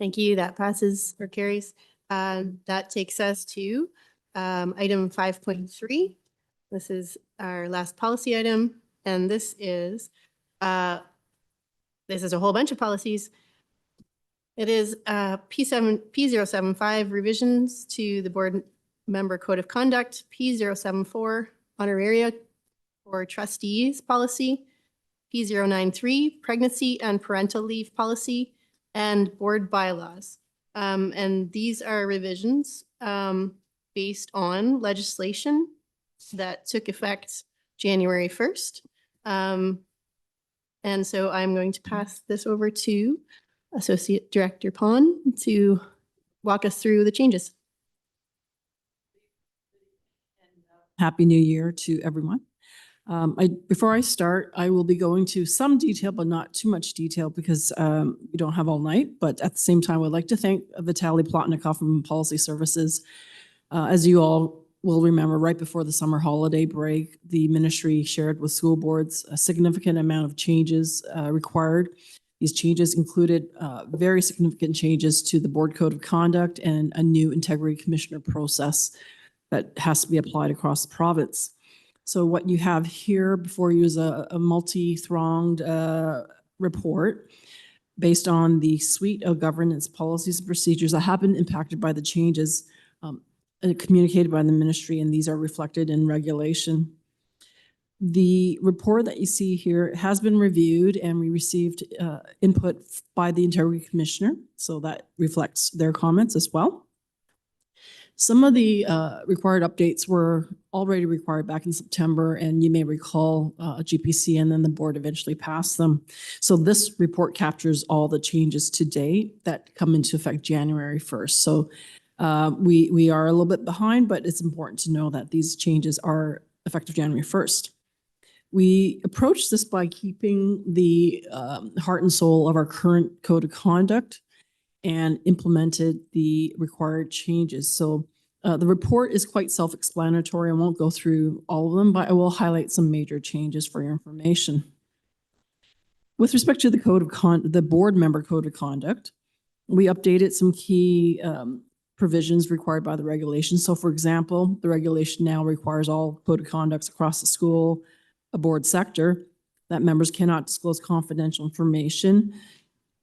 Thank you, that passes or carries. That takes us to item 5.3. This is our last policy item, and this is a whole bunch of policies. It is P075 revisions to the board member code of conduct, P074 honoraria for trustees policy, P093 pregnancy and parental leave policy, and board bylaws. And these are revisions based on legislation that took effect January 1st. And so I'm going to pass this over to Associate Director Pon to walk us through the changes. Happy New Year to everyone. Before I start, I will be going to some detail, but not too much detail because we don't have all night. But at the same time, I would like to thank Vitaly Plotnikov from Policy Services As you all will remember, right before the summer holiday break, the ministry shared with school boards a significant amount of changes required. These changes included very significant changes to the board code of conduct and a new integrity commissioner process that has to be applied across the province. So what you have here before you is a multi-thronged report based on the suite of governance policies and procedures that have been impacted by the changes communicated by the ministry, and these are reflected in regulation. The report that you see here has been reviewed, and we received input by the Integrity Commissioner, so that reflects their comments as well. Some of the required updates were already required back in September, and you may recall GPC, and then the board eventually passed them. So this report captures all the changes to date that come into effect January 1st. So we are a little bit behind, but it's important to know that these changes are effective January 1st. We approached this by keeping the heart and soul of our current code of conduct and implemented the required changes. So the report is quite self-explanatory. I won't go through all of them, but I will highlight some major changes for your information. With respect to the the board member code of conduct, we updated some key provisions required by the regulation. So for example, the regulation now requires all code of conducts across the school, a board sector, that members cannot disclose confidential information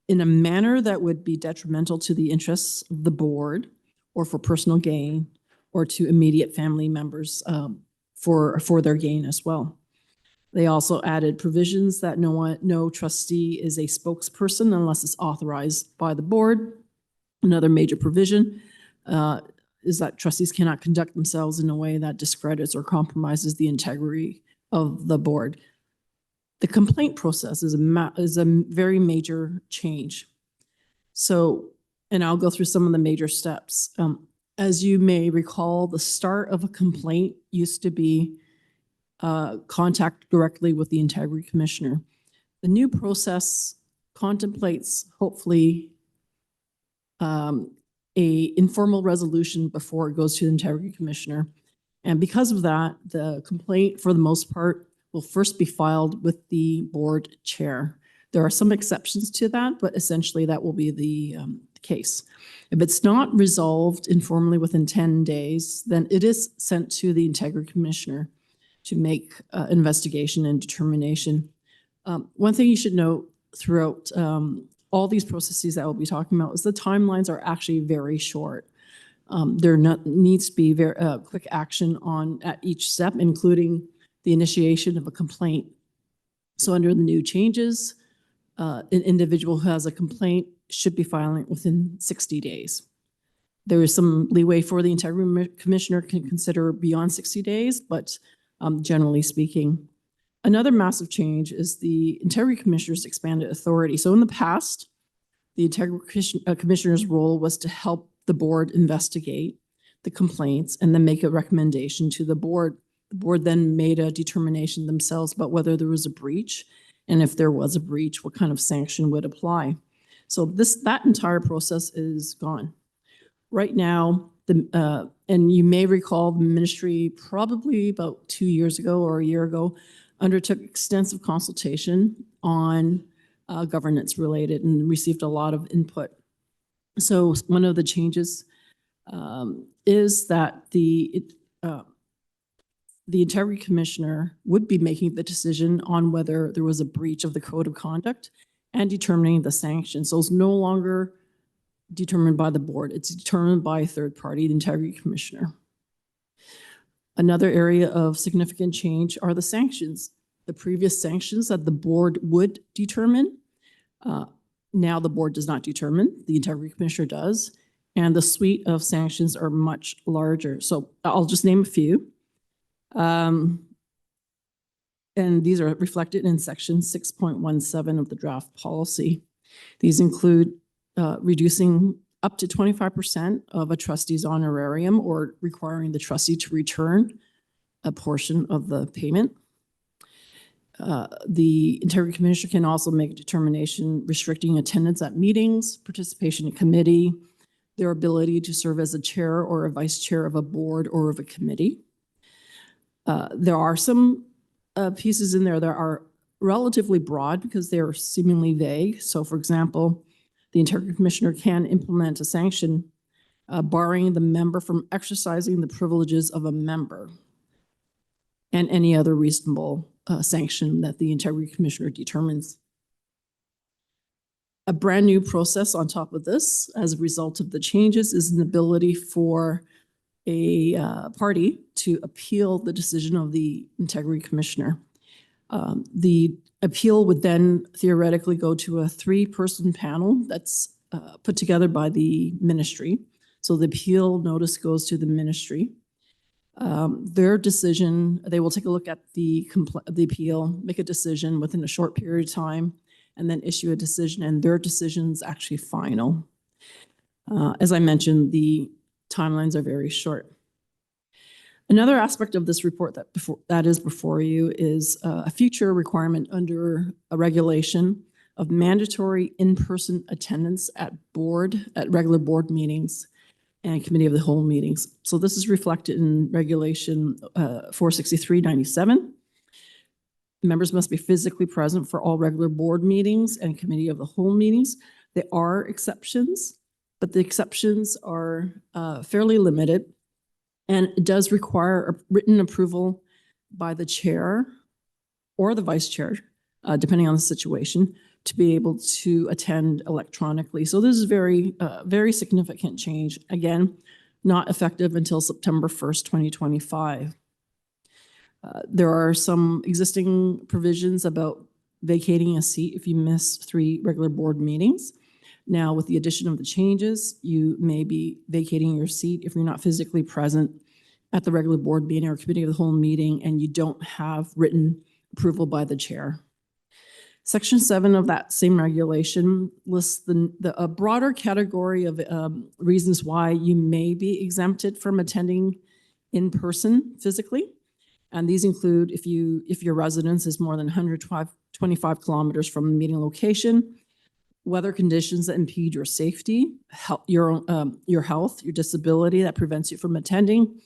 in a manner that would be detrimental to the interests of the board or for personal gain or to immediate family members for their gain as well. They also added provisions that no trustee is a spokesperson unless it's authorized by the board. Another major provision is that trustees cannot conduct themselves in a way that discredits or compromises the integrity of the board. The complaint process is a very major change. So, and I'll go through some of the major steps. As you may recall, the start of a complaint used to be contact directly with the integrity commissioner. The new process contemplates, hopefully, a informal resolution before it goes to the integrity commissioner. And because of that, the complaint, for the most part, will first be filed with the board chair. There are some exceptions to that, but essentially that will be the case. If it's not resolved informally within 10 days, then it is sent to the integrity commissioner to make investigation and determination. One thing you should note throughout all these processes that we'll be talking about is the timelines are actually very short. There needs to be very quick action at each step, including the initiation of a complaint. So under the new changes, an individual who has a complaint should be filing it within 60 days. There is some leeway for the integrity commissioner can consider beyond 60 days, but generally speaking. Another massive change is the integrity commissioner's expanded authority. So in the past, the integrity commissioner's role was to help the board investigate the complaints and then make a recommendation to the board. The board then made a determination themselves about whether there was a breach, and if there was a breach, what kind of sanction would apply. So that entire process is gone. Right now, and you may recall the ministry probably about 2 years ago or a year ago undertook extensive consultation on governance related and received a lot of input. So one of the changes is that the integrity commissioner would be making the decision on whether there was a breach of the code of conduct and determining the sanctions. So it's no longer determined by the board. It's determined by a third party, the integrity commissioner. Another area of significant change are the sanctions. The previous sanctions that the board would determine, now the board does not determine, the integrity commissioner does, and the suite of sanctions are much larger. So I'll just name a few. And these are reflected in section 6.17 of the draft policy. These include reducing up to 25% of a trustee's honorarium or requiring the trustee to return a portion of the payment. The integrity commissioner can also make a determination restricting attendance at meetings, participation in committee, their ability to serve as a chair or a vice chair of a board or of a committee. There are some pieces in there that are relatively broad because they're seemingly vague. So for example, the integrity commissioner can implement a sanction barring the member from exercising the privileges of a member and any other reasonable sanction that the integrity commissioner determines. A brand new process on top of this, as a result of the changes, is an ability for a party to appeal the decision of the integrity commissioner. The appeal would then theoretically go to a 3-person panel that's put together by the ministry. So the appeal notice goes to the ministry. Their decision, they will take a look at the appeal, make a decision within a short period of time, and then issue a decision, and their decision's actually final. As I mentioned, the timelines are very short. Another aspect of this report that is before you is a future requirement under a regulation of mandatory in-person attendance at regular board meetings and committee of the whole meetings. So this is reflected in regulation 463/97. Members must be physically present for all regular board meetings and committee of the whole meetings. There are exceptions, but the exceptions are fairly limited, and it does require a written approval by the chair or the vice chair, depending on the situation, to be able to attend electronically. So this is very significant change. Again, not effective until September 1st, 2025. There are some existing provisions about vacating a seat if you miss 3 regular board meetings. Now, with the addition of the changes, you may be vacating your seat if you're not physically present at the regular board meeting or committee of the whole meeting and you don't have written approval by the chair. Section 7 of that same regulation lists a broader category of reasons why you may be exempted from attending in person physically. And these include if your residence is more than 125 kilometers from the meeting location, weather conditions that impede your safety, your health, your disability that prevents you from attending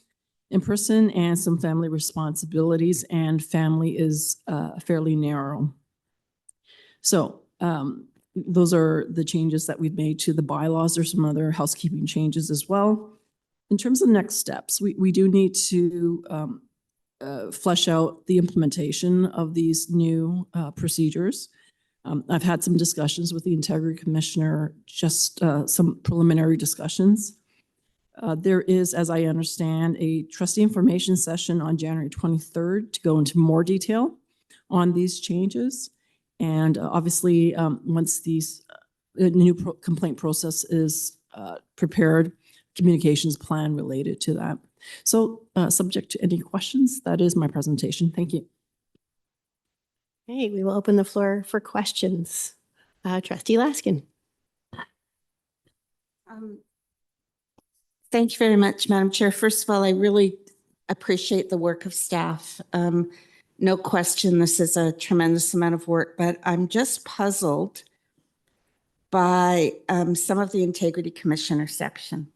in person, and some family responsibilities, and family is fairly narrow. So those are the changes that we've made to the bylaws. There's some other housekeeping changes as well. In terms of next steps, we do need to flesh out the implementation of these new procedures. I've had some discussions with the integrity commissioner, just some preliminary discussions. There is, as I understand, a trustee information session on January 23rd to go into more detail on these changes. And obviously, once these new complaint process is prepared, communications plan related to that. So subject to any questions, that is my presentation. Thank you. Okay, we will open the floor for questions. Trustee Laskin. Thank you very much, Madam Chair. First of all, I really appreciate the work of staff. No question, this is a tremendous amount of work, but I'm just puzzled by some of the Integrity Commissioner section,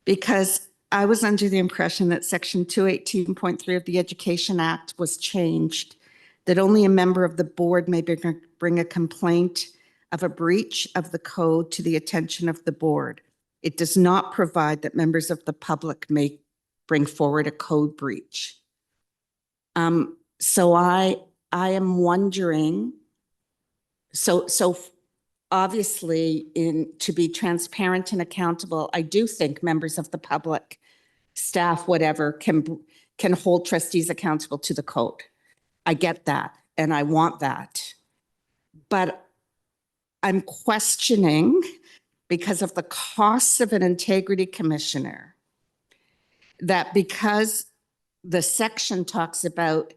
because I was under the impression that Section 218.3 of the Education Act was changed, that only a member of the board may bring a complaint of a breach of the code to the attention of the board. It does not provide that members of the public may bring forward a code breach. So I am wondering, so obviously to be transparent and accountable, I do think members of the public, staff, whatever, can hold trustees accountable to the code. I get that, and I want that. But I'm questioning, because of the costs of an integrity commissioner, that because the section talks about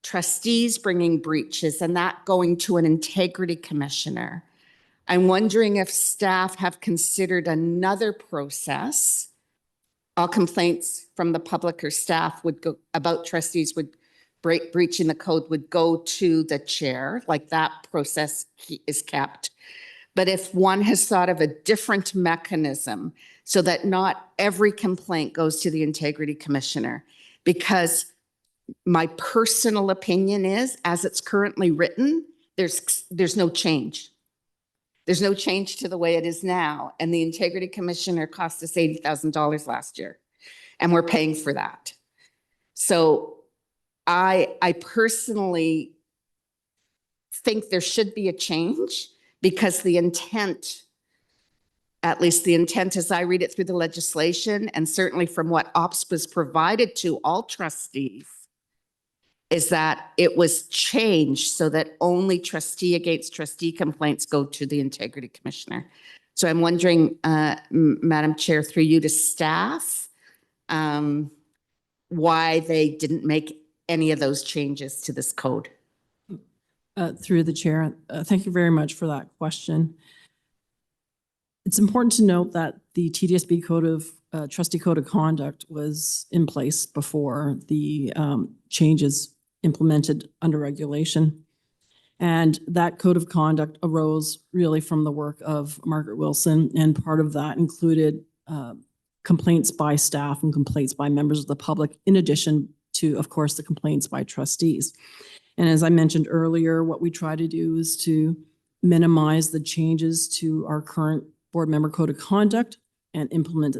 trustees bringing breaches and that going to an integrity commissioner, I'm wondering if staff have considered another process. All complaints from the public or staff would go about trustees would breaching the code would go to the chair, like that process is kept. But if one has thought of a different mechanism so that not every complaint goes to the integrity commissioner, because my personal opinion is, as it's currently written, there's no change. There's no change to the way it is now. And the integrity commissioner cost us $80,000 last year, and we're paying for that. So I personally think there should be a change, because the intent, at least the intent as I read it through the legislation, and certainly from what OPS was provided to all trustees, is that it was changed so that only trustee against trustee complaints go to the integrity commissioner. So I'm wondering, Madam Chair, through you to staff, why they didn't make any of those changes to this code. Through the chair, thank you very much for that question. It's important to note that the TDSB trustee code of conduct was in place before the changes implemented under regulation. And that code of conduct arose really from the work of Margaret Wilson, and part of that included complaints by staff and complaints by members of the public, in addition to, of course, the complaints by trustees. And as I mentioned earlier, what we try to do is to minimize the changes to our current board member code of conduct and implement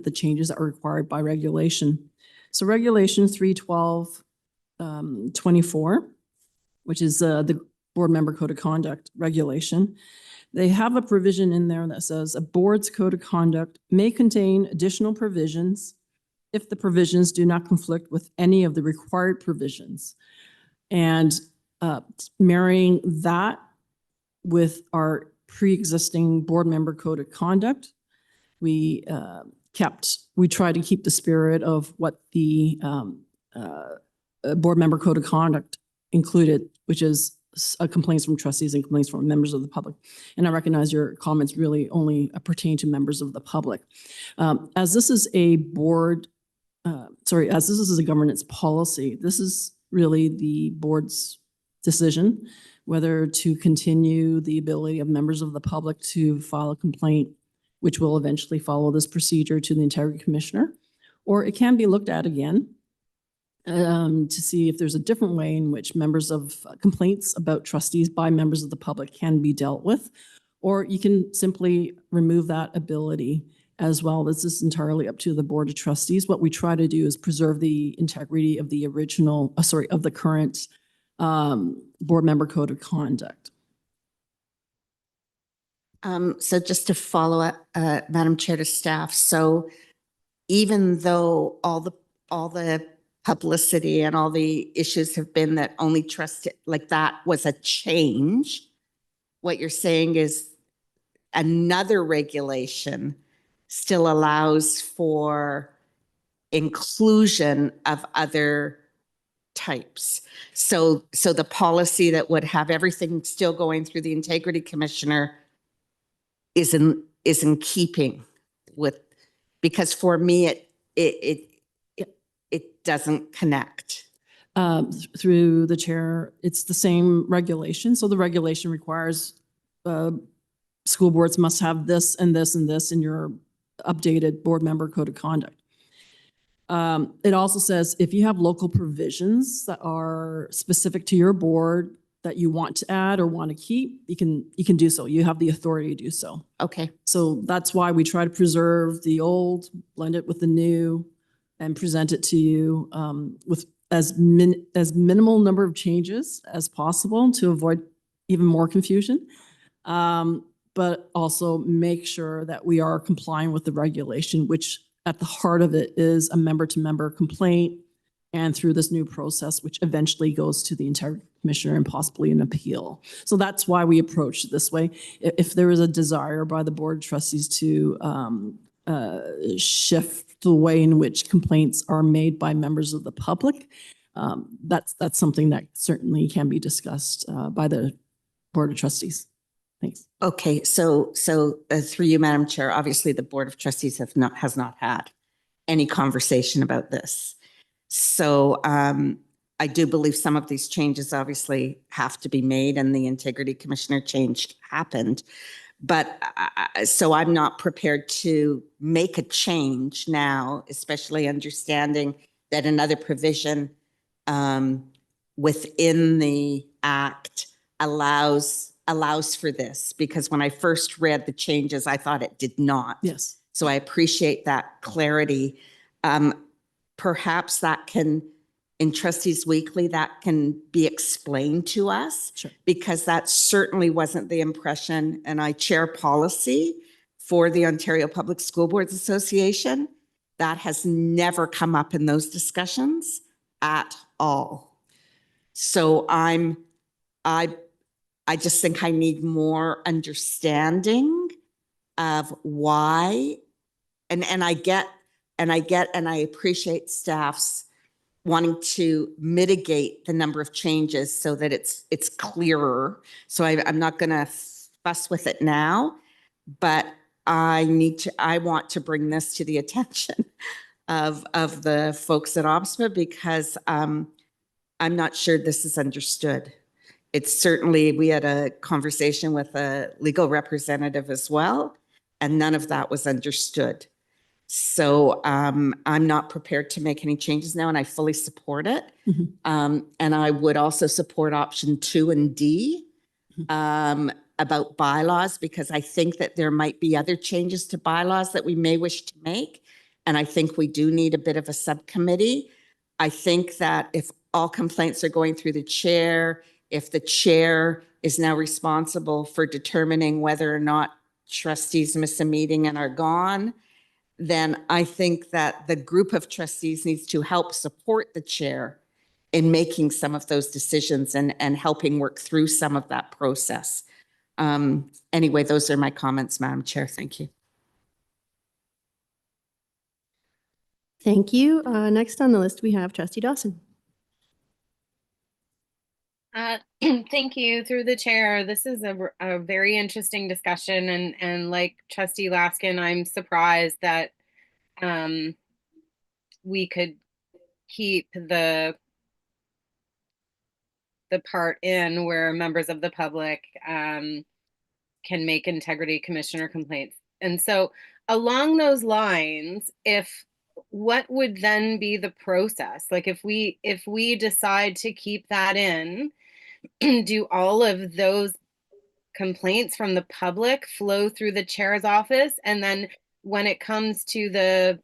the changes that are required by regulation. So Regulation 312-24, which is the board member code of conduct regulation, they have a provision in there that says a board's code of conduct may contain additional provisions if the provisions do not conflict with any of the required provisions. And marrying that with our pre-existing board member code of conduct, we tried to keep the spirit of what the board member code of conduct included, which is complaints from trustees and complaints from members of the public. And I recognize your comments really only pertain to members of the public. As this is a governance policy, this is really the board's decision whether to continue the ability of members of the public to file a complaint, which will eventually follow this procedure to the integrity commissioner, or it can be looked at again to see if there's a different way in which members of complaints about trustees by members of the public can be dealt with, or you can simply remove that ability as well. This is entirely up to the Board of Trustees. What we try to do is preserve the integrity of the original, of the current board member code of conduct. So just to follow up, Madam Chair, to staff. So even though all the publicity and all the issues have been that only trusted, like that was a change, what you're saying is another regulation still allows for inclusion of other types. So the policy that would have everything still going through the integrity commissioner is in keeping with, because for me it doesn't connect. Through the chair, it's the same regulation. So the regulation requires school boards must have this and this and this in your updated board member code of conduct. It also says if you have local provisions that are specific to your board that you want to add or want to keep, you can do so. You have the authority to do so. Okay. So that's why we try to preserve the old, blend it with the new, and present it to you with as minimal number of changes as possible to avoid even more confusion. But also make sure that we are complying with the regulation, which at the heart of it is a member-to-member complaint, and through this new process, which eventually goes to the integrity commissioner and possibly an appeal. So that's why we approach it this way. If there is a desire by the board of trustees to shift the way in which complaints are made by members of the public, that's something that certainly can be discussed by the board of trustees. Thanks. Okay, so through you, Madam Chair, obviously the Board of Trustees has not had any conversation about this. So I do believe some of these changes obviously have to be made, and the integrity commissioner change happened. But so I'm not prepared to make a change now, especially understanding that another provision within the act allows for this. Because when I first read the changes, I thought it did not. Yes. So I appreciate that clarity. Perhaps that can, in Trustees Weekly, that can be explained to us. Sure. Because that certainly wasn't the impression, and I chair policy for the Ontario Public School Boards Association. That has never come up in those discussions at all. So I just think I need more understanding of why, and I get and I appreciate staff's wanting to mitigate the number of changes so that it's clearer. So I'm not going to fuss with it now, but I want to bring this to the attention of the folks at OPSPA, because I'm not sure this is understood. It's certainly, we had a conversation with a legal representative as well, and none of that was understood. So I'm not prepared to make any changes now, and I fully support it. And I would also support option 2 and D about bylaws, because I think that there might be other changes to bylaws that we may wish to make. And I think we do need a bit of a subcommittee. I think that if all complaints are going through the chair, if the chair is now responsible for determining whether or not trustees miss a meeting and are gone, then I think that the group of trustees needs to help support the chair in making some of those decisions and helping work through some of that process. Anyway, those are my comments, Madam Chair. Thank you. Thank you. Next on the list, we have Trustee Dawson. Thank you. Through the chair, this is a very interesting discussion, and like Trustee Laskin, I'm surprised that we could keep the part in where members of the public can make integrity commissioner complaints. And so along those lines, what would then be the process? Like if we decide to keep that in, do all of those complaints from the public flow through the chair's office? And then when it comes to the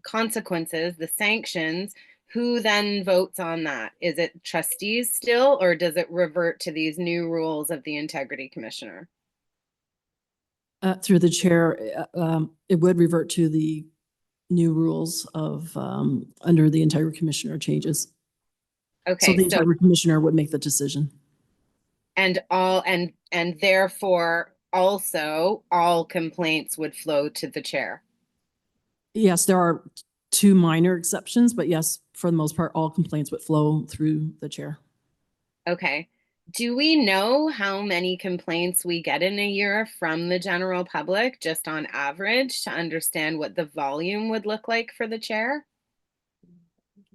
consequences, the sanctions, who then votes on that? Is it trustees still, or does it revert to these new rules of the integrity commissioner? Through the chair, it would revert to the new rules of under the integrity commissioner changes. Okay, so the integrity commissioner would make the decision. And therefore also all complaints would flow to the chair. Yes, there are 2 minor exceptions, but yes, for the most part, all complaints would flow through the chair. Okay. Do we know how many complaints we get in a year from the general public, just on average, to understand what the volume would look like for the chair?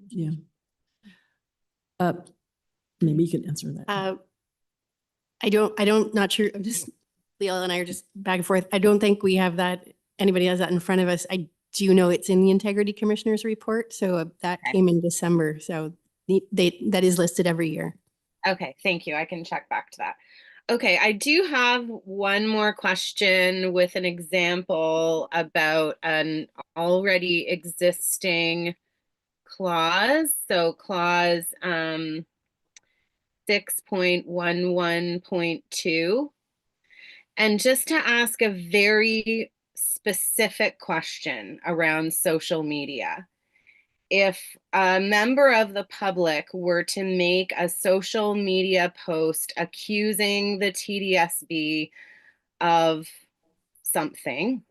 Yeah. Maybe you can answer that. Not sure. I'm just, Leo and I are just back and forth. I don't think we have that. Anybody has that in front of us. I do know it's in the integrity commissioner's report. So that came in December. So that is listed every year. Okay, thank you. I can check back to that. Okay, I do have one more question with an example about an already existing clause. So clause 6.11.2. And just to ask a very specific question around social media. If a member of the public were to make a social media post accusing the TDSB of something,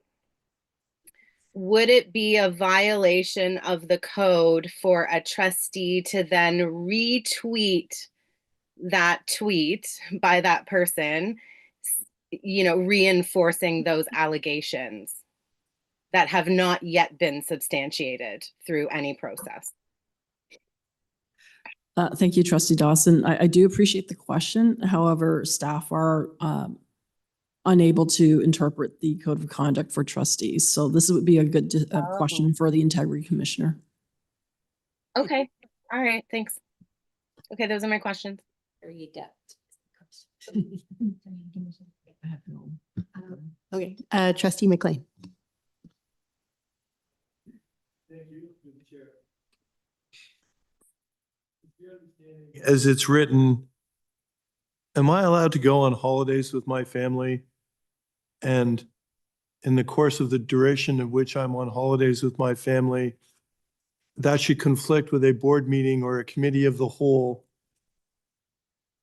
would it be a violation of the code for a trustee to then retweet that tweet by that person, reinforcing those allegations that have not yet been substantiated through any process? Thank you, Trustee Dawson. I do appreciate the question. However, staff are unable to interpret the code of conduct for trustees. So this would be a good question for the integrity commissioner. Okay. All right. Thanks. Okay. Those are my questions. Very adept. Okay, trustee McLean. As it's written, am I allowed to go on holidays with my family? And in the course of the duration of which I'm on holidays with my family, that should conflict with a board meeting or a committee of the whole.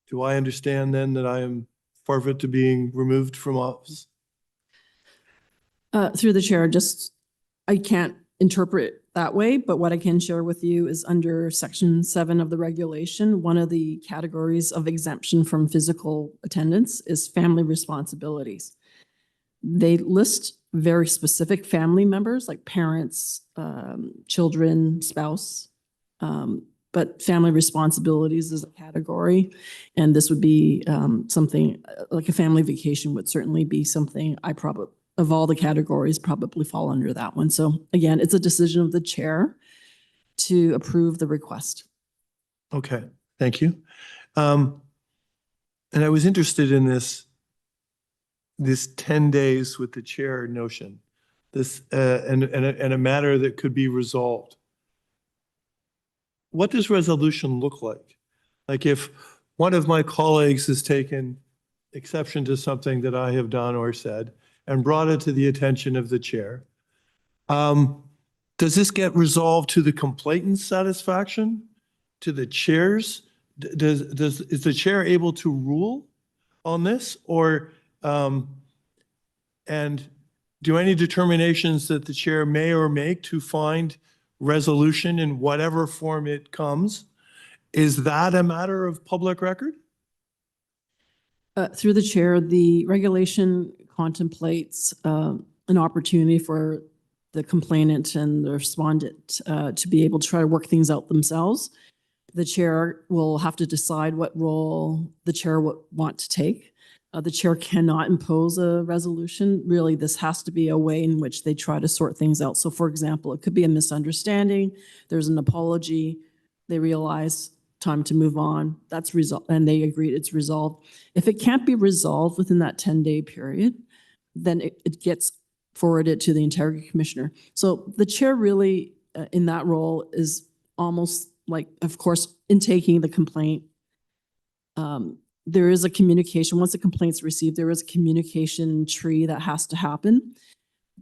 Do I understand then that I am forfeit to being removed from office? Through the chair, I can't interpret that way, but what I can share with you is under section 7 of the regulation, one of the categories of exemption from physical attendance is family responsibilities. They list very specific family members like parents, children, spouse, but family responsibilities is a category. And this would be something like a family vacation would certainly be something I probably, of all the categories, probably fall under that one. So again, it's a decision of the chair to approve the request. Okay, thank you. And I was interested in this 10 days with the chair notion, this and a matter that could be resolved. What does resolution look like? Like if one of my colleagues has taken exception to something that I have done or said and brought it to the attention of the chair, does this get resolved to the complainant's satisfaction, to the chair's? Is the chair able to rule on this, or and do any determinations that the chair may or make to find resolution in whatever form it comes, is that a matter of public record? Through the chair, the regulation contemplates an opportunity for the complainant and the respondent to be able to try to work things out themselves. The chair will have to decide what role the chair would want to take. The chair cannot impose a resolution. Really, this has to be a way in which they try to sort things out. So for example, it could be a misunderstanding. There's an apology. They realize time to move on. That's resolved, and they agreed it's resolved. If it can't be resolved within that 10-day period, then it gets forwarded to the integrity commissioner. So the chair really, in that role, is almost like, of course, in taking the complaint, there is a communication. Once a complaint's received, there is a communication tree that has to happen.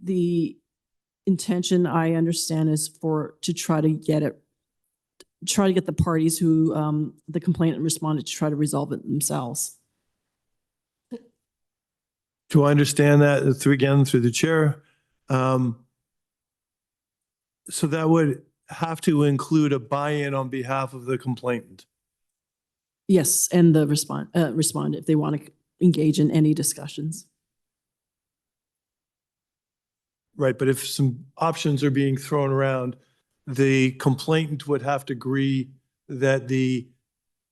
The intention, I understand, is to try to get the parties who the complainant responded to try to resolve it themselves. Do I understand that through the chair? So that would have to include a buy-in on behalf of the complainant. Yes, and the respondent if they want to engage in any discussions. Right, but if some options are being thrown around, the complainant would have to agree that the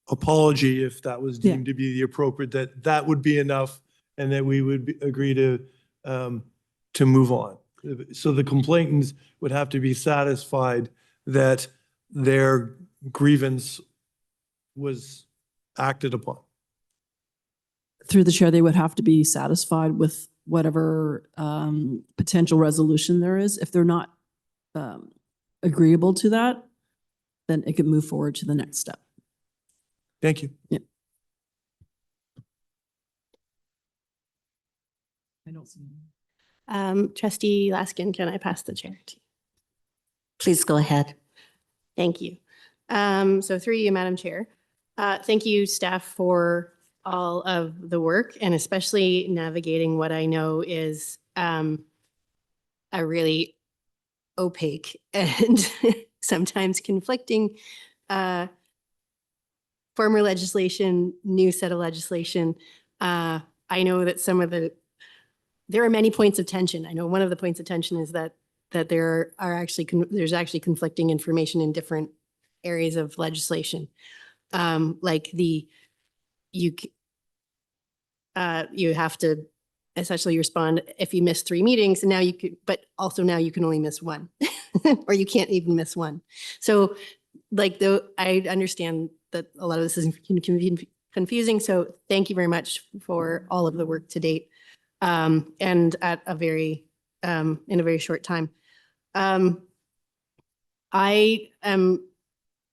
apology, if that was deemed to be the appropriate, that would be enough, and that we would agree to move on. So the complainants would have to be satisfied that their grievance was acted upon. Through the chair, they would have to be satisfied with whatever potential resolution there is. If they're not agreeable to that, then it could move forward to the next step. Thank you. Yeah. I don't see any. Trustee Laskin, can I pass the chair to you? Please go ahead. Thank you. So through you, Madam Chair. Thank you, staff, for all of the work and especially navigating what I know is a really opaque and sometimes conflicting former legislation, new set of legislation. I know that there are many points of tension. I know one of the points of tension is that there's actually conflicting information in different areas of legislation. Like you have to essentially respond if you miss 3 meetings, and now you could, but also now you can only miss 1 or you can't even miss 1. So like I understand that a lot of this is confusing. So thank you very much for all of the work to date. And at a very, in a very short time. I am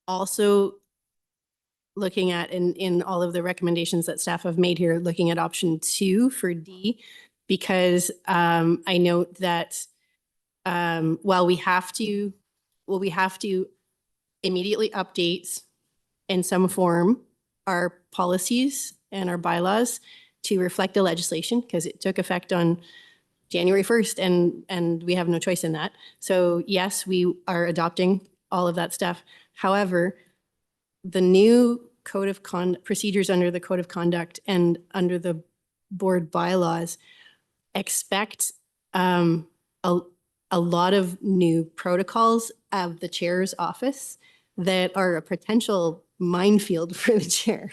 also looking at in all of the recommendations that staff have made here, looking at option 2 for D, because I note that while we have to immediately update in some form our policies and our bylaws to reflect the legislation, because it took effect on January 1st and we have no choice in that. So yes, we are adopting all of that stuff. However, the new code of procedures under the code of conduct and under the board bylaws expect a lot of new protocols of the chair's office that are a potential minefield for the chair.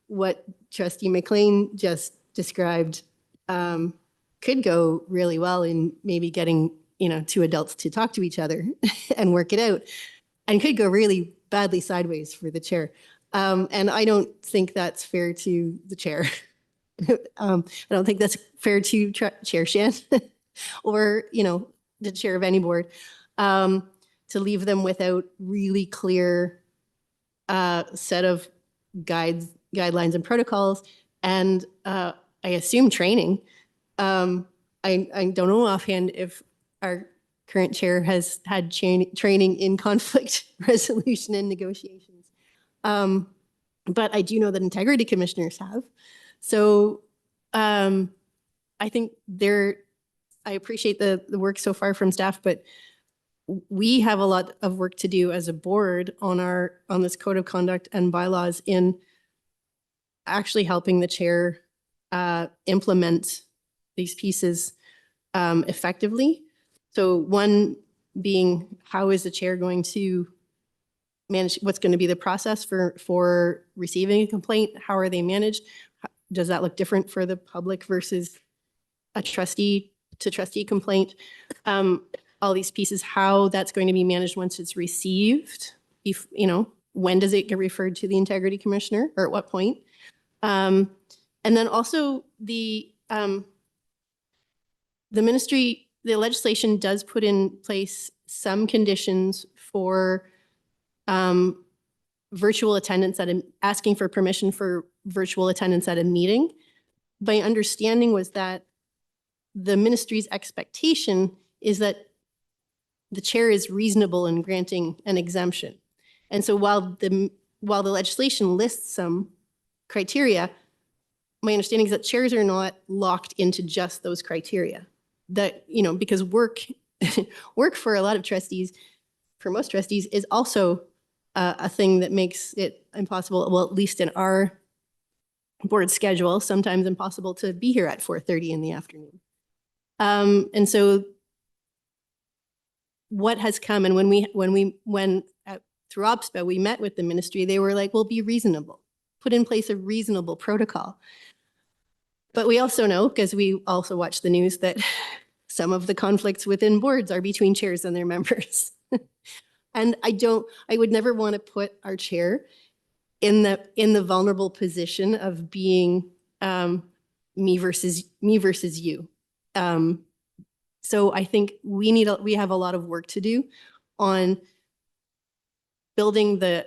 What Trustee McLean just described could go really well in maybe getting, 2 adults to talk to each other and work it out, and could go really badly sideways for the chair. And I don't think that's fair to the chair. I don't think that's fair to Chair Shan or, the chair of any board, to leave them without really clear set of guidelines and protocols, and I assume training. I don't know offhand if our current chair has had training in conflict resolution and negotiations. But I do know that integrity commissioners have. So I think I appreciate the work so far from staff, but we have a lot of work to do as a board on this code of conduct and bylaws in actually helping the chair implement these pieces effectively. So one being, how is the chair going to manage, what's going to be the process for receiving a complaint? How are they managed? Does that look different for the public versus a trustee to trustee complaint? All these pieces, how that's going to be managed once it's received, if, when does it get referred to the integrity commissioner or at what point? And then also the ministry, the legislation does put in place some conditions for virtual attendance asking for permission for virtual attendance at a meeting. My understanding was that the ministry's expectation is that the chair is reasonable in granting an exemption. And so while the legislation lists some criteria, my understanding is that chairs are not locked into just those criteria. That, because work for a lot of trustees, for most trustees, is also a thing that makes it impossible, well, at least in our board schedule, sometimes impossible to be here at 4:30 in the afternoon. And so what has come, and when through OPSPA, we met with the ministry, they were like, well, be reasonable, put in place a reasonable protocol. But we also know, because we also watch the news, that some of the conflicts within boards are between chairs and their members. And I would never want to put our chair in the vulnerable position of being me versus you. So I think we have a lot of work to do on building the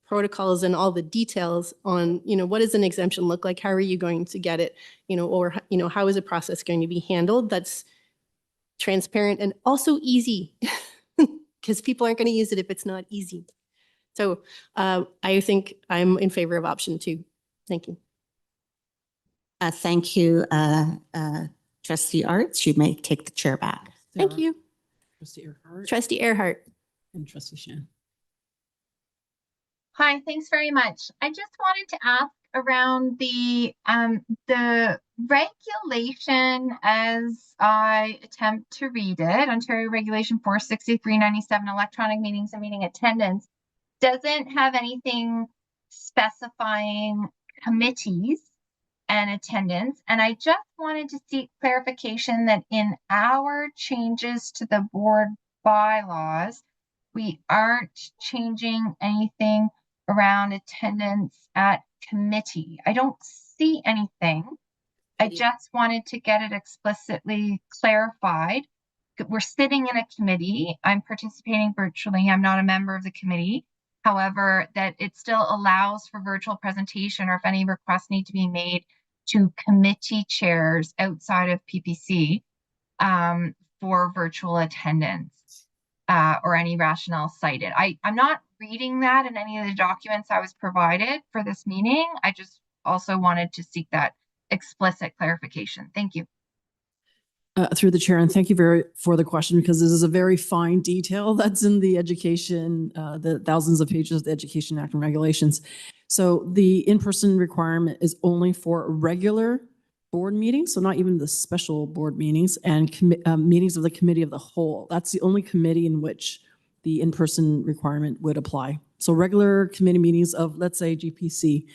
protocols and all the details on, what does an exemption look like? How are you going to get it? Or how is a process going to be handled that's transparent and also easy? Because people aren't going to use it if it's not easy. So I think I'm in favor of option 2. Thank you. Thank you, Trustee Arts. You may take the chair back. Thank you. Trustee Earhart. Trustee Earhart. And Trustee Shan. Hi, thanks very much. I just wanted to ask around the regulation as I attempt to read it, Ontario Regulation 46397, electronic meetings and meeting attendance, doesn't have anything specifying committees. and attendance. And I just wanted to seek clarification that in our changes to the board bylaws, we aren't changing anything around attendance at committee. I don't see anything. I just wanted to get it explicitly clarified. We're sitting in a committee. I'm participating virtually. I'm not a member of the committee. However, that it still allows for virtual presentation, or if any requests need to be made to committee chairs outside of PPC for virtual attendance or any rationale cited. I'm not reading that in any of the documents I was provided for this meeting. I just also wanted to seek that explicit clarification. Thank you. Through the chair, and thank you for the question, because this is a very fine detail that's in the education, the thousands of pages of the Education Act and regulations. So the in-person requirement is only for regular board meetings, so not even the special board meetings, and meetings of the committee of the whole. That's the only committee in which the in-person requirement would apply. So regular committee meetings of, let's say, GPC,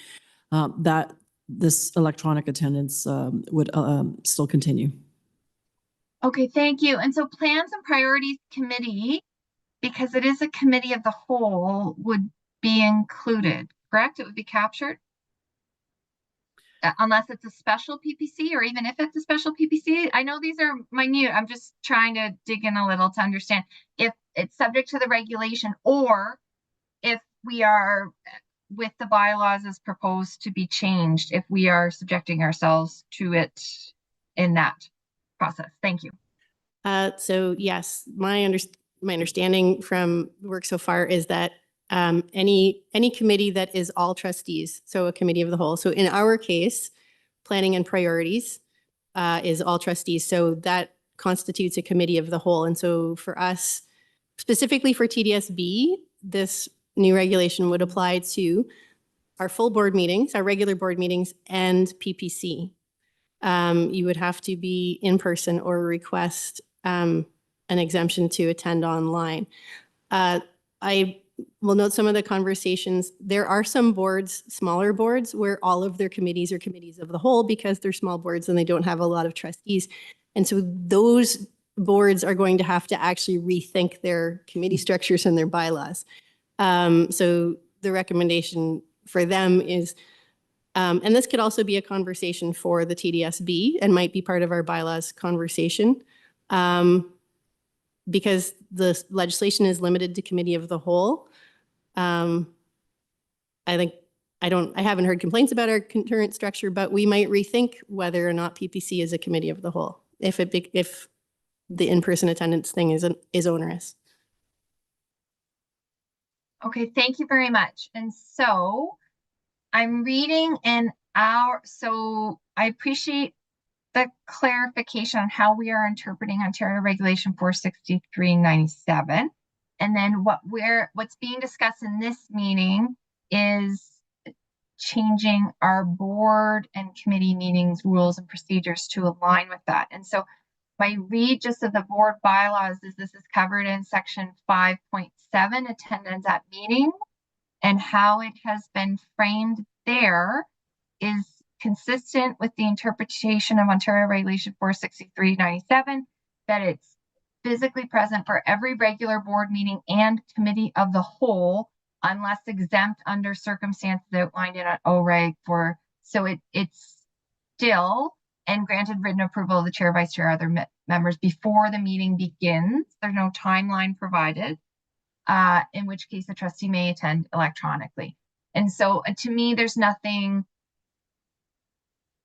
that this electronic attendance would still continue. Okay, thank you. And so plans and priorities committee, because it is a committee of the whole, would be included, correct? It would be captured? Unless it's a special PPC, or even if it's a special PPC. I know these are minute. I'm just trying to dig in a little to understand if it's subject to the regulation, or if we are, with the bylaws as proposed to be changed, if we are subjecting ourselves to it in that process. Thank you. So yes, my understanding from work so far is that any committee that is all trustees, so a committee of the whole. So in our case, planning and priorities is all trustees. So that constitutes a committee of the whole. And so for us, specifically for TDSB, this new regulation would apply to our full board meetings, our regular board meetings, and PPC. You would have to be in person or request an exemption to attend online. I will note some of the conversations. There are some boards, smaller boards, where all of their committees are committees of the whole because they're small boards and they don't have a lot of trustees. And so those boards are going to have to actually rethink their committee structures and their bylaws. So the recommendation for them is, and this could also be a conversation for the TDSB and might be part of our bylaws conversation, because the legislation is limited to committee of the whole. I haven't heard complaints about our current structure, but we might rethink whether or not PPC is a committee of the whole if the in-person attendance thing is onerous. Okay, thank you very much. And so I'm reading so I appreciate the clarification on how we are interpreting Ontario Regulation 46397. And then what's being discussed in this meeting is changing our board and committee meetings, rules and procedures to align with that. And so my read just of the board bylaws is this is covered in section 5.7, attendance at meetings, and how it has been framed there is consistent with the interpretation of Ontario Regulation 46397, that it's physically present for every regular board meeting and committee of the whole, unless exempt under circumstances outlined in an OREG so it's still, and granted written approval of the chair, vice chair, other members before the meeting begins. There's no timeline provided, in which case the trustee may attend electronically. And so to me, there's nothing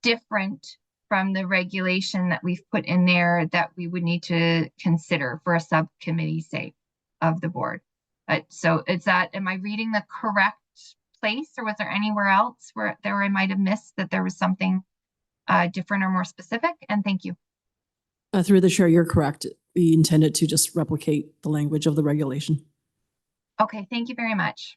different from the regulation that we've put in there that we would need to consider for a subcommittee, say, of the board. So am I reading the correct place, or was there anywhere else where I might have missed that there was something different or more specific? And thank you. Through the chair, you're correct. We intended to just replicate the language of the regulation. Okay, thank you very much.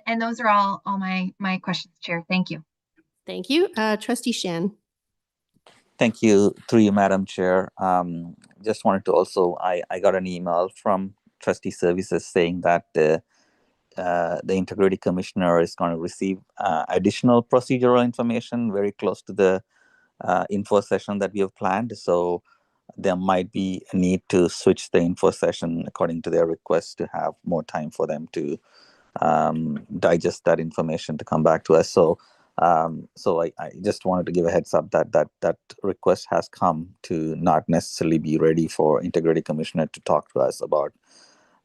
And those are all my questions, Chair. Thank you. Thank you. Trustee Shan. Thank you, through you, Madam Chair. Just wanted to also, I got an email from Trustee Services saying that the integrity commissioner is going to receive additional procedural information very close to the info session that we have planned. So there might be a need to switch the info session according to their request to have more time for them to digest that information to come back to us. So I just wanted to give a heads up that request has come to not necessarily be ready for integrity commissioner to talk to us about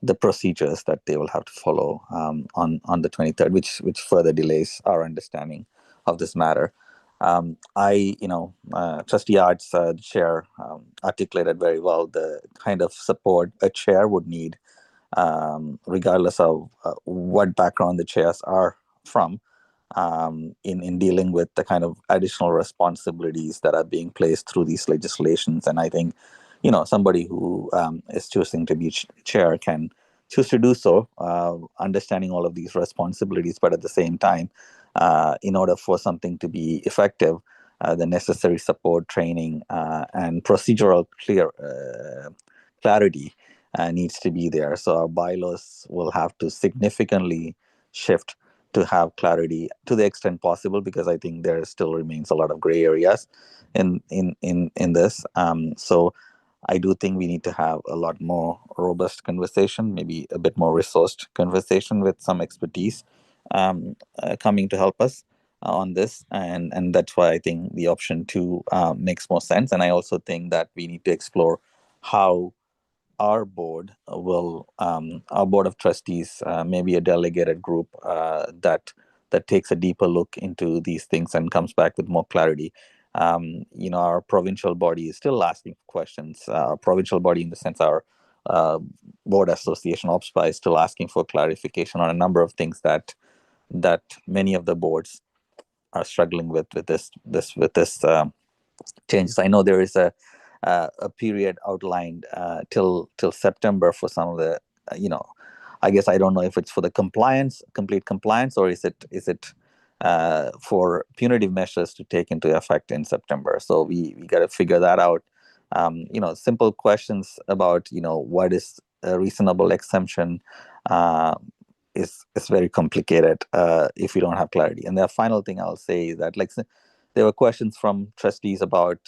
the procedures that they will have to follow on the 23rd, which further delays our understanding of this matter. Trustee Arts, the chair, articulated very well the kind of support a chair would need, regardless of what background the chairs are from, in dealing with the kind of additional responsibilities that are being placed through these legislations. And I think, somebody who is choosing to be chair can choose to do so, understanding all of these responsibilities, but at the same time, in order for something to be effective, the necessary support, training, and procedural clarity needs to be there. So our bylaws will have to significantly shift to have clarity to the extent possible, because I think there still remains a lot of gray areas in this. So I do think we need to have a lot more robust conversation, maybe a bit more resourced conversation with some expertise coming to help us on this. And that's why I think the option 2 makes more sense. And I also think that we need to explore how our board our board of trustees, maybe a delegated group that takes a deeper look into these things and comes back with more clarity. Our provincial body is still asking questions. Provincial body, in the sense, our board association, OPSPA, is still asking for clarification on a number of things that many of the boards are struggling with this changes. I know there is a period outlined till September for some of the, I guess I don't know if it's for the complete compliance, or is it for punitive measures to take into effect in September. So we got to figure that out. Simple questions about, what is a reasonable exemption is very complicated if you don't have clarity. And the final thing I'll say is that, there were questions from trustees about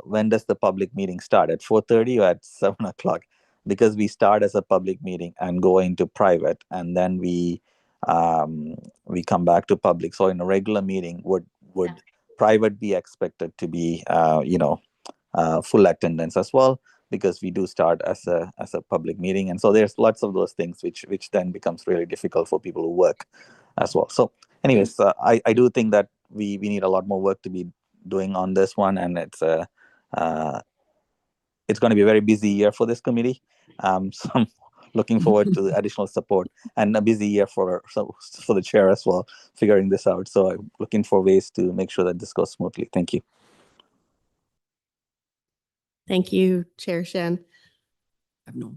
when does the public meeting start, at 4:30 or at 7 o'clock? Because we start as a public meeting and go into private, and then we come back to public. So in a regular meeting, would private be expected to be full attendance as well? Because we do start as a public meeting, and so there's lots of those things which then becomes really difficult for people who work as well. So anyways, I do think that we need a lot more work to be doing on this one, and it's going to be a very busy year for this committee. So I'm looking forward to additional support, and a busy year for the chair as well, figuring this out. So I'm looking for ways to make sure that this goes smoothly. Thank you. Thank you, Chair Shen. I have no.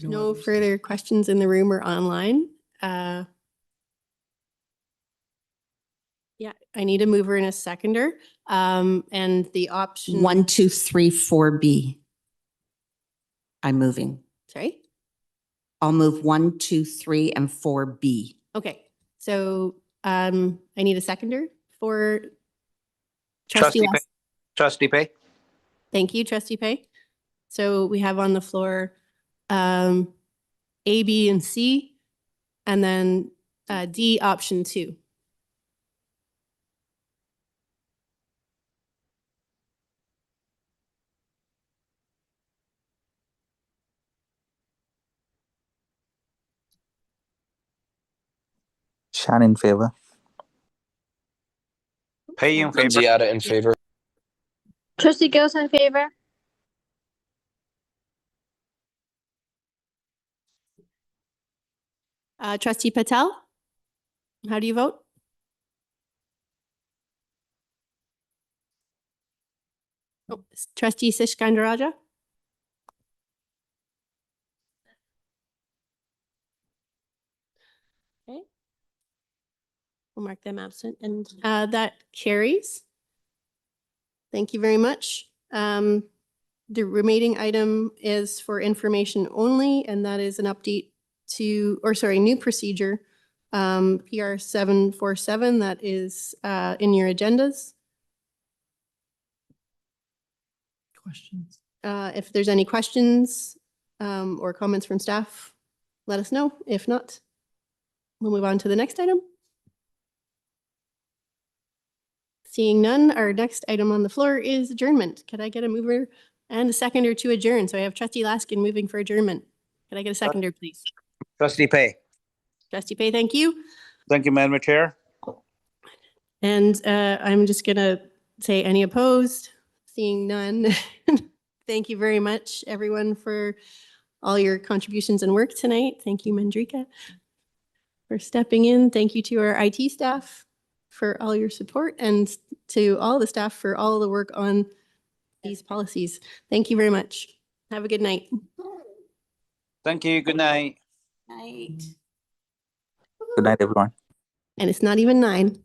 No further questions in the room or online. Yeah, I need a mover and a seconder. And the option 1, 2, 3, 4B. I'm moving. Sorry? I'll move 1, 2, 3, and 4B. Okay, so I need a seconder for Trustee West. Trustee Pay. Thank you, Trustee Pay. So we have on the floor A, B, and C, and then D, option 2. Shan in favor. Pay in favor. Ziada in favor. Trustee Gills in favor. Trustee Patel, how do you vote? Oh, Trustee Sishkandaraja? Okay. We'll mark them absent, and that carries. Thank you very much. The remaining item is for information only, and that is an update new procedure, PR 747, that is in your agendas. Questions? If there's any questions or comments from staff, let us know. If not, we'll move on to the next item. Seeing none, our next item on the floor is adjournment. Could I get a mover and a seconder to adjourn? So I have Trustee Laskin moving for adjournment. Could I get a seconder, please? Trustee Pay. Trustee Pay, thank you. Thank you, Madam Chair. And I'm just gonna say any opposed? Seeing none. Thank you very much, everyone, for all your contributions and work tonight. Thank you, Mandrika, for stepping in. Thank you to our IT staff for all your support, and to all the staff for all the work on these policies. Thank you very much. Have a good night. Thank you. Good night. Good night, everyone. And it's not even 9.